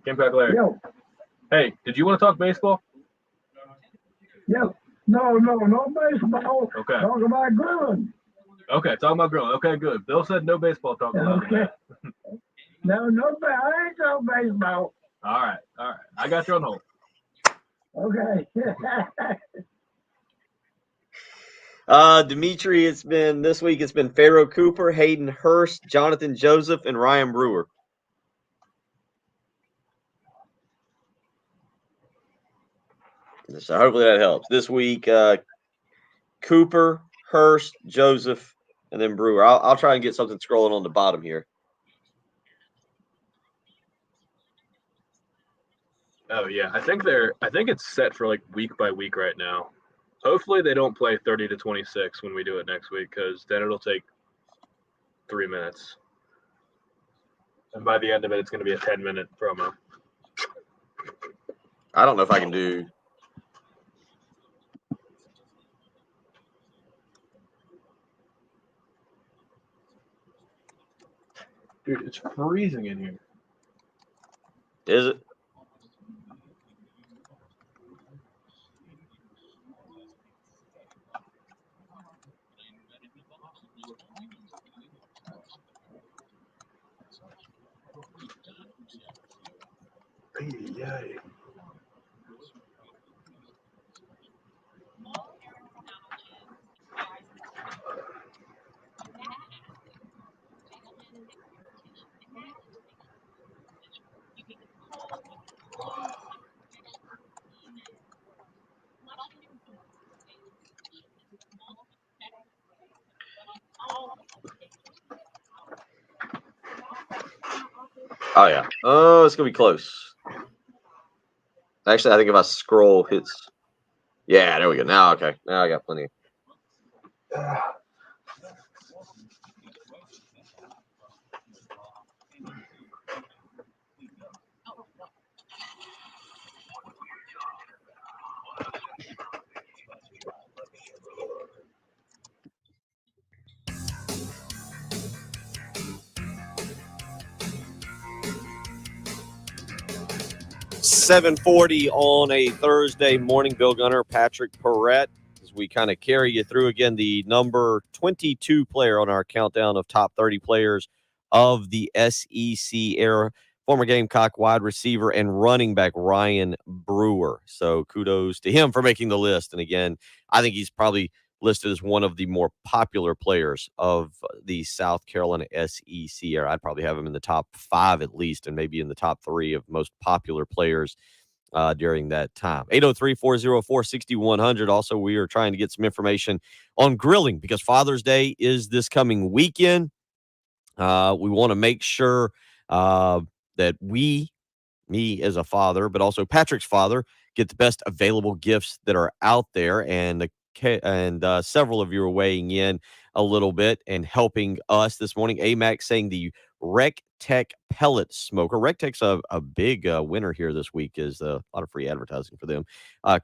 Gamecock Larry. Yo. Hey, did you want to talk baseball? Yeah. No baseball. Okay. Talk about grilling. Okay, talking about grilling. Okay, good. Bill said no baseball talk about Okay. No, I ain't talking baseball. All right. I got you on hold. Okay. Dimitri, this week it's been Pharaoh Cooper, Hayden Hurst, Jonathan Joseph, and Ryan Brewer. So hopefully that helps. This week, Cooper, Hurst, Joseph, and then Brewer. I'll try and get something scrolling on the bottom here. Oh yeah, I think it's set for like week by week right now. Hopefully they don't play 30 to 26 when we do it next week, because then it'll take 3 minutes. And by the end of it, it's going to be a 10-minute promo. I don't know if I can do. Dude, it's freezing in here. Is it? Yay. Oh, yeah. Oh, it's going to be close. Actually, I think if I scroll, hits. Yeah, there we go. Now, okay. Now I got plenty. $7:40 on a Thursday morning. Bill Gunner, Patrick Perrette, as we kind of carry you through again, the number 22 player on our countdown of top 30 players of the SEC era, former Gamecock wide receiver and running back Ryan Brewer. So kudos to him for making the list. And again, I think he's probably listed as one of the more popular players of the South Carolina SEC era. I'd probably have him in the top 5 at least, and maybe in the top 3 of most popular players during that time. 803-404-6100. Also, we are trying to get some information on grilling because Father's Day is this coming weekend. We want to make sure that me as a father, but also Patrick's father, get the best available gifts that are out there. And several of you are weighing in a little bit and helping us this morning. AMAC saying the RecTech pellet smoker. RecTech's a big winner here this week. Is a lot of free advertising for them.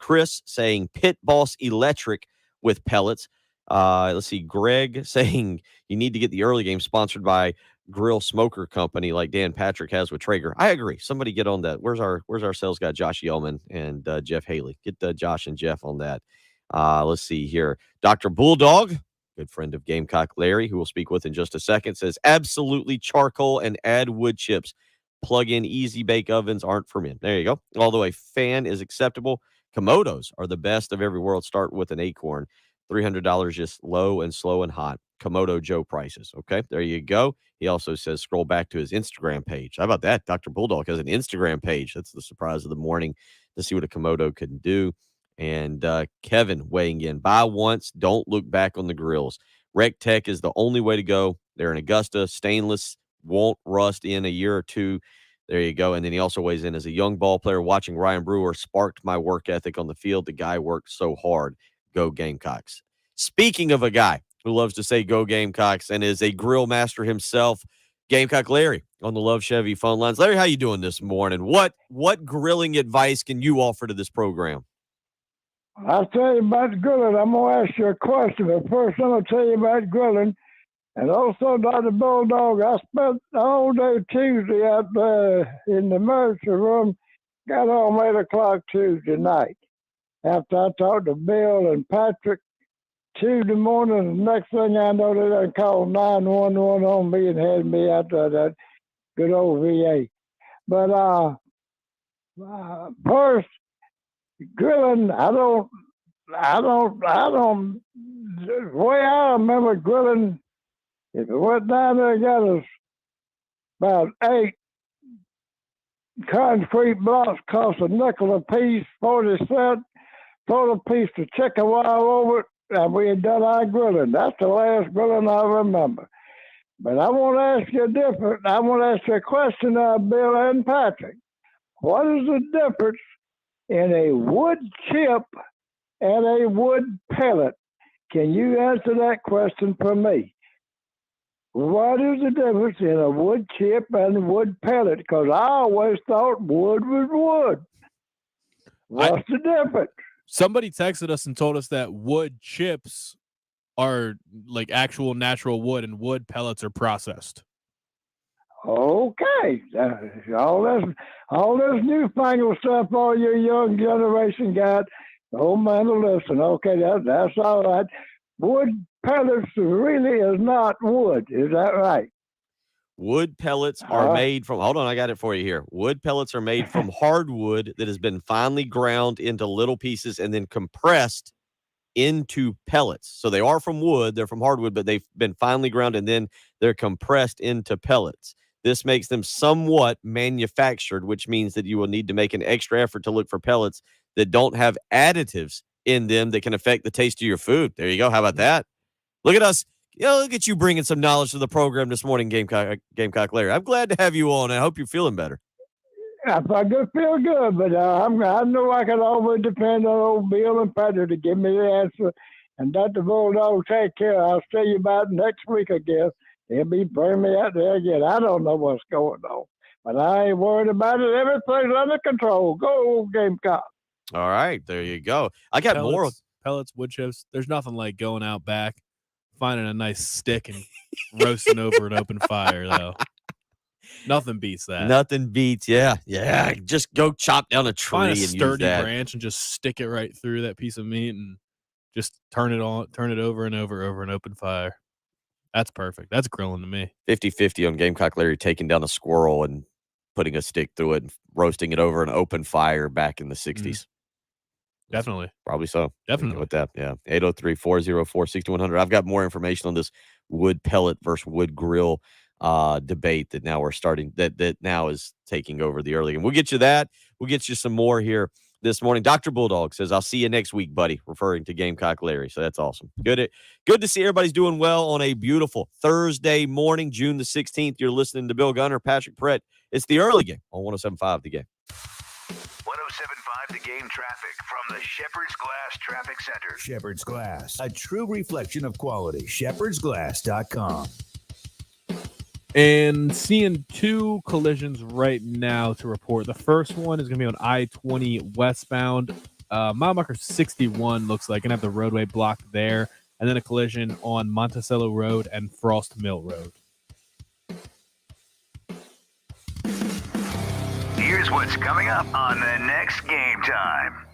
Chris saying Pit Boss Electric with pellets. Let's see. Greg saying you need to get the early game sponsored by Grill Smoker Company like Dan Patrick has with Traeger. I agree. Somebody get on that. Where's our sales guy, Josh Yeoman and Jeff Haley? Get Josh and Jeff on that. Let's see here. Dr. Bulldog good friend of Gamecock Larry, who we'll speak with in just a second, says absolutely charcoal and add wood chips. Plug-in easy bake ovens aren't for men. There you go. Although a fan is acceptable, Komodos are the best of every world. Start with an Acorn. $300 just low and slow and hot. Komodo Joe prices. Okay, there you go. He also says scroll back to his Instagram page. How about that? Dr. Bulldog has an Instagram page. That's the surprise of the morning to see what a Komodo can do. And Kevin weighing in. Buy once, don't look back on the grills. Rec Tech is the only way to go. They're in Augusta. Stainless, won't rust in a year or two. There you go. And then he also weighs in as a young ball player. Watching Ryan Brewer sparked my work ethic on the field. The guy worked so hard. Go Gamecocks. Speaking of a guy who loves to say go Gamecocks and is a grill master himself, Gamecock Larry on the Love Chevy phone lines. Larry, how you doing this morning? What grilling advice can you offer to this program? I'll tell you about grilling. I'm going to ask you a question, but first I'm going to tell you about grilling. And also, Dr. Bulldog, I spent all day Tuesday out there in the emergency room, got home 8 o'clock Tuesday night. After I talked to Bill and Patrick, Tuesday morning, the next thing I know, they done called 911 on me and had me out there, that good old VA. But first, grilling, the way I remember grilling, if it went down there and got us about 8 concrete blocks, cost a nickel a piece, 40 cents, throw a piece of chicken wire over it, and we had done our grilling. That's the last grilling I remember. But I want to ask you a question now, Bill and Patrick. What is the difference in a wood chip and a wood pellet? Can you answer that question for me? What is the difference in a wood chip and a wood pellet? Because I always thought wood was wood. What's the difference? Somebody texted us and told us that wood chips are like actual natural wood and wood pellets are processed. Okay. All this newfangled stuff all your young generation got, old man will listen. Okay, that's all right. Wood pellets really is not wood. Is that right? Wood pellets are made from, hold on, I got it for you here. Wood pellets are made from hardwood that has been finely ground into little pieces and then compressed into pellets. So they are from wood, they're from hardwood, but they've been finely ground and then they're compressed into pellets. This makes them somewhat manufactured, which means that you will need to make an extra effort to look for pellets that don't have additives in them that can affect the taste of your food. There you go. How about that? Look at us. Look at you bringing some knowledge to the program this morning, Gamecock Larry. I'm glad to have you on. I hope you're feeling better. I feel good, but I know I can always depend on old Bill and Patrick to give me the answer. And Dr. Bulldog, take care. I'll see you about next week, I guess. They'll be bringing me out there again. I don't know what's going on, but I ain't worried about it. Everything's under control. Go, Gamecock. All right, there you go. I got pellets, wood chips. There's nothing like going out back, finding a nice stick and roasting over an open fire, though. Nothing beats that. Nothing beats, yeah. Just go chop down a tree Find a and sturdy use that branch and just stick it right through that piece of meat and just turn it over and over an open fire. That's perfect. That's grilling to me. 50-50 on Gamecock Larry taking down a squirrel and putting a stick through it and roasting it over an open fire back in the 60s. Definitely. Probably so. Definitely. With that, yeah. 803-404-6100. I've got more information on this wood pellet versus wood grill debate that now we're starting, that now is taking over the early game. We'll get you that. We'll get you some more here this morning. Dr. Bulldog says, I'll see you next week, buddy, referring to Gamecock Larry. So that's awesome. Good to see everybody's doing well on a beautiful Thursday morning, June the 16th. You're listening to Bill Gunner, Patrick Perrett. It's the early game on 107.5 The Game. 107.5 The Game traffic from the Shepherd's Glass Traffic Center. Shepherd's Glass, a true reflection of quality. shepherdsglass.com. And seeing two collisions right now to report. The first one is going to be on I-20 westbound. Mile marker 61 looks like. Going to have the roadway blocked there. And then a collision on Monticello Road and Frost Mill Road. Here's what's coming up on the next Game Time.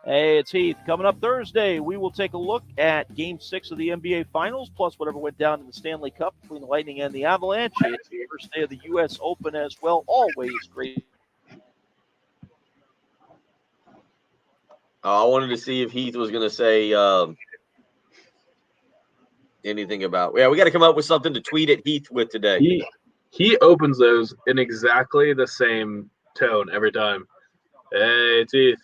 Hey, it's Heath. Coming up Thursday, we will take a look at Game 6 of the NBA Finals, plus whatever went down in the Stanley Cup between the Lightning and the Avalanche. It's the first day of the U.S. Open as well. Always great. I wanted to see if Heath was going to say anything about. Yeah, we got to come up with something to tweet at Heath with today. He opens those in exactly the same tone every time. Hey, it's Heath.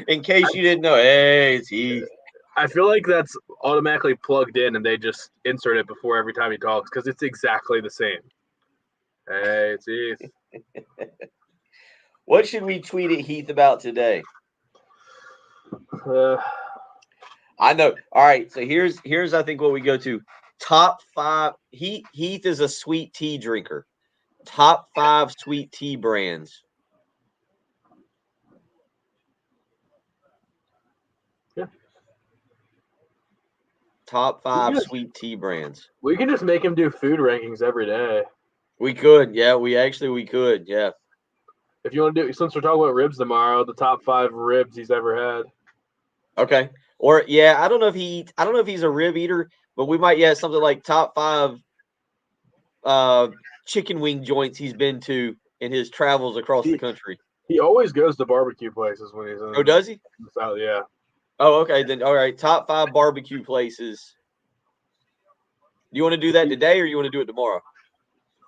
In case you didn't know, hey, it's Heath. I feel like that's automatically plugged in, and they just insert it before every time he talks because it's exactly the same. Hey, it's Heath. What should we tweet at Heath about today? I know. All right, so here's I think what we go to. Top 5. Heath is a sweet tea drinker. Top 5 sweet tea brands. Yeah. Top 5 sweet tea brands. We can just make him do food rankings every day. We could, yeah. We could, yeah. If you want to do, since we're talking about ribs tomorrow, the top 5 ribs he's ever had. Okay. Or yeah, I don't know if he's a rib eater, but we might something like top 5 chicken wing joints he's been to in his travels across the country. He always goes to barbecue places when he's in. Oh, does he? South, yeah. Oh, okay. Then all right. Top 5 barbecue places. You want to do that today, or you want to do it tomorrow?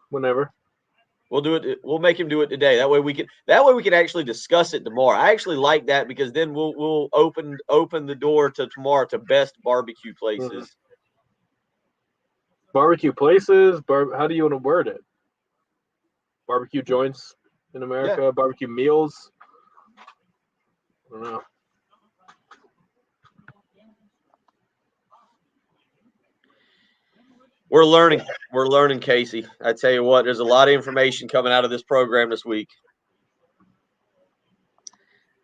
Whenever. We'll do it. We'll make him do it today. That way we can actually discuss it tomorrow. I actually like that because then we'll open the door to tomorrow to best barbecue places. Mm-hmm. Barbecue places. How do you want to word it? Barbecue joints in America. Yeah. Barbecue meals. I don't know. We're learning. We're learning, Casey. I tell you what, there's a lot of information coming out of this program this week.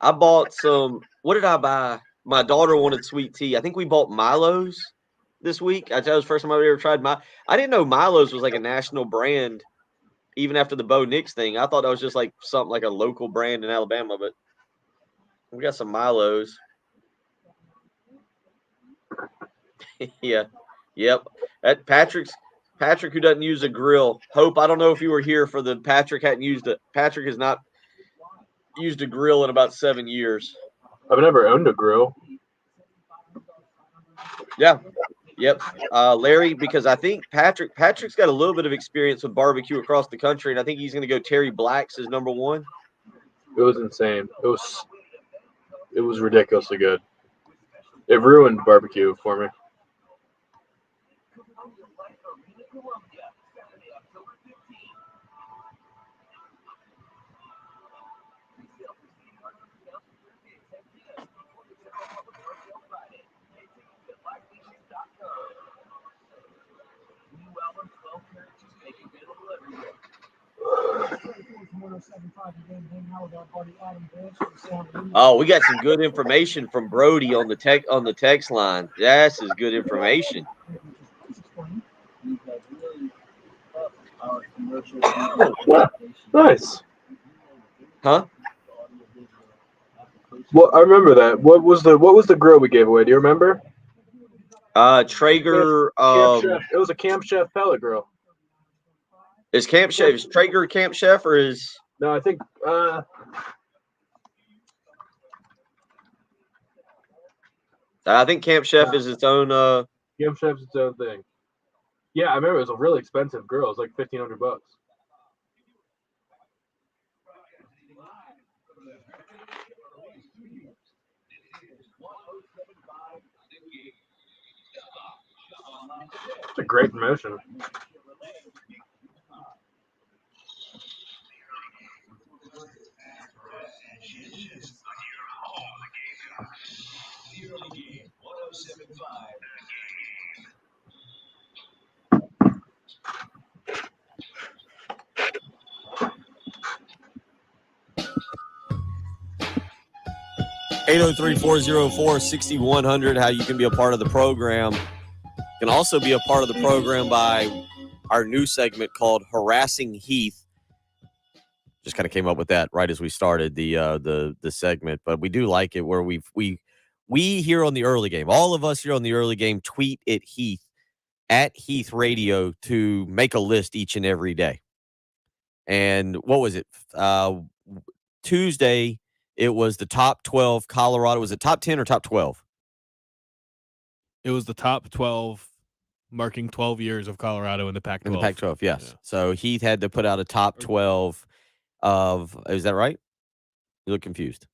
I bought some. What did I buy? My daughter wanted sweet tea. I think we bought Milo's this week. I tell you, it was the first time I've ever tried I didn't know Milo's was like a national brand, even after the Bo Nix thing. I thought that was just like something like a local brand in Alabama, but we got some Milo's. Yeah. Yep. That Patrick who doesn't use a grill. Hope, I don't know if you were here for the Patrick has not used a grill in about 7 years. I've never owned a grill. Yeah. Yep. Larry, because I think Patrick's got a little bit of experience with barbecue across the country, and I think he's going to go Terry Black's as number 1. It was insane. It was ridiculously good. It ruined barbecue for me. Oh, we got some good information from Brody on the text line. This is good information. Nice. Huh? Well, I remember that. What was the grill we gave away? Do you remember? Traeger. It was a Camp Chef pellet grill. Is Traeger Camp Chef or is? No, I think. I think Camp Chef is its own. Camp Chef's its own thing. Yeah, I remember it was a really expensive grill. It was like $1,500. It's a great promotion. $803-404-6100, how you can be a part of the program. You can also be a part of the program by our new segment called Harassing Heath. Just kind of came up with that right as we started the segment. But we do like it where we here on the early game, all of us here on the early game, tweet at Heath at Heath Radio to make a list each and every day. And what was it? Tuesday, it was the top 12 Colorado. Was it top 10 or top 12? It was the top 12, marking 12 years of Colorado in the Pac-12. In the Pac-12, yes. Yeah. So Heath had to put out a top 12 of, is that right? You look confused.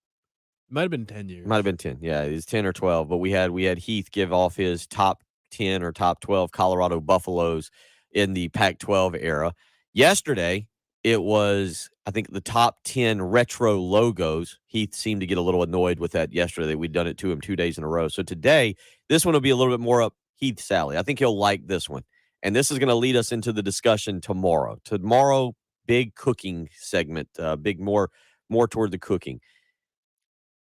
It might have been 10 years. Might have been 10. Yeah, it was 10 or 12. But we had Heath give off his top 10 or top 12 Colorado Buffaloes in the Pac-12 era. Yesterday, it was, I think, the top 10 retro logos. Heath seemed to get a little annoyed with that yesterday. We'd done it to him 2 days in a row. So today, this one will be a little bit more up Heath's alley. I think he'll like this one. And this is going to lead us into the discussion tomorrow. Tomorrow, big cooking segment, more toward the cooking.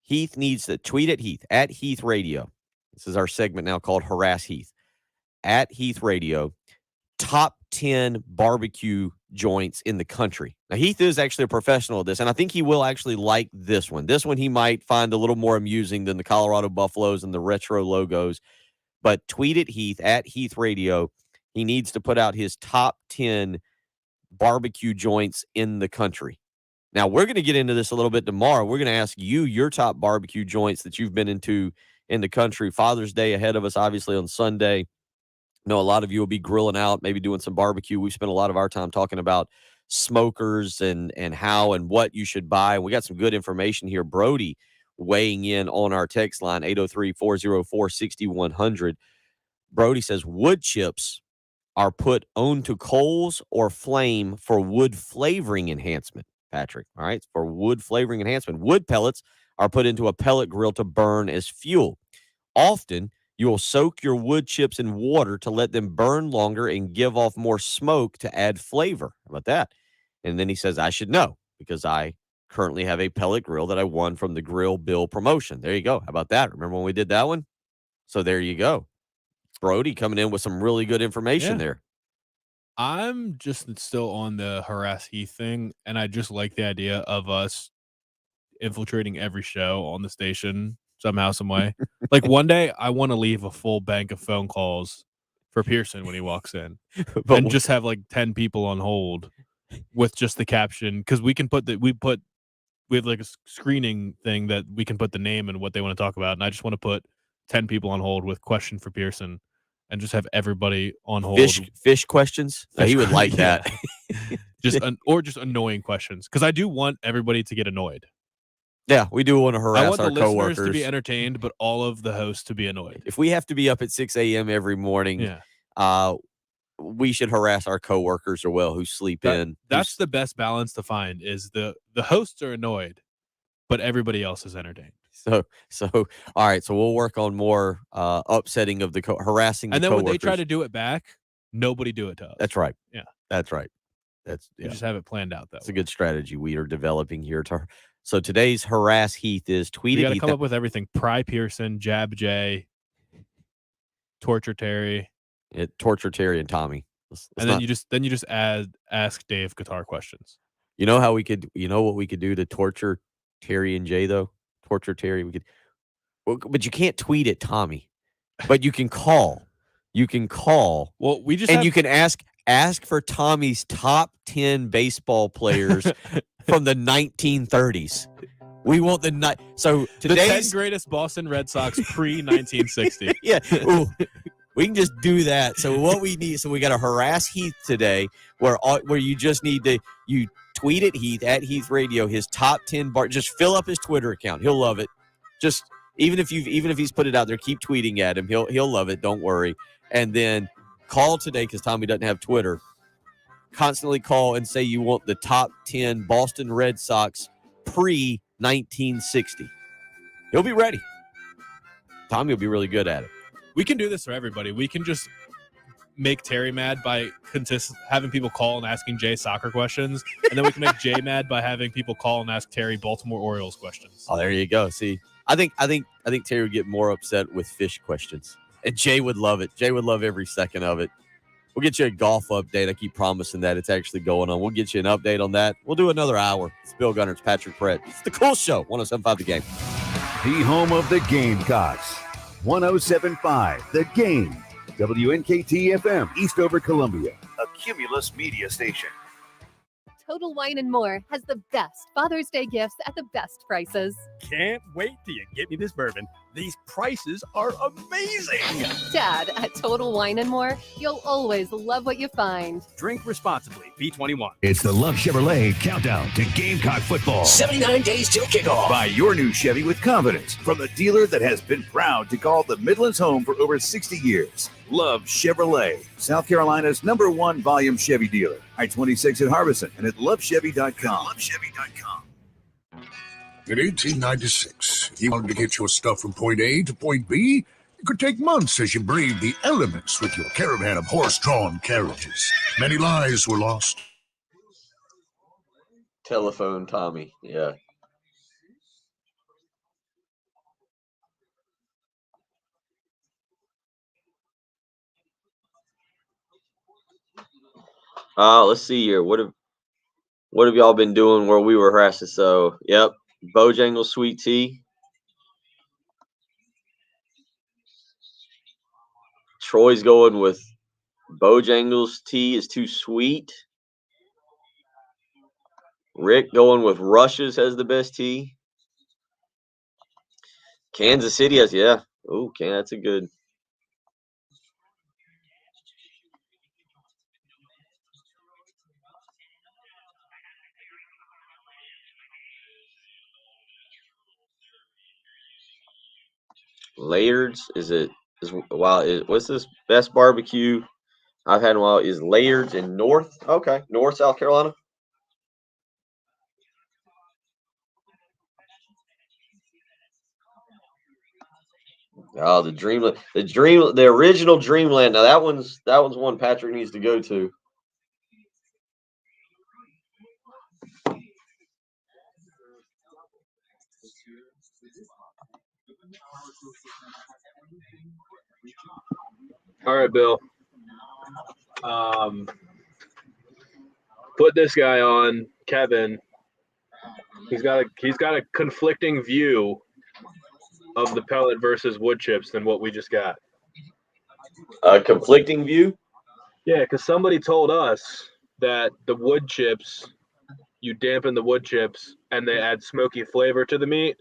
Heath needs to tweet at Heath, at Heath Radio. This is our segment now called Harass Heath. At Heath Radio, top 10 barbecue joints in the country. Now, Heath is actually a professional at this, and I think he will actually like this one. This one he might find a little more amusing than the Colorado Buffaloes and the retro logos. But tweet at Heath, at Heath Radio. He needs to put out his top 10 barbecue joints in the country. Now, we're going to get into this a little bit tomorrow. We're going to ask you your top barbecue joints that you've been into in the country. Father's Day ahead of us, obviously, on Sunday. I know a lot of you will be grilling out, maybe doing some barbecue. We spent a lot of our time talking about smokers and how and what you should buy. We got some good information here. Brody weighing in on our text line, 803-404-6100. Brody says wood chips are put onto coals or flame for wood flavoring enhancement, Patrick. All right, for wood flavoring enhancement. Wood pellets are put into a pellet grill to burn as fuel. Often, you will soak your wood chips in water to let them burn longer and give off more smoke to add flavor. How about that? And then he says, I should know because I currently have a pellet grill that I won from the Grill Bill promotion. There you go. How about that? Remember when we did that one? So there you go. Brody coming in with some really good information there. I'm just still on the Harass Heath thing, and I just like the idea of us infiltrating every show on the station somehow, some way. Like one day, I want to leave a full bank of phone calls for Pearson when he walks in, and just have like 10 people on hold with just the caption, because we can we have like a screening thing that we can put the name and what they want to talk about, and I just want to put 10 people on hold with question for Pearson. And just have everybody on hold. Fish questions? He would like that. just annoying questions. Because I do want everybody to get annoyed. Yeah, we do want to harass our coworkers. I want the listeners to be entertained, but all of the hosts to be annoyed. If we have to be up at 6 a.m. every morning, we should harass our coworkers as well who sleep in. That's the best balance to find is the hosts are annoyed, but everybody else is entertained. So all right. So we'll work on more upsetting of harassing. And then when they try to do it back, nobody do it to us. That's right. Yeah, that's right. You just have it planned out. That's a good strategy we are developing here. So today's Harass Heath is tweeted. You got to come up with everything. Pry Pearson, Jab Jay, Torture Terry, Torture Terry, and Tommy. Then you just ask Dave guitar questions. You know how we could. You know what we could do to torture Terry and Jay though. Torture Terry, but you can't tweet at Tommy, but you can call. You can call. Well, you can ask for Tommy's top 10 baseball players from the 1930s. We want so today's the 10 greatest Boston Red Sox pre-1960. Yeah, ooh, we can just do that. So what we need, we got to harass Heath today, where you just need to tweet at Heath at Heath Radio his top 10 just fill up his Twitter account. He'll love it. Just even if he's put it out there, keep tweeting at him. He'll love it. Don't worry. And then call today because Tommy doesn't have Twitter. Constantly call and say you want the top 10 Boston Red Sox pre-1960. He'll be ready. Tommy will be really good at it. We can do this for everybody. We can just make Terry mad by having people call and asking Jay soccer questions, and then we can make Jay mad by having people call and ask Terry Baltimore Orioles questions. Oh, there you go. See, I think Terry would get more upset with fish questions, and Jay would love it. Jay would love every second of it. We'll get you a golf update. I keep promising that it's actually going on. We'll get you an update on that. We'll do another hour. It's Bill Gunner. It's Patrick Perrett. It's the Cool Show. 107.5 The Game. The home of the Gamecocks. 107.5 The Game. WNKT FM, Eastover, Columbia. A Cumulus media station. Total Wine & More has the best Father's Day gifts at the best prices. Can't wait till you get me this bourbon. These prices are amazing. Dad, at Total Wine & More, you'll always love what you find. Drink responsibly. B21. It's the Love Chevrolet Countdown to Gamecock football. 79 days till kickoff. Buy your new Chevy with confidence from the dealer that has been proud to call the Midlands home for over 60 years. Love Chevrolet, South Carolina's #1 volume Chevy dealer. I-26 at Harbison and at lovechevy.com. Lovechevy.com. In 1896, if you wanted to get your stuff from point A to point B, it could take months as you braved the elements with your caravan of horse-drawn carriages. Many lives were lost. Telephone Tommy, yeah. Let's see here. What have y'all been doing where we were harassed? So, yep, Bojangles sweet tea. Troy's going with Bojangles tea is too sweet. Rick going with Rush's has the best tea. Kansas City has, yeah. Oh, okay, that's a good. Layards what's this best barbecue I've had in a while is Layards in North South Carolina. Oh, the original Dreamland. Now that one's one Patrick needs to go to. All right, Bill. Put this guy on, Kevin. He's got a conflicting view of the pellet versus wood chips than what we just got. A conflicting view? Yeah, because somebody told us that the wood chips, you dampen the wood chips and they add smoky flavor to the meat.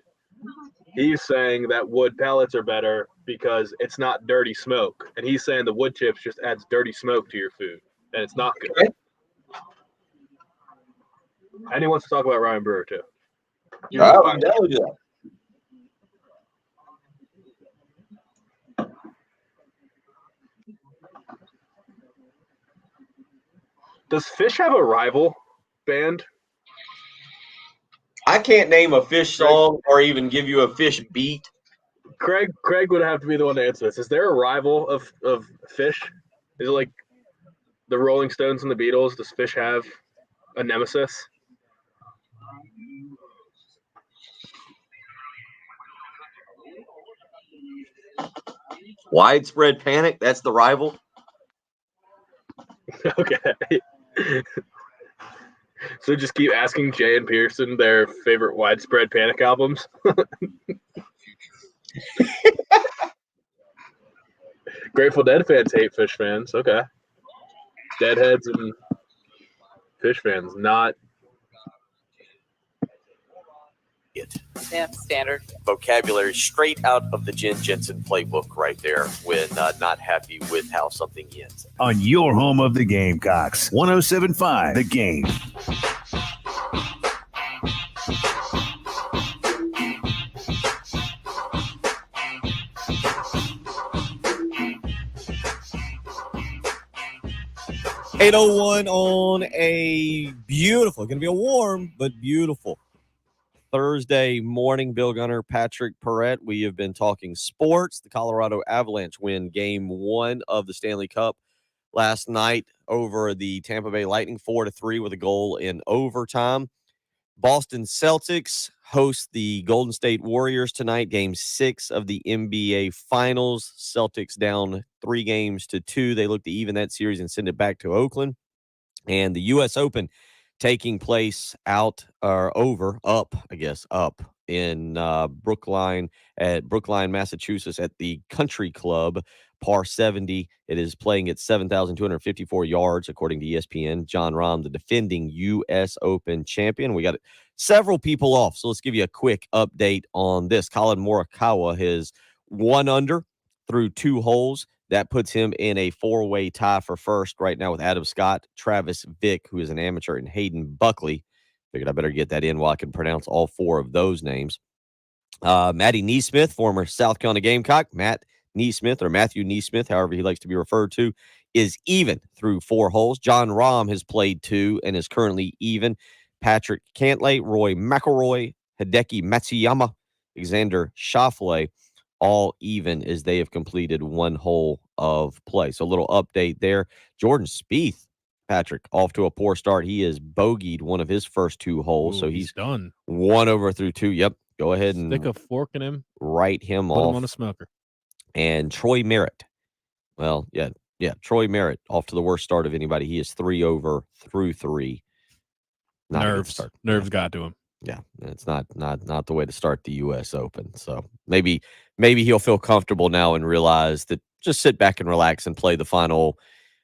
He's saying that wood pellets are better because it's not dirty smoke. And he's saying the wood chips just adds dirty smoke to your food. And it's not good. Okay. And he wants to talk about Ryan Brewer, too. All right, we can definitely do that. Does Fish have a rival band? I can't name a Fish song or even give you a Fish beat. Craig would have to be the one to answer this. Is there a rival of Fish? Is it like the Rolling Stones and the Beatles? Does Fish have a nemesis? Widespread Panic, that's the rival. Okay. So just keep asking Jay and Pearson their favorite Widespread Panic albums. Grateful Dead fans hate Fish fans. Okay. Deadheads and Fish fans, not. Yeah, standard. Vocabulary straight out of the Jen Jensen playbook right there when not happy with how something ends. On your home of the Gamecocks, 107.5 The Game. .801 on a beautiful, going to be a warm but beautiful Thursday morning. Bill Gunner, Patrick Perrett. We have been talking sports. The Colorado Avalanche win Game 1 of the Stanley Cup last night over the Tampa Bay Lightning 4-3 with a goal in overtime. Boston Celtics host the Golden State Warriors tonight, game 6 of the NBA Finals. Celtics down 3-2. They look to even that series and send it back to Oakland. And the U.S. Open taking place up in Brookline, Massachusetts at the Country Club, par 70. It is playing at 7,254 yards, according to ESPN. Jon Rahm, the defending U.S. Open champion. We got several people off, so let's give you a quick update on this. Colin Morikawa has 1 under through 2 holes. That puts him in a 4-way tie for first right now with Adam Scott, Travis Vick, who is an amateur, and Hayden Buckley. Figured I better get that in while I can pronounce all 4 of those names. Matty Neesmith, former South Carolina Gamecock, Matt Neesmith, or Matthew Neesmith, however he likes to be referred to, is even through 4 holes. Jon Rahm has played 2 and is currently even. Patrick Cantlay, Roy McIlroy, Hideki Matsuyama, Alexander Schauffele, all even as they have completed 1 hole of play. So a little update there. Jordan Spieth, Patrick, off to a poor start. He has bogeyed one of his first 2 holes. So he's done. 1 over through 2. Yep. Go ahead and stick a fork in him. Write him Put off. him on a smoker. And Troy Merritt. Well, yeah. Troy Merritt off to the worst start of anybody. He is 3 over through 3. Nerves got to him. Yeah, it's not the way to start the U.S. Open. So maybe he'll feel comfortable now and realize that just sit back and relax and play the final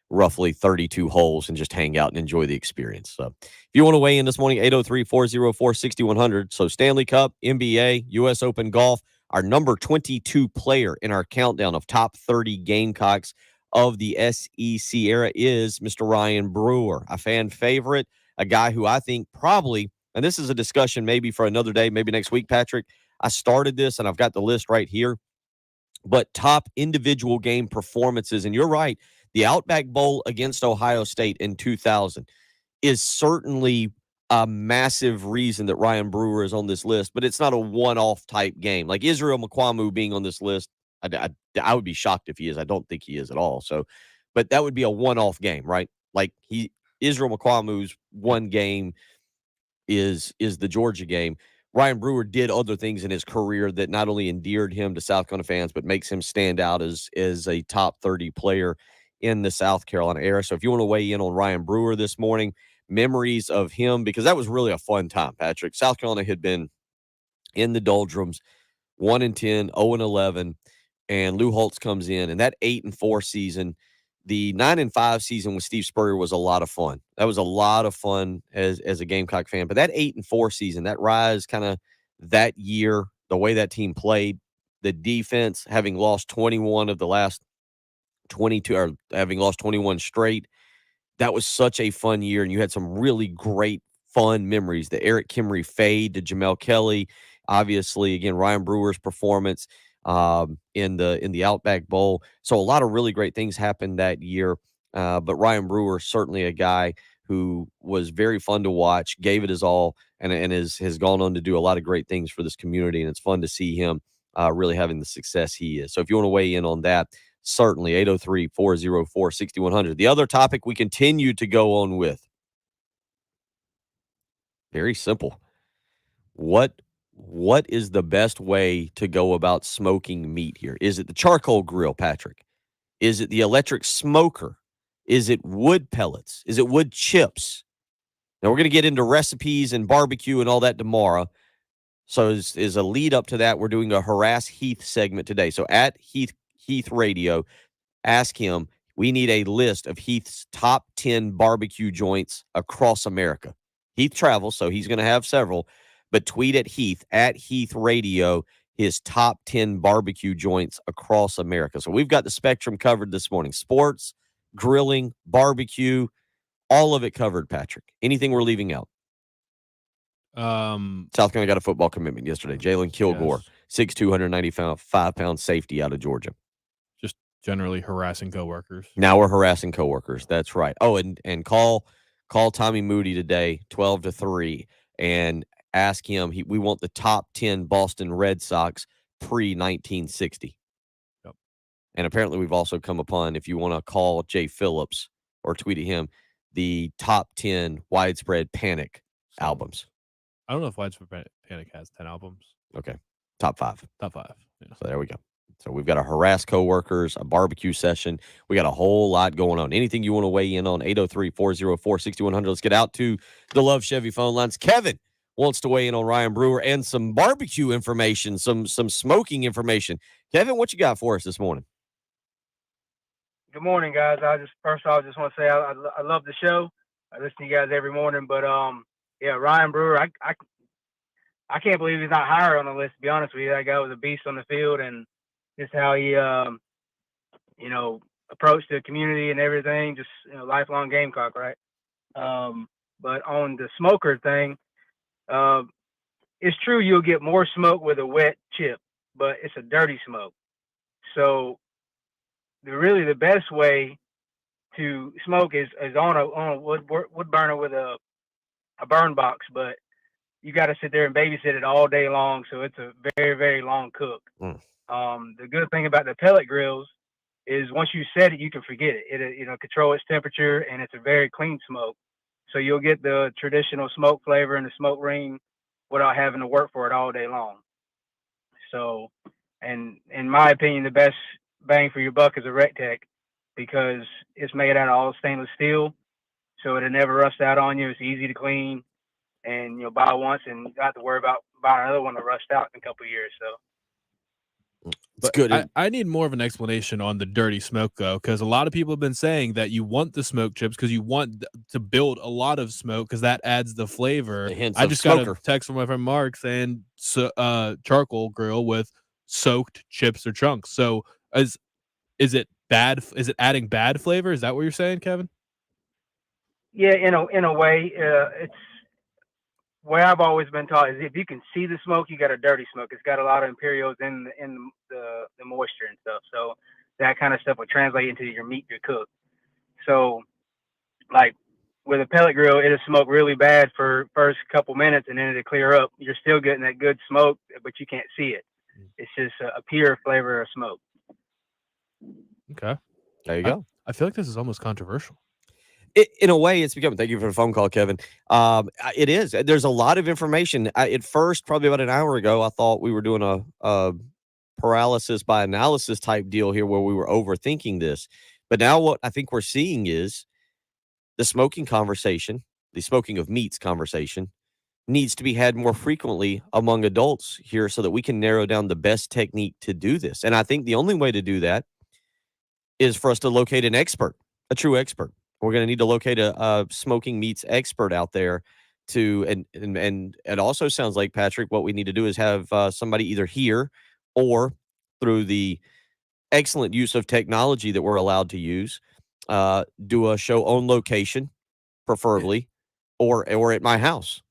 roughly 32 holes and just hang out and enjoy the experience. So if you want to weigh in this morning, 803-404-6100. So Stanley Cup, NBA, U.S. Open golf, our number 22 player in our countdown of top 30 Gamecocks of the SEC era is Mr. Ryan Brewer, a fan favorite, a guy who I think probably, and this is a discussion maybe for another day, maybe next week, Patrick. I started this and I've got the list right here. But top individual game performances, and you're right, the Outback Bowl against Ohio State in 2000 is certainly a massive reason that Ryan Brewer is on this list, but it's not a one-off type game. Like Israel Mukwamu being on this list, I would be shocked if he is. I don't think he is at all. So, but that would be a one-off game, right? Like Israel Mukwamu's one game is the Georgia game. Ryan Brewer did other things in his career that not only endeared him to South Carolina fans, but makes him stand out as a top 30 player in the South Carolina era. So if you want to weigh in on Ryan Brewer this morning, memories of him, because that was really a fun time, Patrick. South Carolina had been in the doldrums, 1-10, 0-11, and Lou Holtz comes in, and that 8-4 season, the 9-5 season with Steve Spurrier was a lot of fun. That was a lot of fun as a Gamecock fan. But that 8-4 season, that rise kind of that year, the way that team played, the defense, having lost 21 of the last 22, or having lost 21 straight, that was such a fun year. And you had some really great, fun memories. The Eric Kimry fade to Jamel Kelly. Obviously, again, Ryan Brewer's performance in the Outback Bowl. So a lot of really great things happened that year. But Ryan Brewer, certainly a guy who was very fun to watch, gave it his all, and has gone on to do a lot of great things for this community. And it's fun to see him really having the success he is. So if you want to weigh in on that, certainly 803-404-6100. The other topic we continue to go on with, very simple. What is the best way to go about smoking meat here? Is it the charcoal grill, Patrick? Is it the electric smoker? Is it wood pellets? Is it wood chips? Now, we're going to get into recipes and barbecue and all that tomorrow. So as a lead up to that, we're doing a Harass Heath segment today. So at Heath Radio, ask him, we need a list of Heath's top 10 barbecue joints across America. Heath travels, so he's going to have several. But tweet at Heath Radio, his top 10 barbecue joints across America. So we've got the spectrum covered this morning. Sports, grilling, barbecue, all of it covered, Patrick. Anything we're leaving out? South Carolina got a football commitment yesterday. Jalen Kilgore, 6'2", 195-pound safety out of Georgia. Just generally harassing coworkers. Now we're harassing coworkers. That's right. Oh, and call Tommy Moody today, 12 to 3, and ask him. We want the top 10 Boston Red Sox pre-1960. Yep. And apparently we've also come upon, if you want to call Jay Phillips or tweet at him, the top 10 Widespread Panic albums. I don't know if Widespread Panic has 10 albums. Okay. Top 5. Top 5. Yeah. So there we go. So we've got a harass coworkers, a barbecue session. We got a whole lot going on. Anything you want to weigh in on, 803-404-6100. Let's get out to the Love Chevy phone lines. Kevin wants to weigh in on Ryan Brewer and some barbecue information, some smoking information. Kevin, what you got for us this morning? Good morning, guys. First off, I just want to say I love the show. I listen to you guys every morning. But yeah, Ryan Brewer, I can't believe he's not higher on the list. To be honest with you, that guy was a beast on the field, and just how he, approached the community and everything. Just lifelong Gamecock, right? But on the smoker thing, it's true you'll get more smoke with a wet chip, but it's a dirty smoke. So the best way to smoke is on a wood burner with a burn box, but you got to sit there and babysit it all day long, so it's a very, very long cook. The good thing about the pellet grills is once you set it, you can forget it. It control its temperature, and it's a very clean smoke, so you'll get the traditional smoke flavor and the smoke ring without having to work for it all day long. So, and in my opinion, the best bang for your buck is a Rectech, because it's made out of all stainless steel, so it'll never rust out on you. It's easy to clean, and buy once and you don't have to worry about buying another one to rust out in a couple of years. So it's good. I need more of an explanation on the dirty smoke, though, because a lot of people have been saying that you want the smoke chips because you want to build a lot of smoke because that adds the flavor. I just got a text from my friend Mark saying charcoal grill with soaked chips or chunks. So is it bad? Is it adding bad flavor? Is that what you're saying, Kevin? Yeah, in a way, it's way I've always been taught is if you can see the smoke, you got a dirty smoke. It's got a lot of Imperials in the moisture and stuff. So that kind of stuff will translate into your meat you cook. So like with a pellet grill, it'll smoke really bad for first couple minutes and then it'll clear up. You're still getting that good smoke, but you can't see it. It's just a pure flavor of smoke. Okay. There you go. I feel like this is almost controversial. In a way, it's become. Thank you for the phone call, Kevin. It is. There's a lot of information. At first, probably about an hour ago, I thought we were doing a paralysis by analysis type deal here where we were overthinking this. But now what I think we're seeing is the smoking conversation, the smoking of meats conversation, needs to be had more frequently among adults here so that we can narrow down the best technique to do this. And I think the only way to do that is for us to locate an expert, a true expert. We're going to need to locate a smoking meats expert out there and it also sounds like, Patrick, what we need to do is have somebody either here or through the excellent use of technology that we're allowed to use, do a show on location, preferably, or at my house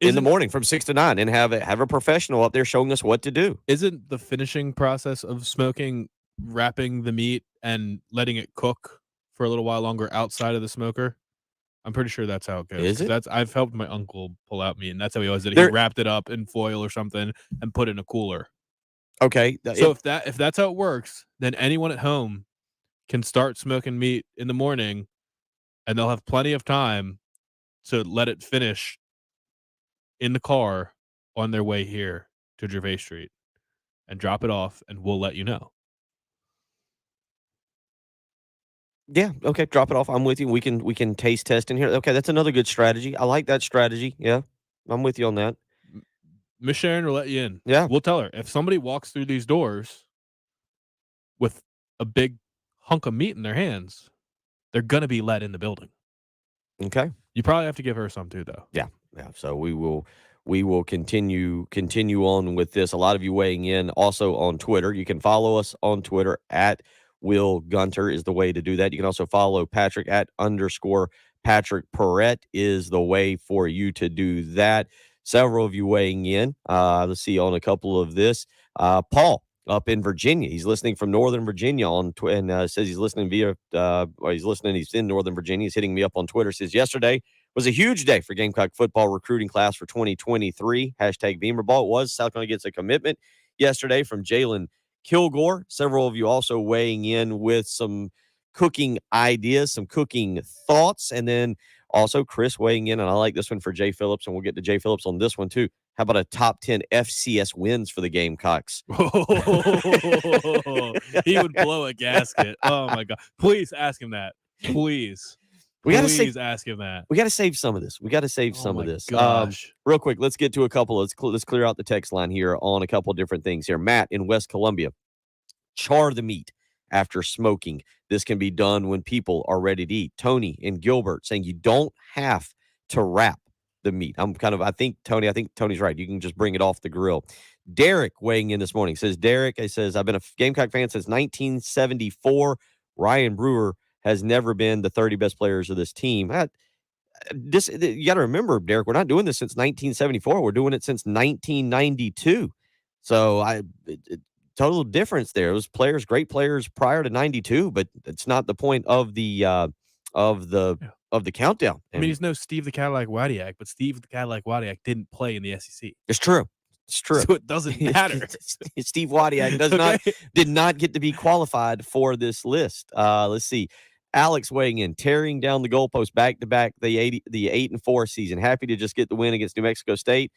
in the morning from 6 to 9 and have a professional up there showing us what to do. Isn't the finishing process of smoking wrapping the meat and letting it cook for a little while longer outside of the smoker? I'm pretty sure that's how it goes. Is it? I've helped my uncle pull out meat, and that's how he always did it. He wrapped it up in foil or something and put it in a cooler. Okay. So if that's how it works, then anyone at home can start smoking meat in the morning, and they'll have plenty of time to let it finish in the car on their way here to Gervais Street and drop it off, and we'll let you know. Yeah. Okay. Drop it off. I'm with you. We can taste test in here. Okay. That's another good strategy. I like that strategy. Yeah. I'm with you on that. Miss Sharon will let you in. Yeah. We'll tell her if somebody walks through these doors with a big hunk of meat in their hands, they're going to be let in the building. Okay. You probably have to give her some too, though. Yeah. Yeah. So we will continue on with this. A lot of you weighing in also on Twitter. You can follow us on Twitter at Will Gunter is the way to do that. You can also follow Patrick at _Patrick Perrette is the way for you to do that. Several of you weighing in. Let's see on a couple of this. Paul up in Virginia. He's listening from Northern Virginia and says he's listening he's in Northern Virginia. He's hitting me up on Twitter. Says yesterday was a huge day for Gamecock football recruiting class for 2023. #Beamer Ball. It was. South Carolina gets a commitment yesterday from Jalen Kilgore. Several of you also weighing in with some cooking ideas, some cooking thoughts, and then also Chris weighing in, and I like this one for Jay Phillips, and we'll get to Jay Phillips on this one too. How about a top 10 FCS wins for the Gamecocks? He would blow a gasket. Oh my God! Please ask him that. Please. Please ask him that. We got to save some of this. We got to save some of this. Gosh. Real quick, let's get to a couple. Let's clear out the text line here on a couple of different things here. Matt in West Columbia, char the meat after smoking. This can be done when people are ready to eat. Tony in Gilbert saying you don't have to wrap the meat. I think Tony's right. You can just bring it off the grill. Derek weighing in this morning says, I've been a Gamecock fan since 1974. Ryan Brewer has never been the 30 best players of this team. You got to remember, Derek, we're not doing this since 1974. We're doing it since 1992. So total difference there. It was great players prior to 92, but it's not the point of the countdown. I mean, he's no Steve the Cadillac Wadiak, but Steve the Cadillac Wadiak didn't play in the SEC. It's true. So it doesn't matter. Steve Wadiak did not get to be qualified for this list. Let's see. Alex weighing in, tearing down the goalpost back to back the 8-4 season. Happy to just get the win against New Mexico State.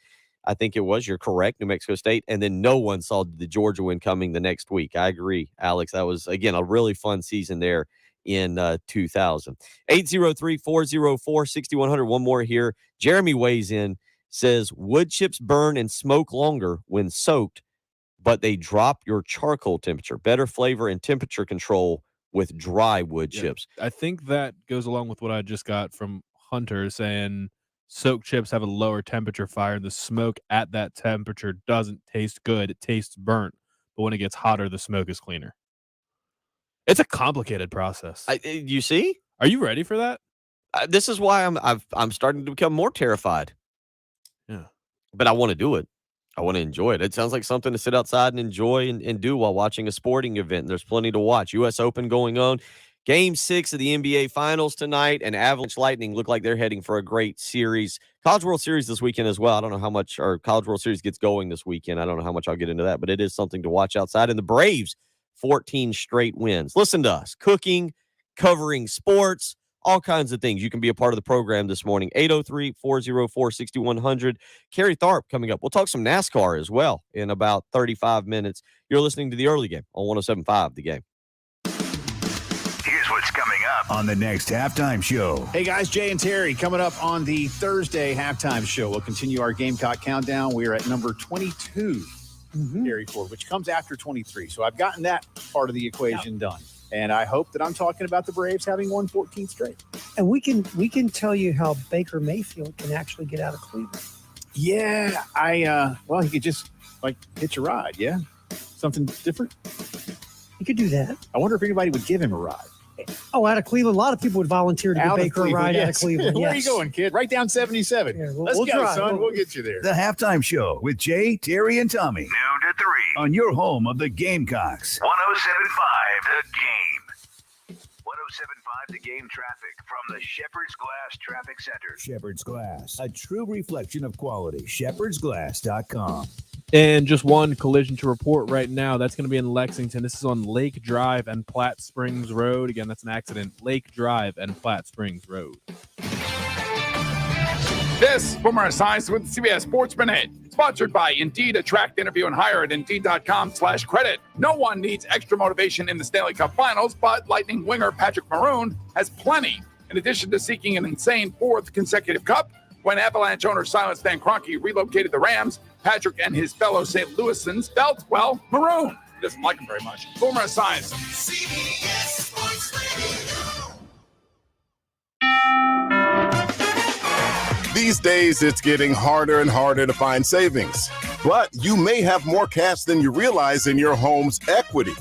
I think it was. You're correct, New Mexico State. And then no one saw the Georgia win coming the next week. I agree, Alex. That was, again, a really fun season there in 2000. 803-404-6100. One more here. Jeremy weighs in, says wood chips burn and smoke longer when soaked, but they drop your charcoal temperature. Better flavor and temperature control with dry wood chips. I think that goes along with what I just got from Hunter saying soaked chips have a lower temperature fire, and the smoke at that temperature doesn't taste good. It tastes burnt, but when it gets hotter, the smoke is cleaner. It's a complicated process. You see? Are you ready for that? This is why I'm starting to become more terrified. Yeah. But I want to do it. I want to enjoy it. It sounds like something to sit outside and enjoy and do while watching a sporting event. There's plenty to watch. U.S. Open going on. Game 6 of the NBA Finals tonight, and Avalanche Lightning look like they're heading for a great series. College World Series this weekend as well. I don't know how much our College World Series gets going this weekend. I don't know how much I'll get into that, but it is something to watch outside. And the Braves, 14 straight wins. Listen to us. Cooking, covering sports, all kinds of things. You can be a part of the program this morning. 803-404-6100. Carrie Tharp coming up. We'll talk some NASCAR as well in about 35 minutes. You're listening to The Early Game on 107.5 The Game. Here's what's coming up on the next halftime show. Hey guys, Jay and Terry coming up on the Thursday halftime show. We'll continue our Gamecock countdown. We are at number 22, Terry Ford, which comes after 23. So I've gotten that part of the equation done. And I hope that I'm talking about the Braves having won 14 straight. And we can tell you how Baker Mayfield can actually get out of Cleveland. Yeah, he could just hitch a ride. Yeah, something different. He could do that. I wonder if anybody would give him a ride. Oh, out of Cleveland, a lot of people would volunteer to give Baker a ride out of Cleveland. Where are you going, kid? Right down 77. Yeah, Let's go, try. Son. We'll get you there. The halftime show with Jay, Terry, and Tommy. Noon to 3 on your home of the Gamecocks. 107.5 The Game. 107.5 The Game traffic from the Shepherd's Glass Traffic Center. Shepherd's Glass, a true reflection of quality. ShepherdsGlass.com. And just one collision to report right now. That's going to be in Lexington. This is on Lake Drive and Platte Springs Road. Again, that's an accident. Lake Drive and Platte Springs Road. This Boomer Science with CBS Sports Minute, sponsored by Indeed. Attract, interview, and hire at Indeed.com/credit. No one needs extra motivation in the Stanley Cup Finals, but Lightning winger Patrick Maroon has plenty. In addition to seeking an insane 4th consecutive cup, when Avalanche owner Silas Van Kroenke relocated the Rams, Patrick and his fellow St. Louisans felt, maroon. He doesn't like him very much. Boomer Science. CBS Sports Radio. These days, it's getting harder and harder to find savings. But you may have more cash than you realize in your home's equity.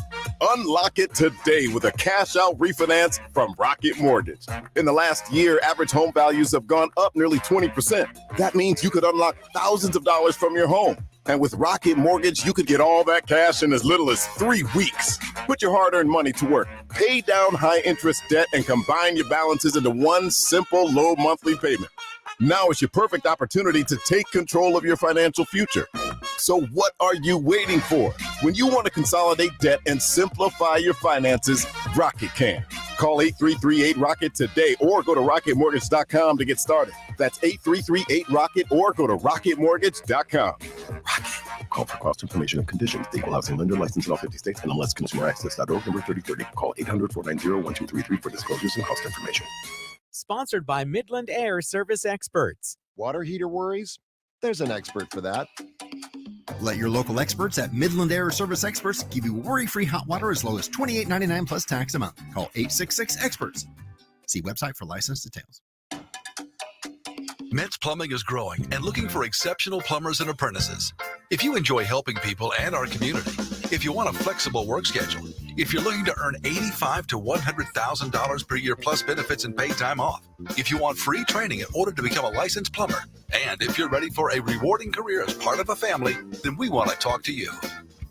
Unlock it today with a cash-out refinance from Rocket Mortgage. In the last year, average home values have gone up nearly 20%. That means you could unlock thousands of dollars from your home. And with Rocket Mortgage, you could get all that cash in as little as 3 weeks. Put your hard-earned money to work. Pay down high-interest debt and combine your balances into one simple, low monthly payment. Now is your perfect opportunity to take control of your financial future. So what are you waiting for? When you want to consolidate debt and simplify your finances, Rocket can. Call 8338-ROCKET today or go to rocketmortgage.com to get started. That's 8338-ROCKET or go to rocketmortgage.com. Rocket. Call for cost information and conditions. Equal housing lender licensed in all 50 states. NMLSconsumeraccess.org number 3030. Call 800-490-1233 for disclosures and cost information. Sponsored by Midland Air Service Experts. Water heater worries? There's an expert for that. Let your local experts at Midland Air Service Experts give you worry-free hot water as low as $28.99 plus tax a month. Call 866-EXPERTS. See website for license details. Metz Plumbing is growing and looking for exceptional plumbers and apprentices. If you enjoy helping people and our community, if you want a flexible work schedule, if you're looking to earn $85,000 to $100,000 per year plus benefits and paid time off, if you want free training in order to become a licensed plumber, and if you're ready for a rewarding career as part of a family, then we want to talk to you.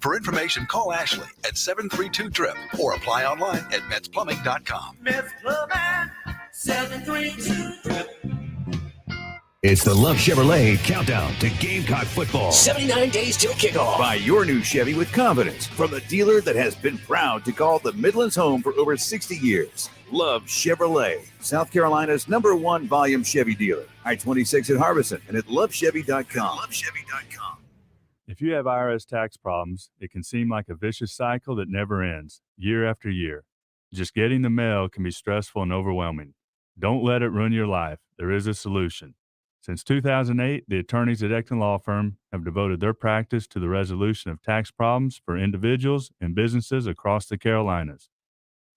For information, call Ashley at 732-DRIP or apply online at MetzPlumbing.com. Metz Plumbing, 732-DRIP. It's the Love Chevrolet Countdown to Gamecock Football. 79 days till kickoff. Buy your new Chevy with confidence from the dealer that has been proud to call the Midlands home for over 60 years. Love Chevrolet, South Carolina's #1 volume Chevy dealer. I-26 at Harbison and at lovechevy.com. Lovechevy.com. If you have IRS tax problems, it can seem like a vicious cycle that never ends, year after year. Just getting the mail can be stressful and overwhelming. Don't let it ruin your life. There is a solution. Since 2008, the attorneys at Ecton Law Firm have devoted their practice to the resolution of tax problems for individuals and businesses across the Carolinas.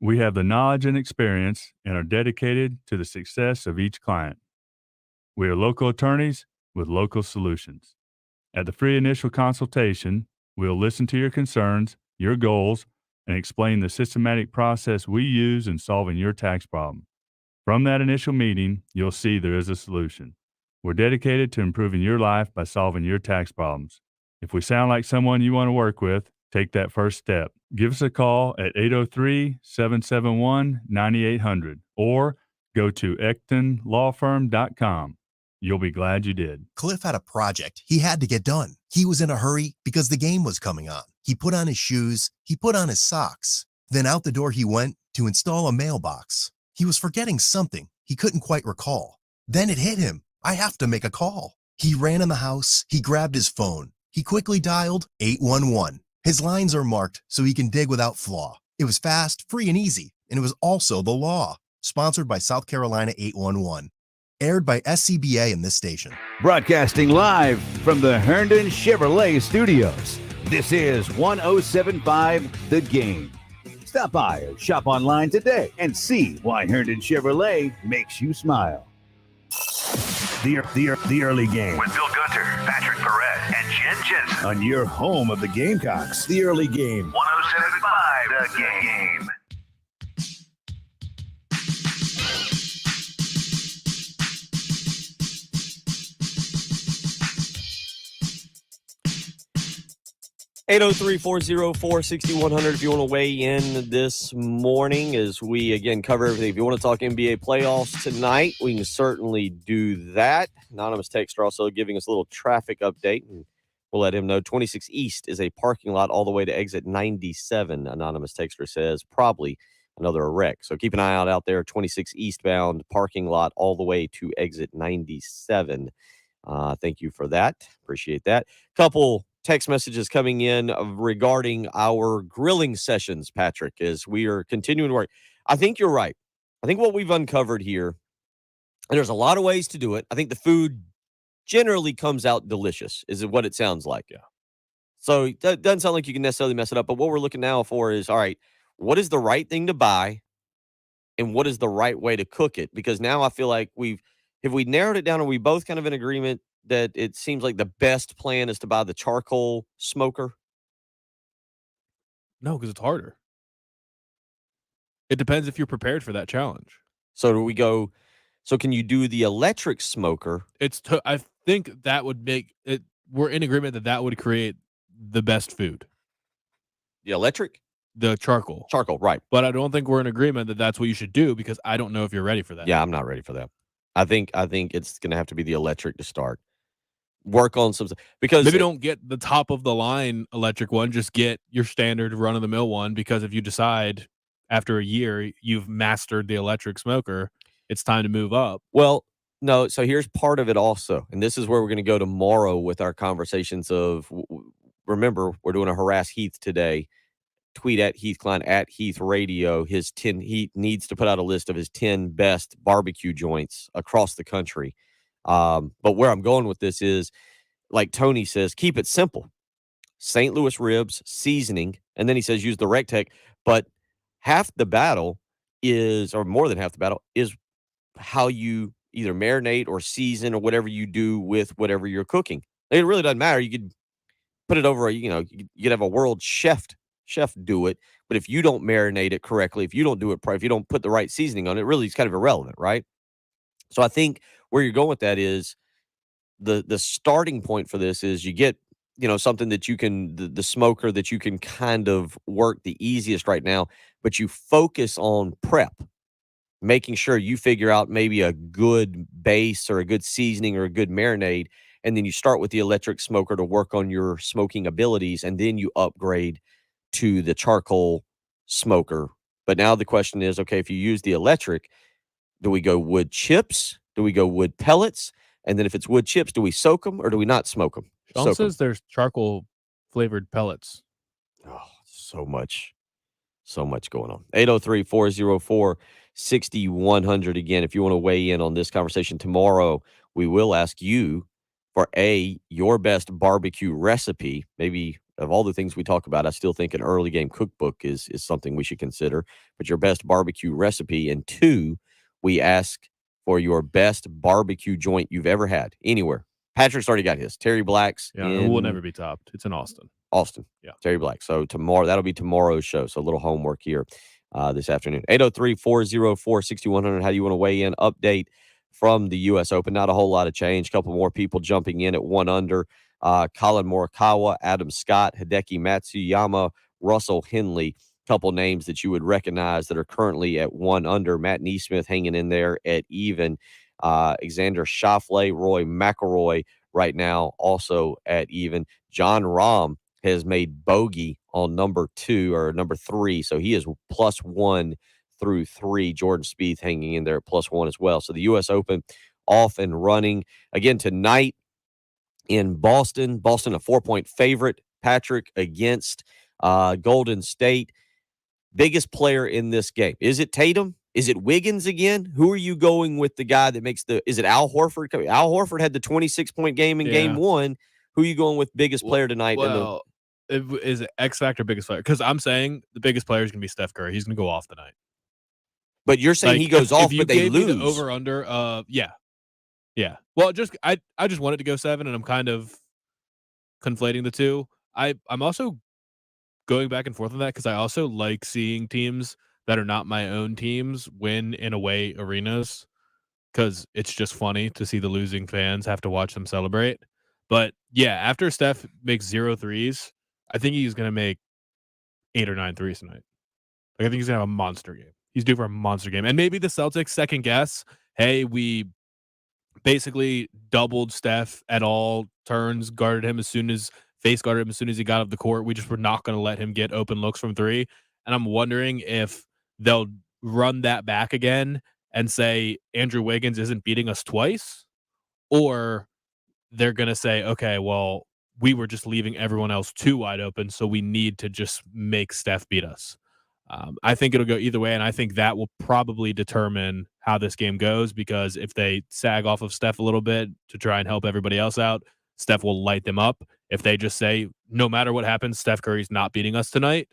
We have the knowledge and experience and are dedicated to the success of each client. We are local attorneys with local solutions. At the free initial consultation, we'll listen to your concerns, your goals, and explain the systematic process we use in solving your tax problem. From that initial meeting, you'll see there is a solution. We're dedicated to improving your life by solving your tax problems. If we sound like someone you want to work with, take that first step. Give us a call at 803-771-9800 or go to ectonlawfirm.com. You'll be glad you did. Cliff had a project he had to get done. He was in a hurry because the game was coming on. He put on his shoes, he put on his socks. Then out the door he went to install a mailbox. He was forgetting something he couldn't quite recall. Then it hit him. I have to make a call. He ran in the house. He grabbed his phone. He quickly dialed 811. His lines are marked so he can dig without flaw. It was fast, free, and easy, and it was also the law. Sponsored by South Carolina 811. Aired by SCBA in this station. Broadcasting live from the Herndon Chevrolet Studios. This is 1075 The Game. Stop by or shop online today and see why Herndon Chevrolet makes you smile. The early game with Bill Gunter, Patrick Perret, and Jen Jensen on your home of the Gamecocks. The early game. 1075 The Game. 803-404-6100 if you want to weigh in this morning as we, again, cover everything. If you want to talk NBA playoffs tonight, we can certainly do that. Anonymous texter also giving us a little traffic update, and we'll let him know. 26 East is a parking lot all the way to exit 97, anonymous texter says. Probably another wreck. So keep an eye out there. 26 eastbound parking lot all the way to exit 97. Thank you for that. Appreciate that. Couple text messages coming in regarding our grilling sessions, Patrick, as we are continuing to work. I think you're right. I think what we've uncovered here, and there's a lot of ways to do it. I think the food generally comes out delicious, is what it sounds like. Yeah. So it doesn't sound like you can necessarily mess it up. But what we're looking now for is, all right, what is the right thing to buy and what is the right way to cook it? Because now I feel like we narrowed it down, are we both kind of in agreement that it seems like the best plan is to buy the charcoal smoker? No, because it's harder. It depends if you're prepared for that challenge. So do we go? So can you do the electric smoker? I think that would make it. We're in agreement that would create the best food. The electric? The charcoal. Charcoal, right. But I don't think we're in agreement that that's what you should do because I don't know if you're ready for that. Yeah, I'm not ready for that. I think it's going to have to be the electric to start. Work on some, because maybe don't get the top of the line electric one, just get your standard run of the mill one, because if you decide after a year, you've mastered the electric smoker. It's time to move up. Well, no. So here's part of it also. And this is where we're going to go tomorrow with our conversations of, remember, we're doing a Harass Heath today. Tweet at Heath Klein at Heath Radio. He needs to put out a list of his 10 best barbecue joints across the country. But where I'm going with this is, like Tony says, keep it simple. St. Louis ribs, seasoning, and then he says use the RecTech. But half the battle is, or more than half the battle, is how you either marinate or season or whatever you do with whatever you're cooking. It really doesn't matter. You could put it over, you could have a world chef do it. But if you don't marinate it correctly, if you don't do it, if you don't put the right seasoning on it, really it's kind of irrelevant, right? So I think where you're going with that is the starting point for this is you get, something that you can, the smoker that you can kind of work the easiest right now, but you focus on prep, making sure you figure out maybe a good base or a good seasoning or a good marinade. And then you start with the electric smoker to work on your smoking abilities. And then you upgrade to the charcoal smoker. But now the question is, okay, if you use the electric, do we go wood chips? Do we go wood pellets? And then if it's wood chips, do we soak them or do we not smoke them? Sean says there's charcoal flavored pellets. Oh, so much going on. 803-404-6100. Again, if you want to weigh in on this conversation tomorrow, we will ask you for your best barbecue recipe. Maybe of all the things we talk about, I still think an early game cookbook is something we should consider, but your best barbecue recipe. And 2, we ask for your best barbecue joint you've ever had anywhere. Patrick's already got his. Terry Black's. Yeah, it will never be topped. It's in Austin. Yeah. Terry Black. So tomorrow, that'll be tomorrow's show. So a little homework here this afternoon. 803-404-6100. How do you want to weigh in? Update from the U.S. Open. Not a whole lot of change. A couple more people jumping in at 1 under. Colin Morikawa, Adam Scott, Hideki Matsuyama, Russell Henley. Couple names that you would recognize that are currently at 1 under. Matt Neesmith hanging in there at even. Alexander Schauffele, Roy McIlroy right now also at even. John Rahm has made bogey on number 2 or number 3, so he is +1 through 3. Jordan Spieth hanging in there at +1 as well. So the U.S. Open off and running again tonight in Boston. Boston a 4-point favorite. Patrick against Golden State. Biggest player in this game. Is it Tatum? Is it Wiggins again? Who are you going with, the guy that makes is it Al Horford? Al Horford had the 26-point game in game 1. Who are you going with biggest player tonight? Well, is it X Factor biggest player? Because I'm saying the biggest player is going to be Steph Curry. He's going to go off tonight. But you're saying he goes off, but they lose. The over under, yeah. Well, I just wanted to go 7, and I'm kind of conflating the two. I'm also going back and forth on that because I also like seeing teams that are not my own teams win in away arenas, because it's just funny to see the losing fans have to watch them celebrate. But yeah, after Steph makes 0 threes, I think he's going to make 8 or 9 threes tonight. I think he's going to have a monster game. He's due for a monster game. And maybe the Celtics second guess, hey, we basically doubled Steph at all turns, guarded him as soon as he got off the court. We just were not going to let him get open looks from 3. And I'm wondering if they'll run that back again and say Andrew Wiggins isn't beating us twice, or they're going to say, okay, well, we were just leaving everyone else too wide open, so we need to just make Steph beat us. I think it'll go either way, and I think that will probably determine how this game goes, because if they sag off of Steph a little bit to try and help everybody else out, Steph will light them up. If they just say, no matter what happens, Steph Curry's not beating us tonight,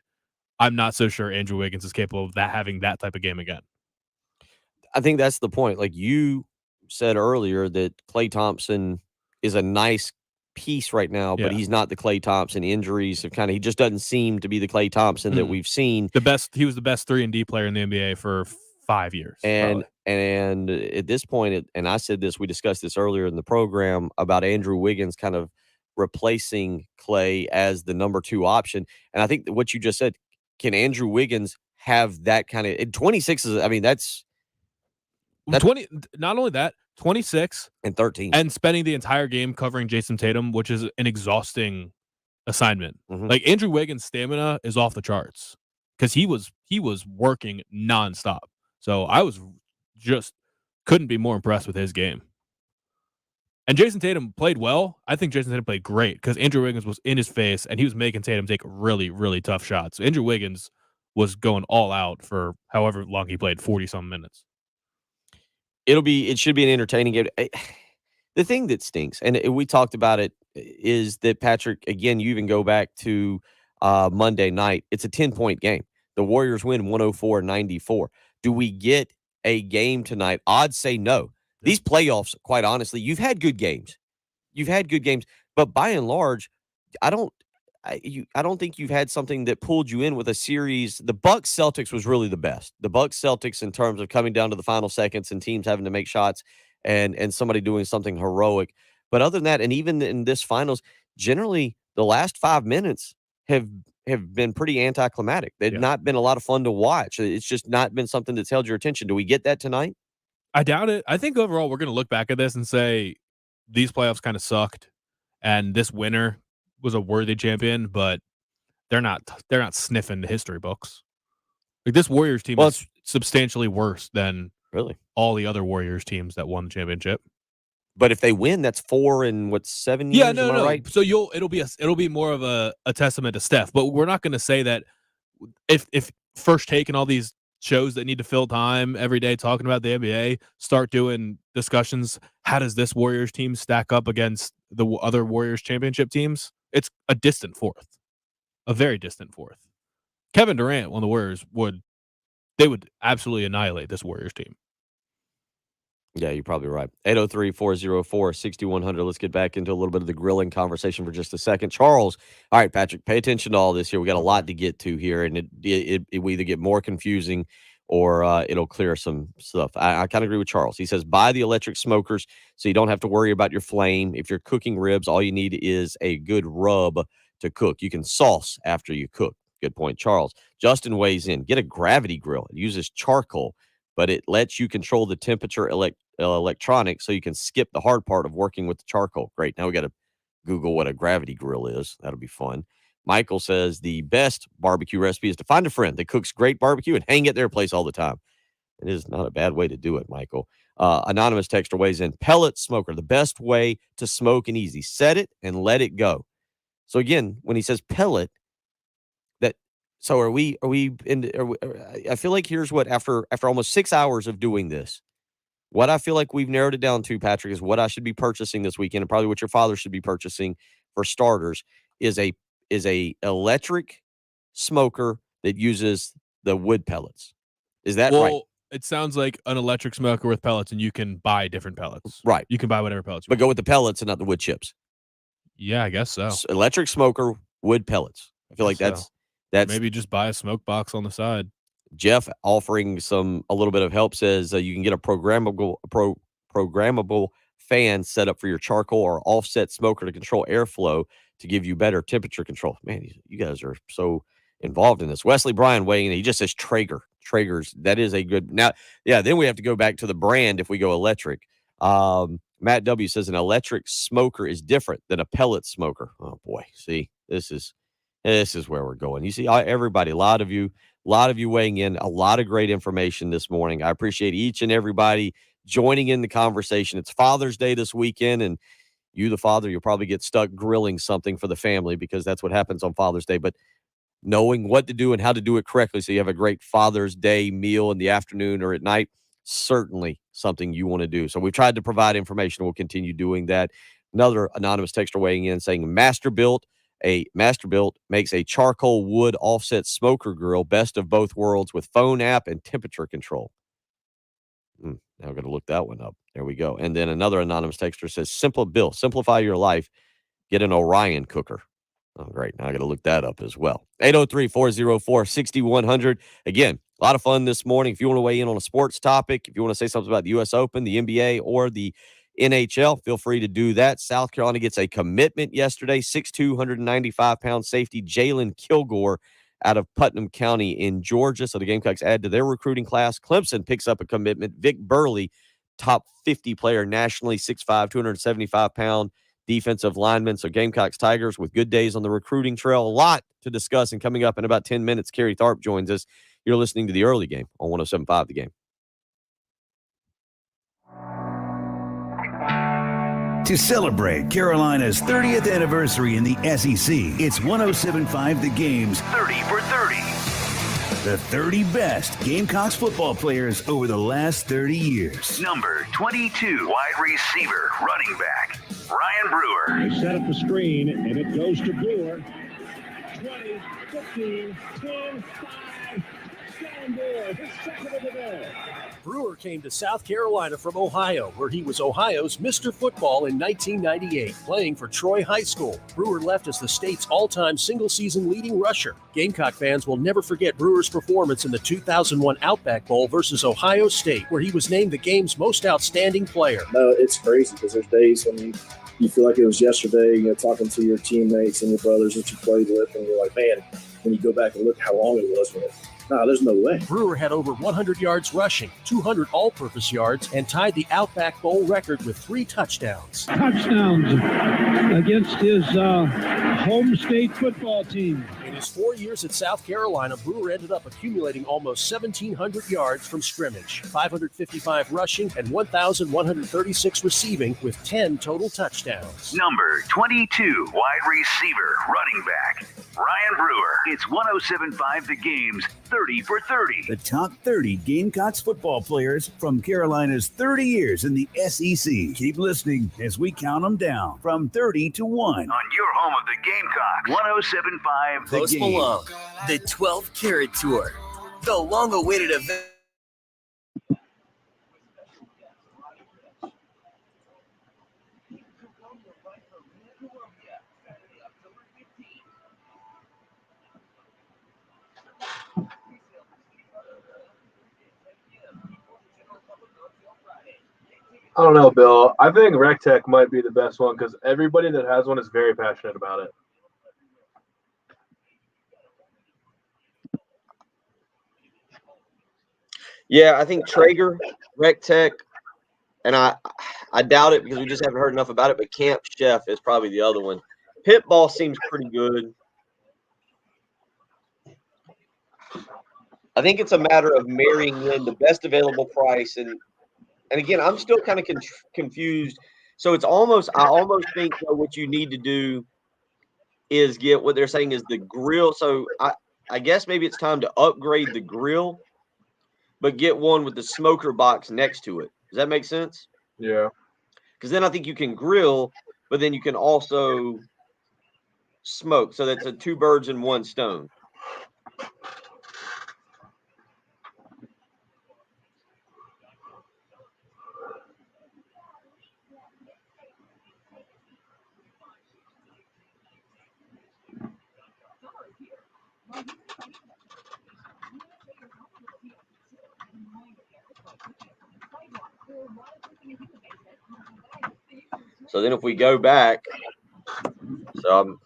I'm not so sure Andrew Wiggins is capable of having that type of game again. I think that's the point. Like you said earlier, that Klay Thompson is a nice piece right now, but he's not the Klay Thompson. Injuries have he just doesn't seem to be the Klay Thompson that we've seen. He was the best 3-and-D player in the NBA for 5 years. And at this point, and I said this, we discussed this earlier in the program about Andrew Wiggins kind of replacing Klay as the number 2 option. And I think that what you just said, can Andrew Wiggins have that kind of 26 is, I mean, that's 20. Not only that, 26 and 13, and spending the entire game covering Jason Tatum, which is an exhausting assignment. Like Andrew Wiggins' stamina is off the charts. because he was working nonstop. So I was just couldn't be more impressed with his game. And Jason Tatum played well. I think Jason Tatum played great because Andrew Wiggins was in his face and he was making Tatum take really, really tough shots. So Andrew Wiggins was going all out for however long he played, 40-some minutes. It should be an entertaining game. The thing that stinks, and we talked about it, is that, Patrick, again, you even go back to Monday night. It's a 10-point game. The Warriors win 104-94. Do we get a game tonight? Odds say no. These playoffs, quite honestly, you've had good games. But by and large, I don't think you've had something that pulled you in with a series. The Bucks Celtics was really the best. The Bucks Celtics, in terms of coming down to the final seconds and teams having to make shots and somebody doing something heroic. But other than that, and even in this finals, generally the last 5 minutes have been pretty anticlimactic. They've not been a lot of fun to watch. It's just not been something that's held your attention. Do we get that tonight? I doubt it. I think overall we're going to look back at this and say these playoffs kind of sucked, and this winner was a worthy champion, but they're not sniffing the history books. Like, this Warriors team is substantially worse than all the other Warriors teams that won the championship. But if they win, that's 4 in 7 years. Yeah, no. Right? So it'll be more of a testament to Steph. But we're not going to say that if First Take and all these shows that need to fill time every day talking about the NBA start doing discussions, how does this Warriors team stack up against the other Warriors championship teams? It's a distant fourth, a very distant fourth. Kevin Durant, one of the Warriors, would absolutely annihilate this Warriors team. Yeah, you're probably right. 803-404-6100. Let's get back into a little bit of the grilling conversation for just a second. Charles, all right, Patrick, pay attention to all this here. We got a lot to get to here, and it will either get more confusing or it'll clear some stuff. I kind of agree with Charles. He says, buy the electric smokers so you don't have to worry about your flame. If you're cooking ribs, all you need is a good rub to cook. You can sauce after you cook. Good point, Charles. Justin weighs in. Get a gravity grill. It uses charcoal, but it lets you control the temperature electronic so you can skip the hard part of working with the charcoal. Great. Now we got to Google what a gravity grill is. That'll be fun. Michael says the best barbecue recipe is to find a friend that cooks great barbecue and hang at their place all the time. It is not a bad way to do it, Michael. Anonymous texter weighs in. Pellet smoker, the best way to smoke and easy. Set it and let it go. So again, when he says pellet, so are we I feel like here's what, after almost 6 hours of doing this, what I feel like we've narrowed it down to, Patrick, is what I should be purchasing this weekend, and probably what your father should be purchasing for starters, is a electric smoker that uses the wood pellets. Is that right? It sounds like an electric smoker with pellets, and you can buy different pellets. Right. You can buy whatever pellets you want. want. Go with the pellets and not the wood chips. Yeah, I guess so. Electric smoker, wood pellets. I feel like that's maybe just buy a smoke box on the side. Jeff, offering a little bit of help, says you can get a programmable fan set up for your charcoal or offset smoker to control airflow to give you better temperature control. Man, you guys are so involved in this. Wesley Bryan weighing in. He just says Traeger. Traeger's, that is a good. Now, yeah, then we have to go back to the brand if we go electric. Matt W. says an electric smoker is different than a pellet smoker. Oh, boy. See, this is where we're going. You see, everybody, a lot of you weighing in, a lot of great information this morning. I appreciate each and everybody joining in the conversation. It's Father's Day this weekend, and you, the father, you'll probably get stuck grilling something for the family because that's what happens on Father's Day. But knowing what to do and how to do it correctly so you have a great Father's Day meal in the afternoon or at night, certainly something you want to do. So we've tried to provide information. We'll continue doing that. Another anonymous texter weighing in saying Masterbuilt makes a charcoal wood offset smoker grill, best of both worlds with phone app and temperature control. Now I'm going to look that one up. There we go. And then another anonymous texter says, simplify your life. Get an Orion cooker. Oh, great. Now I got to look that up as well. 803-404-6100. Again, a lot of fun this morning. If you want to weigh in on a sports topic, if you want to say something about the U.S. Open, the NBA, or the NHL, feel free to do that. South Carolina gets a commitment yesterday. 6'2", 195-pound safety Jalen Kilgore out of Putnam County in Georgia. So the Gamecocks add to their recruiting class. Clemson picks up a commitment. Vic Burley, top 50 player nationally, 6'5", 275-pound defensive linemen. So Gamecocks Tigers with good days on the recruiting trail. A lot to discuss. And coming up in about 10 minutes, Kerry Tharp joins us. You're listening to The Early Game on 107.5 The Game. To celebrate Carolina's 30th anniversary in the SEC, it's 107.5 The Game's 30 for 30. The 30 best Gamecocks football players over the last 30 years. Number 22, wide receiver, running back, Ryan Brewer. They set up the screen, and it goes to Brewer. 20, 15, 10, 5, touchdown Brewer, his second of the day. Brewer came to South Carolina from Ohio, where he was Ohio's Mr. Football in 1998, playing for Troy High School. Brewer left as the state's all-time single-season leading rusher. Gamecock fans will never forget Brewer's performance in the 2001 Outback Bowl versus Ohio State, where he was named the game's most outstanding player. No, it's crazy because there's days when you feel like it was yesterday, talking to your teammates and your brothers that you played with, and you're like, man, when you go back and look how long it was, no, there's no way. Brewer had over 100 yards rushing, 200 all-purpose yards, and tied the Outback Bowl record with 3 touchdowns. Touchdowns against his home state football team. In his 4 years at South Carolina, Brewer ended up accumulating almost 1,700 yards from scrimmage, 555 rushing, and 1,136 receiving, with 10 total touchdowns. Number 22, wide receiver, running back, Ryan Brewer. It's 107.5 The Game's 30 for 30. The top 30 Gamecocks football players from Carolina's 30 years in the SEC. Keep listening as we count them down from 30 to 1. On your home of the Gamecocks, 107.5 The Post Game. Malone, the 12 Carat Tour, the long-awaited event. I don't know, Bill. I think RecTech might be the best one because everybody that has one is very passionate about it. Yeah, I think Traeger, RecTech, and I doubt it because we just haven't heard enough about it, but Camp Chef is probably the other one. Pitball seems pretty good. I think it's a matter of marrying in the best available price. And again, I'm still kind of confused. So it's almost, I almost think what you need to do is get what they're saying is the grill. So I guess maybe it's time to upgrade the grill, but get one with the smoker box next to it. Does that make sense? Yeah. Because then I think you can grill, but then you can also smoke. So that's a 2 birds in 1 stone. So then if we go back, so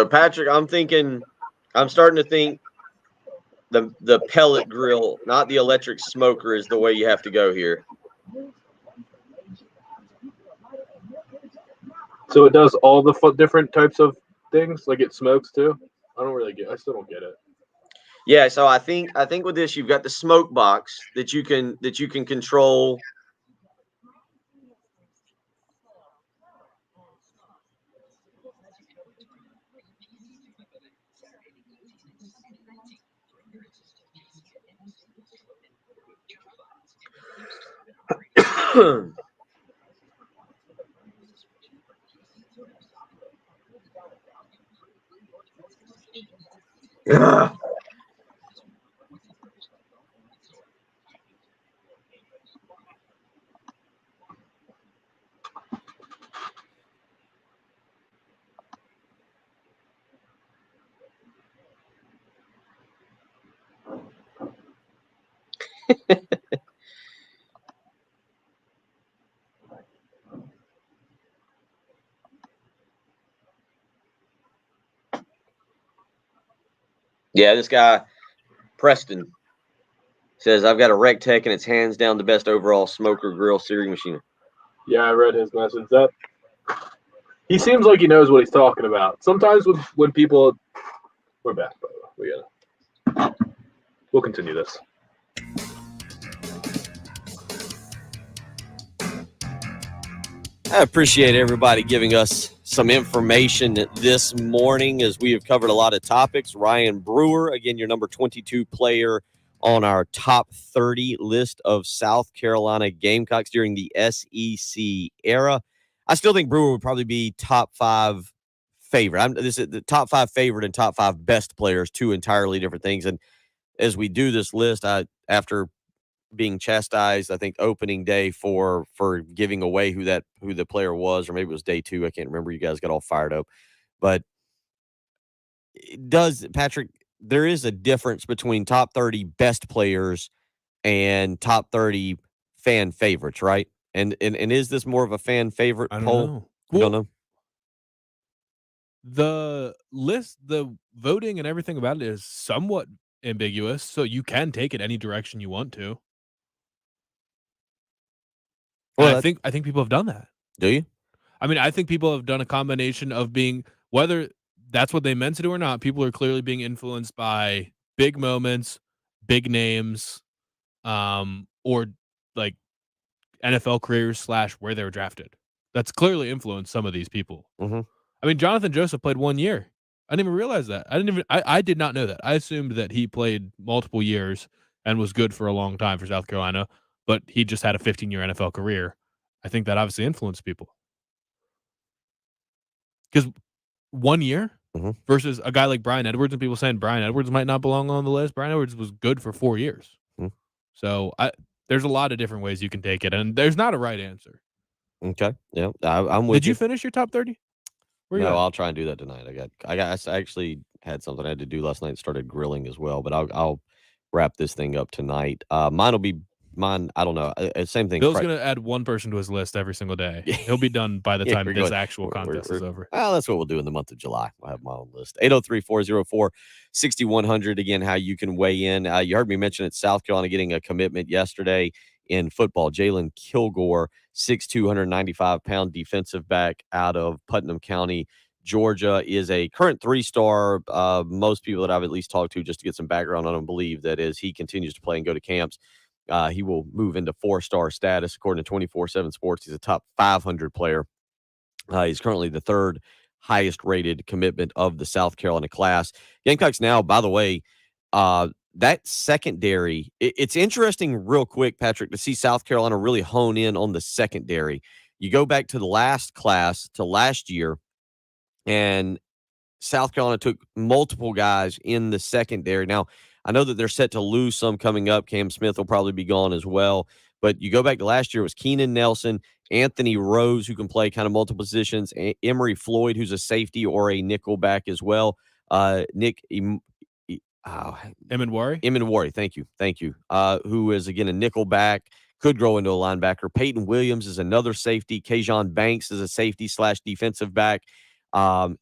Patrick, I'm starting to think the pellet grill, not the electric smoker, is the way you have to go here. So it does all the different types of things, like it smokes too? I still don't get it. Yeah, so I think with this you've got the smoke box that you can control. Yeah, this guy, Preston, says, I've got a Rec Tech and it's hands down the best overall smoker grill searing machine. Yeah, I read his message. He seems like he knows what he's talking about. Sometimes when people, we're back, by the way. We'll continue this. I appreciate everybody giving us some information this morning as we have covered a lot of topics. Ryan Brewer, again, your number 22 player on our top 30 list of South Carolina Gamecocks during the SEC era. I still think Brewer would probably be top 5 favorite. This is the top 5 favorite and top 5 best players, two entirely different things. And as we do this list, after being chastised, I think opening day for giving away who the player was, or maybe it was day 2. I can't remember. You guys got all fired up, but Patrick, there is a difference between top 30 best players and top 30 fan favorites, right? And is this more of a fan favorite poll? Know. You don't know. The list, the voting and everything about it is somewhat ambiguous, so you can take it any direction you want to. Well, I think people have done that. Do you? I mean, I think people have done a combination of being, whether that's what they meant to do or not, people are clearly being influenced by big moments, big names, or like NFL careers / where they were drafted. That's clearly influenced some of these people. Mm-hmm. I mean, Jonathan Joseph played 1 year. I didn't even realize that. I did not know that. I assumed that he played multiple years and was good for a long time for South Carolina, but he just had a 15-year NFL career. I think that obviously influenced people. Because 1 year versus a guy like Brian Edwards, and people saying Brian Edwards might not belong on the list. Brian Edwards was good for 4 years. So there's a lot of different ways you can take it, and there's not a right answer. Okay. Yeah, I'm with you. Did you finish your top 30? No, I'll try and do that tonight. I actually had something I had to do last night. Started grilling as well, but I'll wrap this thing up tonight. Mine will be mine. I don't know. Same thing. Bill's going to add one person to his list every single day. He'll be done by the time this actual contest is over. Well, that's what we'll do in the month of July. I'll have my own list. 803-404-6100. Again, how you can weigh in. You heard me mention it. South Carolina getting a commitment yesterday in football. Jalen Kilgore, 6'2", 195-pound defensive back out of Putnam County, Georgia, is a current 3-star. Most people that I've at least talked to, just to get some background on him, believe that as he continues to play and go to camps, he will move into 4-star status. According to 24/7 Sports, he's a top 500 player. He's currently the 3rd highest rated commitment of the South Carolina class. Gamecocks now, by the way, that secondary, it's interesting real quick, Patrick, to see South Carolina really hone in on the secondary. You go back to the last class, to last year, and South Carolina took multiple guys in the secondary. Now, I know that they're set to lose some coming up. Cam Smith will probably be gone as well. But you go back to last year, it was Keenan Nelson, Anthony Rose, who can play kind of multiple positions, Emory Floyd, who's a safety or a nickel back as well. Emenwari, thank you. Who is again a nickel back, could grow into a linebacker. Peyton Williams is another safety. Kajon Banks is a safety / defensive back.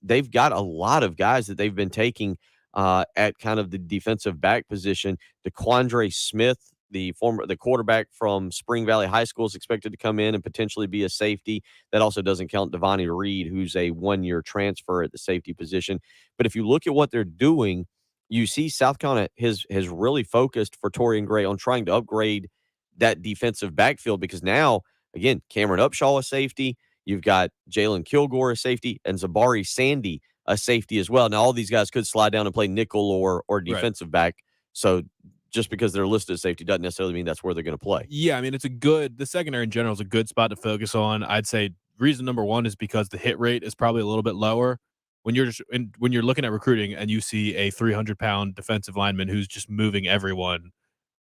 They've got a lot of guys that they've been taking at kind of the defensive back position. DeQuandre Smith, the quarterback from Spring Valley High School, is expected to come in and potentially be a safety. That also doesn't count Devonnie Reed, who's a 1-year transfer at the safety position. But if you look at what they're doing, you see South Carolina has really focused for Torian Gray on trying to upgrade that defensive backfield, because now, again, Cameron Upshaw a safety. You've got Jalen Kilgore a safety and Zabari Sandy a safety as well. Now, all these guys could slide down and play nickel or defensive back. So just because they're listed as safety doesn't necessarily mean that's where they're going to play. Yeah, I mean, the secondary in general is a good spot to focus on. I'd say reason number one is because the hit rate is probably a little bit lower. When you're looking at recruiting and you see a 300-pound defensive lineman who's just moving everyone,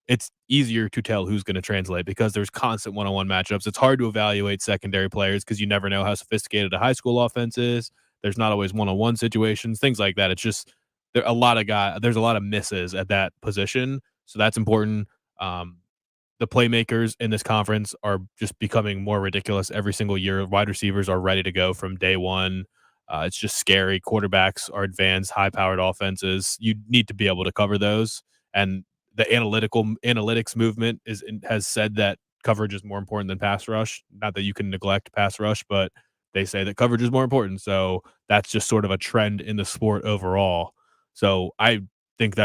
it's easier to tell who's going to translate because there's constant one-on-one matchups. It's hard to evaluate secondary players because you never know how sophisticated a high school offense is. There's not always one-on-one situations, things like that. It's just there's a lot of misses at that position, so that's important. The playmakers in this conference are just becoming more ridiculous every single year. Wide receivers are ready to go from day one. It's just scary. Quarterbacks are advanced, high-powered offenses. You need to be able to cover those, and the analytics movement has said that coverage is more important than pass rush. Not that you can neglect pass rush, but they say that coverage is more important. So that's just sort of a trend in the sport overall. So I think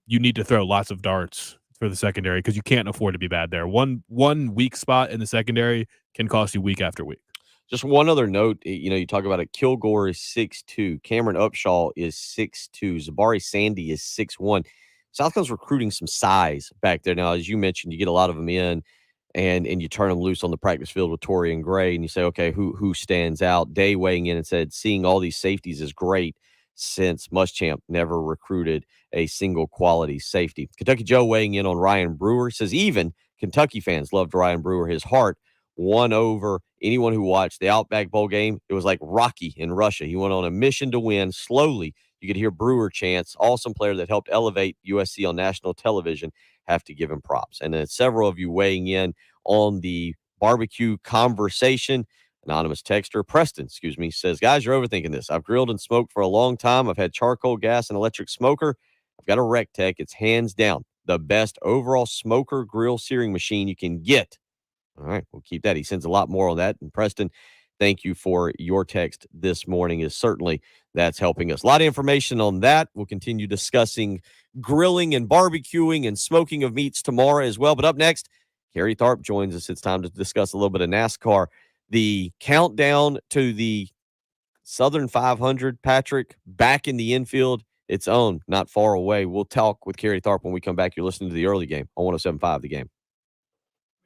you need to throw lots of darts for the secondary because you can't afford to be bad there. One weak spot in the secondary can cost you week after week. Just one other note, you talk about it. Kilgore is 6'2". Cameron Upshaw is 6'2". Zabari Sandy is 6'1". South Carolina's recruiting some size back there. Now, as you mentioned, you get a lot of them in and you turn them loose on the practice field with Torian Gray, and you say, okay, who stands out? Day weighing in and said, seeing all these safeties is great since Muschamp never recruited a single quality safety. Kentucky Joe weighing in on Ryan Brewer says even Kentucky fans loved Ryan Brewer. His heart won over anyone who watched the Outback Bowl game. It was like Rocky in Russia. He went on a mission to win. Slowly, you could hear Brewer chants. Awesome player that helped elevate USC on national television. Have to give him props. And then several of you weighing in on the barbecue conversation. Anonymous texter, Preston, says, guys, you're overthinking this. I've grilled and smoked for a long time. I've had charcoal, gas, and electric smoker. I've got a Rectech. It's hands down the best overall smoker grill searing machine you can get. All right, we'll keep that. He sends a lot more on that. And Preston, thank you for your text this morning. That's helping us. A lot of information on that. We'll continue discussing grilling and barbecuing and smoking of meats tomorrow as well. But up next, Kerry Tharp joins us. It's time to discuss a little bit of NASCAR. The countdown to the Southern 500, Patrick, back in the infield. It's on, not far away. We'll talk with Kerry Tharp when we come back. You're listening to the early game on 107.5 The Game.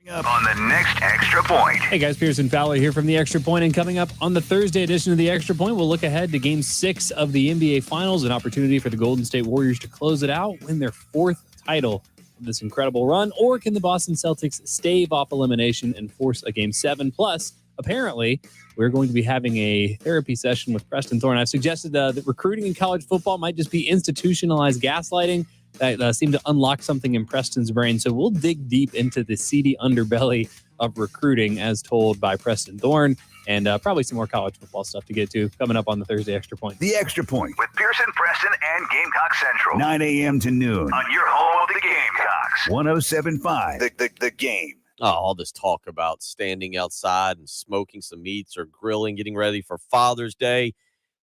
On the next Extra Point. Hey guys, Pearson Fowler here from the Extra Point, and coming up on the Thursday edition of the Extra Point, we'll look ahead to Game 6 of the NBA Finals, an opportunity for the Golden State Warriors to close it out, win their 4th title of this incredible run, or can the Boston Celtics stave off elimination and force a Game 7? Plus, apparently, we're going to be having a therapy session with Preston Thorne. I've suggested that recruiting in college football might just be institutionalized gaslighting. That seemed to unlock something in Preston's brain. So we'll dig deep into the seedy underbelly of recruiting as told by Preston Thorne, and probably some more college football stuff to get to coming up on the Thursday Extra Point. The Extra Point. With Pearson, Preston, and Gamecock Central. 9 a.m. to noon. On your home of the Gamecocks. 107.5 The Game. Oh, all this talk about standing outside and smoking some meats or grilling, getting ready for Father's Day.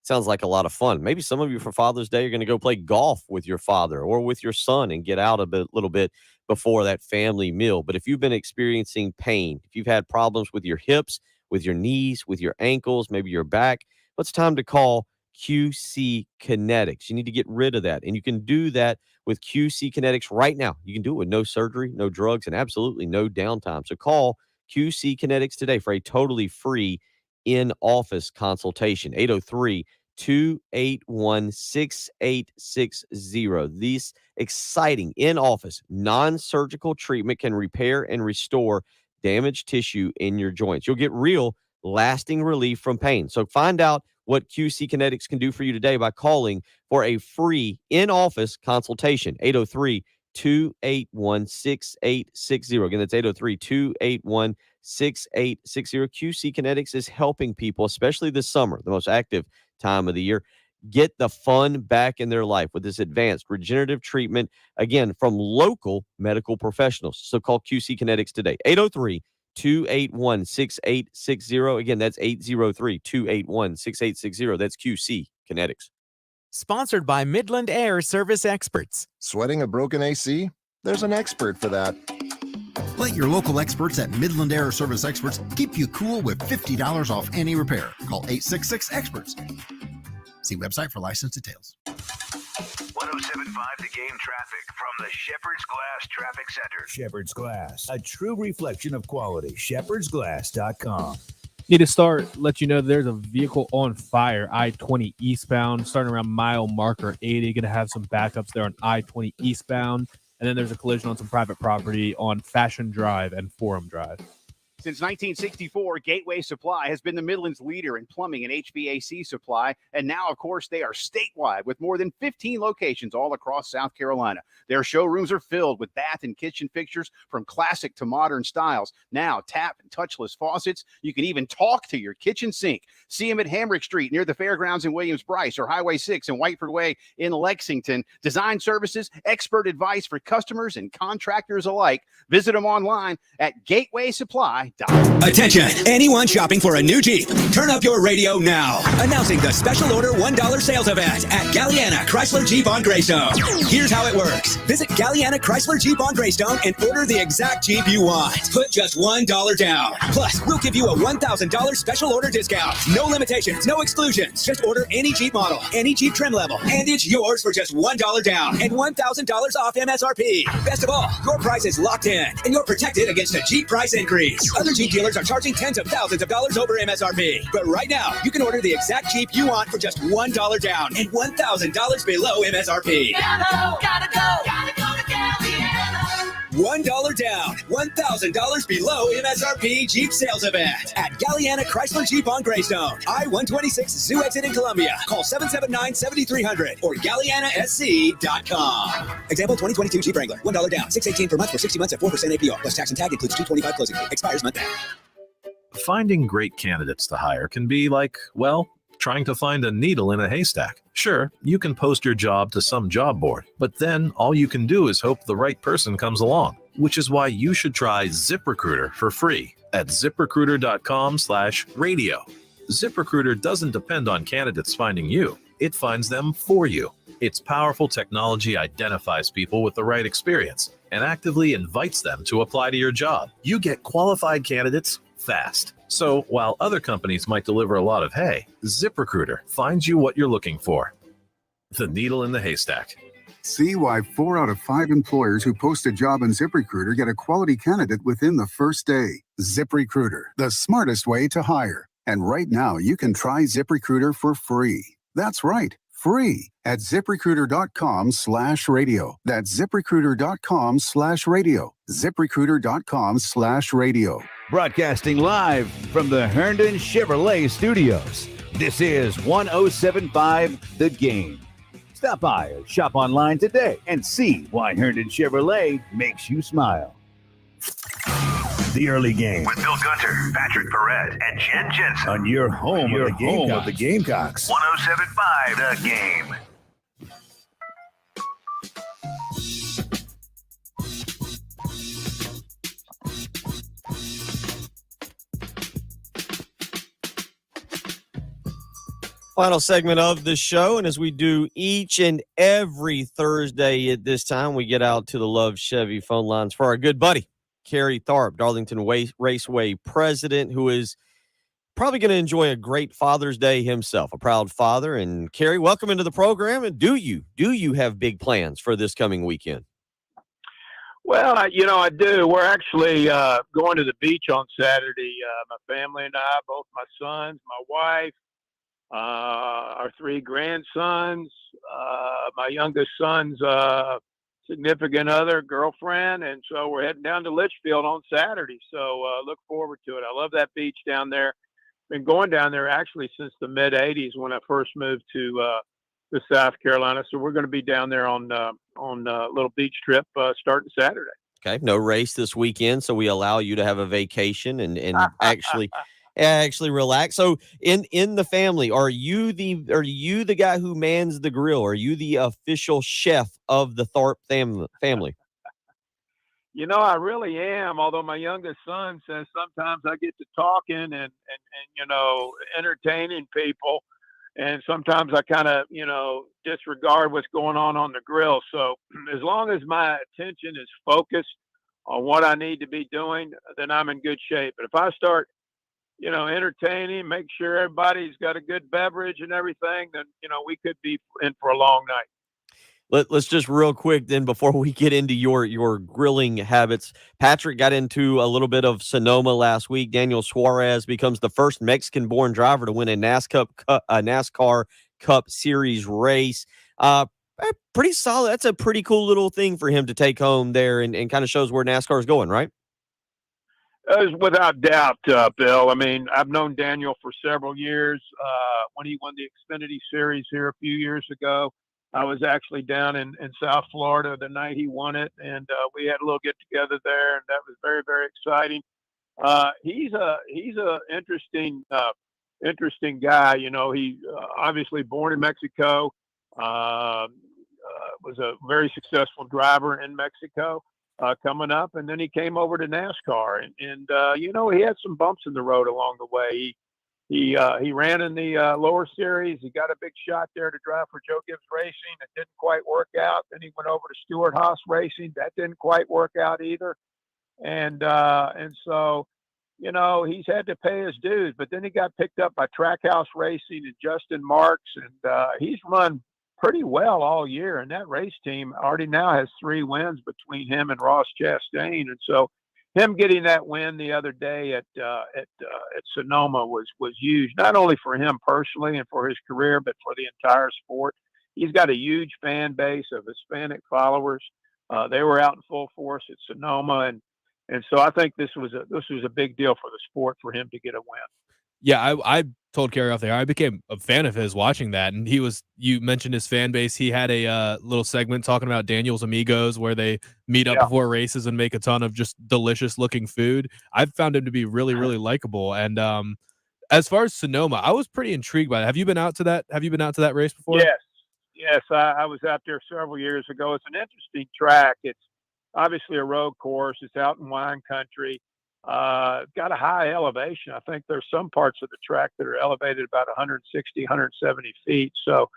Sounds like a lot of fun. Maybe some of you for Father's Day are going to go play golf with your father or with your son and get out a little bit before that family meal. But if you've been experiencing pain, if you've had problems with your hips, with your knees, with your ankles, maybe your back, well, it's time to call QC Kinetics. You need to get rid of that. And you can do that with QC Kinetics right now. You can do it with no surgery, no drugs, and absolutely no downtime. So call QC Kinetics today for a totally free in-office consultation. 803-281-6860. This exciting in-office non-surgical treatment can repair and restore damaged tissue in your joints. You'll get real lasting relief from pain. So find out what QC Kinetics can do for you today by calling for a free in-office consultation. 803-281-6860. Again, that's 803-281-6860. QC Kinetics is helping people, especially this summer, the most active time of the year, get the fun back in their life with this advanced regenerative treatment, again, from local medical professionals. So call QC Kinetics today. 803-281-6860. Again, that's 803-281-6860. That's QC Kinetics. Sponsored by Midland Air Service Experts. Sweating a broken AC? There's an expert for that. Let your local experts at Midland Air Service Experts keep you cool with $50 off any repair. Call 866-EXPERTS. See website for license details. 107.5 The Game traffic from the Shepherd's Glass Traffic Center. Shepherd's Glass, a true reflection of quality. shepherdsglass.com. Need to start, let you know there's a vehicle on fire, I-20 eastbound, starting around mile marker 80. Going to have some backups there on I-20 eastbound. And then there's a collision on some private property on Fashion Drive and Forum Drive. Since 1964, Gateway Supply has been the Midland's leader in plumbing and HVAC supply. And now, of course, they are statewide with more than 15 locations all across South Carolina. Their showrooms are filled with bath and kitchen fixtures from classic to modern styles. Now, tap and touchless faucets. You can even talk to your kitchen sink. See them at Hamrick Street near the Fairgrounds in Williams-Brice, or Highway 6 and Whiteford Way in Lexington. Design services, expert advice for customers and contractors alike. Visit them online at gatewaysupply.com. Attention, anyone shopping for a new Jeep, turn up your radio now. Announcing the special order $1 sales event at Galliana Chrysler Jeep on Greystone. Here's how it works. Visit Galliana Chrysler Jeep on Greystone and order the exact Jeep you want. Put just $1 down. Plus, we'll give you a $1,000 special order discount. No limitations, no exclusions. Just order any Jeep model, any Jeep trim level, and it's yours for just $1 down and $1,000 off MSRP. Best of all, your price is locked in and you're protected against a Jeep price increase. Other Jeep dealers are charging tens of thousands of dollars over MSRP. But right now, you can order the exact Jeep you want for just $1 down and $1,000 below MSRP. Gotta go to Galliano. $1 down, $1,000 below MSRP Jeep sales event at Galliana Chrysler Jeep on Greystone. I-126 Zoo exit in Columbia. Call 779-7300 or GallianaSC.com. Example 2022 Jeep Wrangler. $1 down, $618 per month for 60 months at 4% APR. Plus tax and tag includes $225 closing fee. Expires month end. Finding great candidates to hire can be like, well, trying to find a needle in a haystack. Sure, you can post your job to some job board, but then all you can do is hope the right person comes along, which is why you should try ZipRecruiter for free at ZipRecruiter.com/radio. ZipRecruiter doesn't depend on candidates finding you. It finds them for you. Its powerful technology identifies people with the right experience and actively invites them to apply to your job. You get qualified candidates fast. So while other companies might deliver a lot of hay, ZipRecruiter finds you what you're looking for. The needle in the haystack. See why 4 out of 5 employers who post a job on ZipRecruiter get a quality candidate within the first day. ZipRecruiter, the smartest way to hire. And right now, you can try ZipRecruiter for free. That's right, free at ZipRecruiter.com/radio. That's ZipRecruiter.com/radio. ZipRecruiter.com/radio. Broadcasting live from the Herndon Chevrolet Studios. This is 107.5 The Game. Stop by or shop online today and see why Herndon Chevrolet makes you smile. The early game With Bill Gunter, Patrick Perret, and Jen Jensen. on your home of the Gamecocks. 107.5 The Game. Final segment of the show, and as we do each and every Thursday at this time, we get out to the Love Chevy phone lines for our good buddy, Kerry Tharp, Darlington Raceway president, who is probably going to enjoy a great Father's Day himself, a proud father. And Kerry, welcome into the program. And do you have big plans for this coming weekend? Well, I do. We're actually going to the beach on Saturday. My family and I, both my sons, my wife, our 3 grandsons, my youngest son's significant other, girlfriend, and so we're heading down to Litchfield on Saturday. So look forward to it. I love that beach down there. Been going down there actually since the mid '80s when I first moved to South Carolina. So we're going to be down there on a little beach trip starting Saturday. Okay, no race this weekend, so we allow you to have a vacation and actually relax. So in the family, are you the guy who mans the grill? Are you the official chef of the Tharp family? I really am. Although my youngest son says sometimes I get to talking and entertaining people, and sometimes I kind of disregard what's going on the grill. So as long as my attention is focused on what I need to be doing, then I'm in good shape. But if I start entertaining, make sure everybody's got a good beverage and everything, then, we could be in for a long night. Let's just real quick then before we get into your grilling habits. Patrick got into a little bit of Sonoma last week. Daniel Suarez becomes the first Mexican-born driver to win a NASCAR Cup Series race. Pretty solid. That's a pretty cool little thing for him to take home there, and kind of shows where NASCAR is going, right? Without doubt, Bill. I mean, I've known Daniel for several years. When he won the Xfinity Series here a few years ago, I was actually down in South Florida the night he won it, and we had a little get together there, and that was very, very exciting. He's a interesting guy. You know, he obviously born in Mexico. Was a very successful driver in Mexico. Coming up, and then he came over to NASCAR, and you know, he had some bumps in the road along the way. He ran in the lower series. He got a big shot there to drive for Joe Gibbs Racing. It didn't quite work out. Then he went over to Stewart Haas Racing. That didn't quite work out either. And so, you know, he's had to pay his dues. But then he got picked up by Trackhouse Racing and Justin Marks, and he's run pretty well all year, and that race team already now has 3 wins between him and Ross Chastain. And so him getting that win the other day at Sonoma was huge, not only for him personally and for his career, but for the entire sport. He's got a huge fan base of Hispanic followers. They were out in full force at Sonoma, and so I think this was a big deal for the sport for him to get a win. Yeah, I told Kerry off there. I became a fan of his watching that, and you mentioned his fan base. He had a little segment talking about Daniel's Amigos, where they meet up before races and make a ton of just delicious looking food. I've found him to be really, really likable. And as far as Sonoma, I was pretty intrigued by it. Have you been out to that race before? Yes, I was out there several years ago. It's an interesting track. It's obviously a road course. It's out in wine country. Got a high elevation. I think there's some parts of the track that are elevated about 160, 170 feet. So,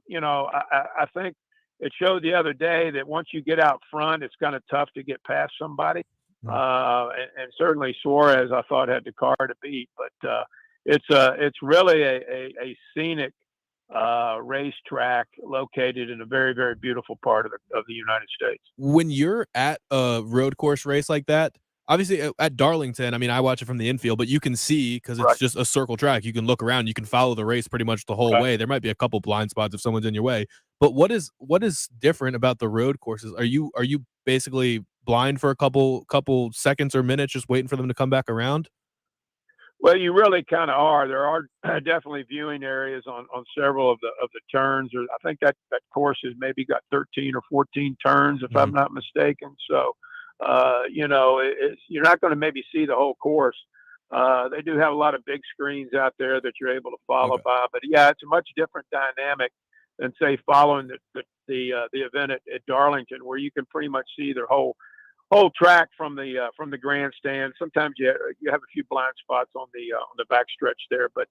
you know, I think it showed the other day that once you get out front, it's kind of tough to get past somebody. And certainly Suarez, I thought, had the car to beat, but it's really a scenic racetrack located in a very, very beautiful part of the United States. When you're at a road course race like that, obviously at Darlington, I mean, I watch it from the infield, but you can see, because it's just a circle track, you can look around, you can follow the race pretty much the whole way. There might be a couple blind spots if someone's in your way, but what is different about the road courses? Are you basically blind for a couple seconds or minutes just waiting for them to come back around? Well, you really kind of are. There are definitely viewing areas on several of the turns. I think that course has maybe got 13 or 14 turns, if I'm not mistaken. So, you know, you're not going to maybe see the whole course. They do have a lot of big screens out there that you're able to follow by. But yeah, it's a much different dynamic than, say, following the event at Darlington, where you can pretty much see their whole track from the grandstand. Sometimes you have a few blind spots on the backstretch there, but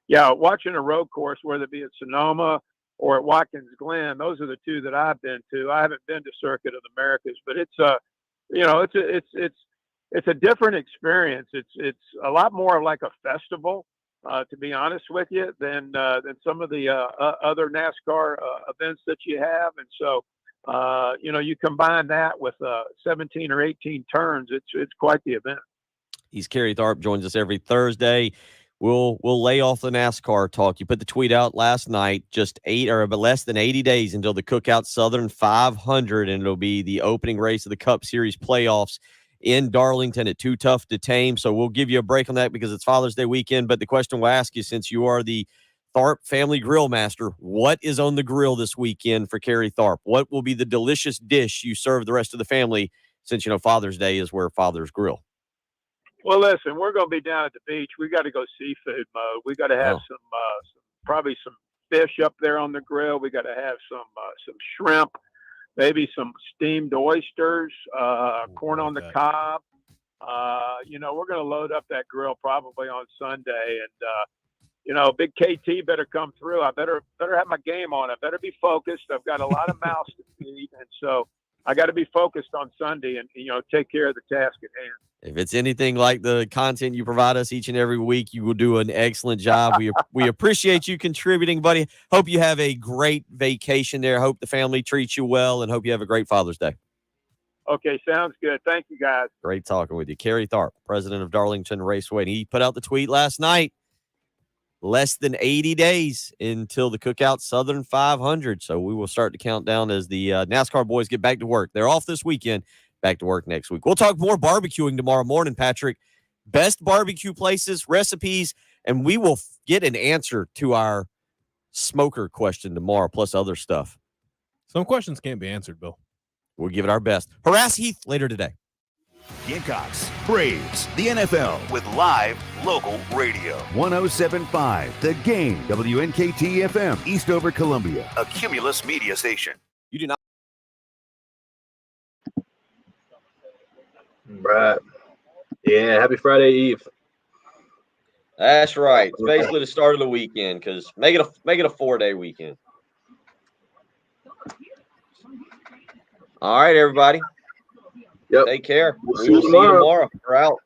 yeah, watching a road course, whether it be at Sonoma or at Watkins Glen, those are the two that I've been to. I haven't been to Circuit of the Americas, but it's a different experience. It's a lot more like a festival, to be honest with you, than some of the other NASCAR events that you have, and so. You know, you combine that with 17 or 18 turns, it's quite the event. He's Kerry Tharp, joins us every Thursday. We'll lay off the NASCAR talk. You put the tweet out last night, just less than 80 days until the Cookout Southern 500, and it'll be the opening race of the Cup Series playoffs in Darlington at Too Tough to Tame. So we'll give you a break on that because it's Father's Day weekend. But the question we'll ask you, since you are the Tharp Family Grill Master, what is on the grill this weekend for Kerry Tharp? What will be the delicious dish you serve the rest of the family, since, you know, Father's Day is where fathers grill? Well, listen, we're going to be down at the beach. We got to go seafood mode. We got to have probably some fish up there on the grill. We got to have some shrimp, maybe some steamed oysters, corn on the cob. You know, we're going to load up that grill probably on Sunday, and you know, big KT better come through. I better have my game on. I better be focused. I've got a lot of mouths to feed, and so I got to be focused on Sunday and take care of the task at hand. If it's anything like the content you provide us each and every week, you will do an excellent job. We appreciate you contributing, buddy. Hope you have a great vacation there. Hope the family treats you well, and hope you have a great Father's Day. Okay, sounds good. Thank you, guys. Great talking with you. Kerry Tharp, president of Darlington Raceway. And he put out the tweet last night. Less than 80 days until the Cookout Southern 500. So we will start to count down as the NASCAR boys get back to work. They're off this weekend. Back to work next week. We'll talk more barbecuing tomorrow morning, Patrick. Best barbecue places, recipes, and we will get an answer to our smoker question tomorrow, plus other stuff. Some questions can't be answered, Bill. We'll give it our best. Harass Heath later today. Gamecocks, Braves, the NFL with live local radio. 107.5 The Game, WNKT FM, Eastover, Columbia, a Cumulus media station. You do not. Right. Yeah, happy Friday Eve. That's right. It's basically the start of the weekend because make it a 4-day weekend. All right, everybody. Yep. Take care. We'll We will see you tomorrow. We're out.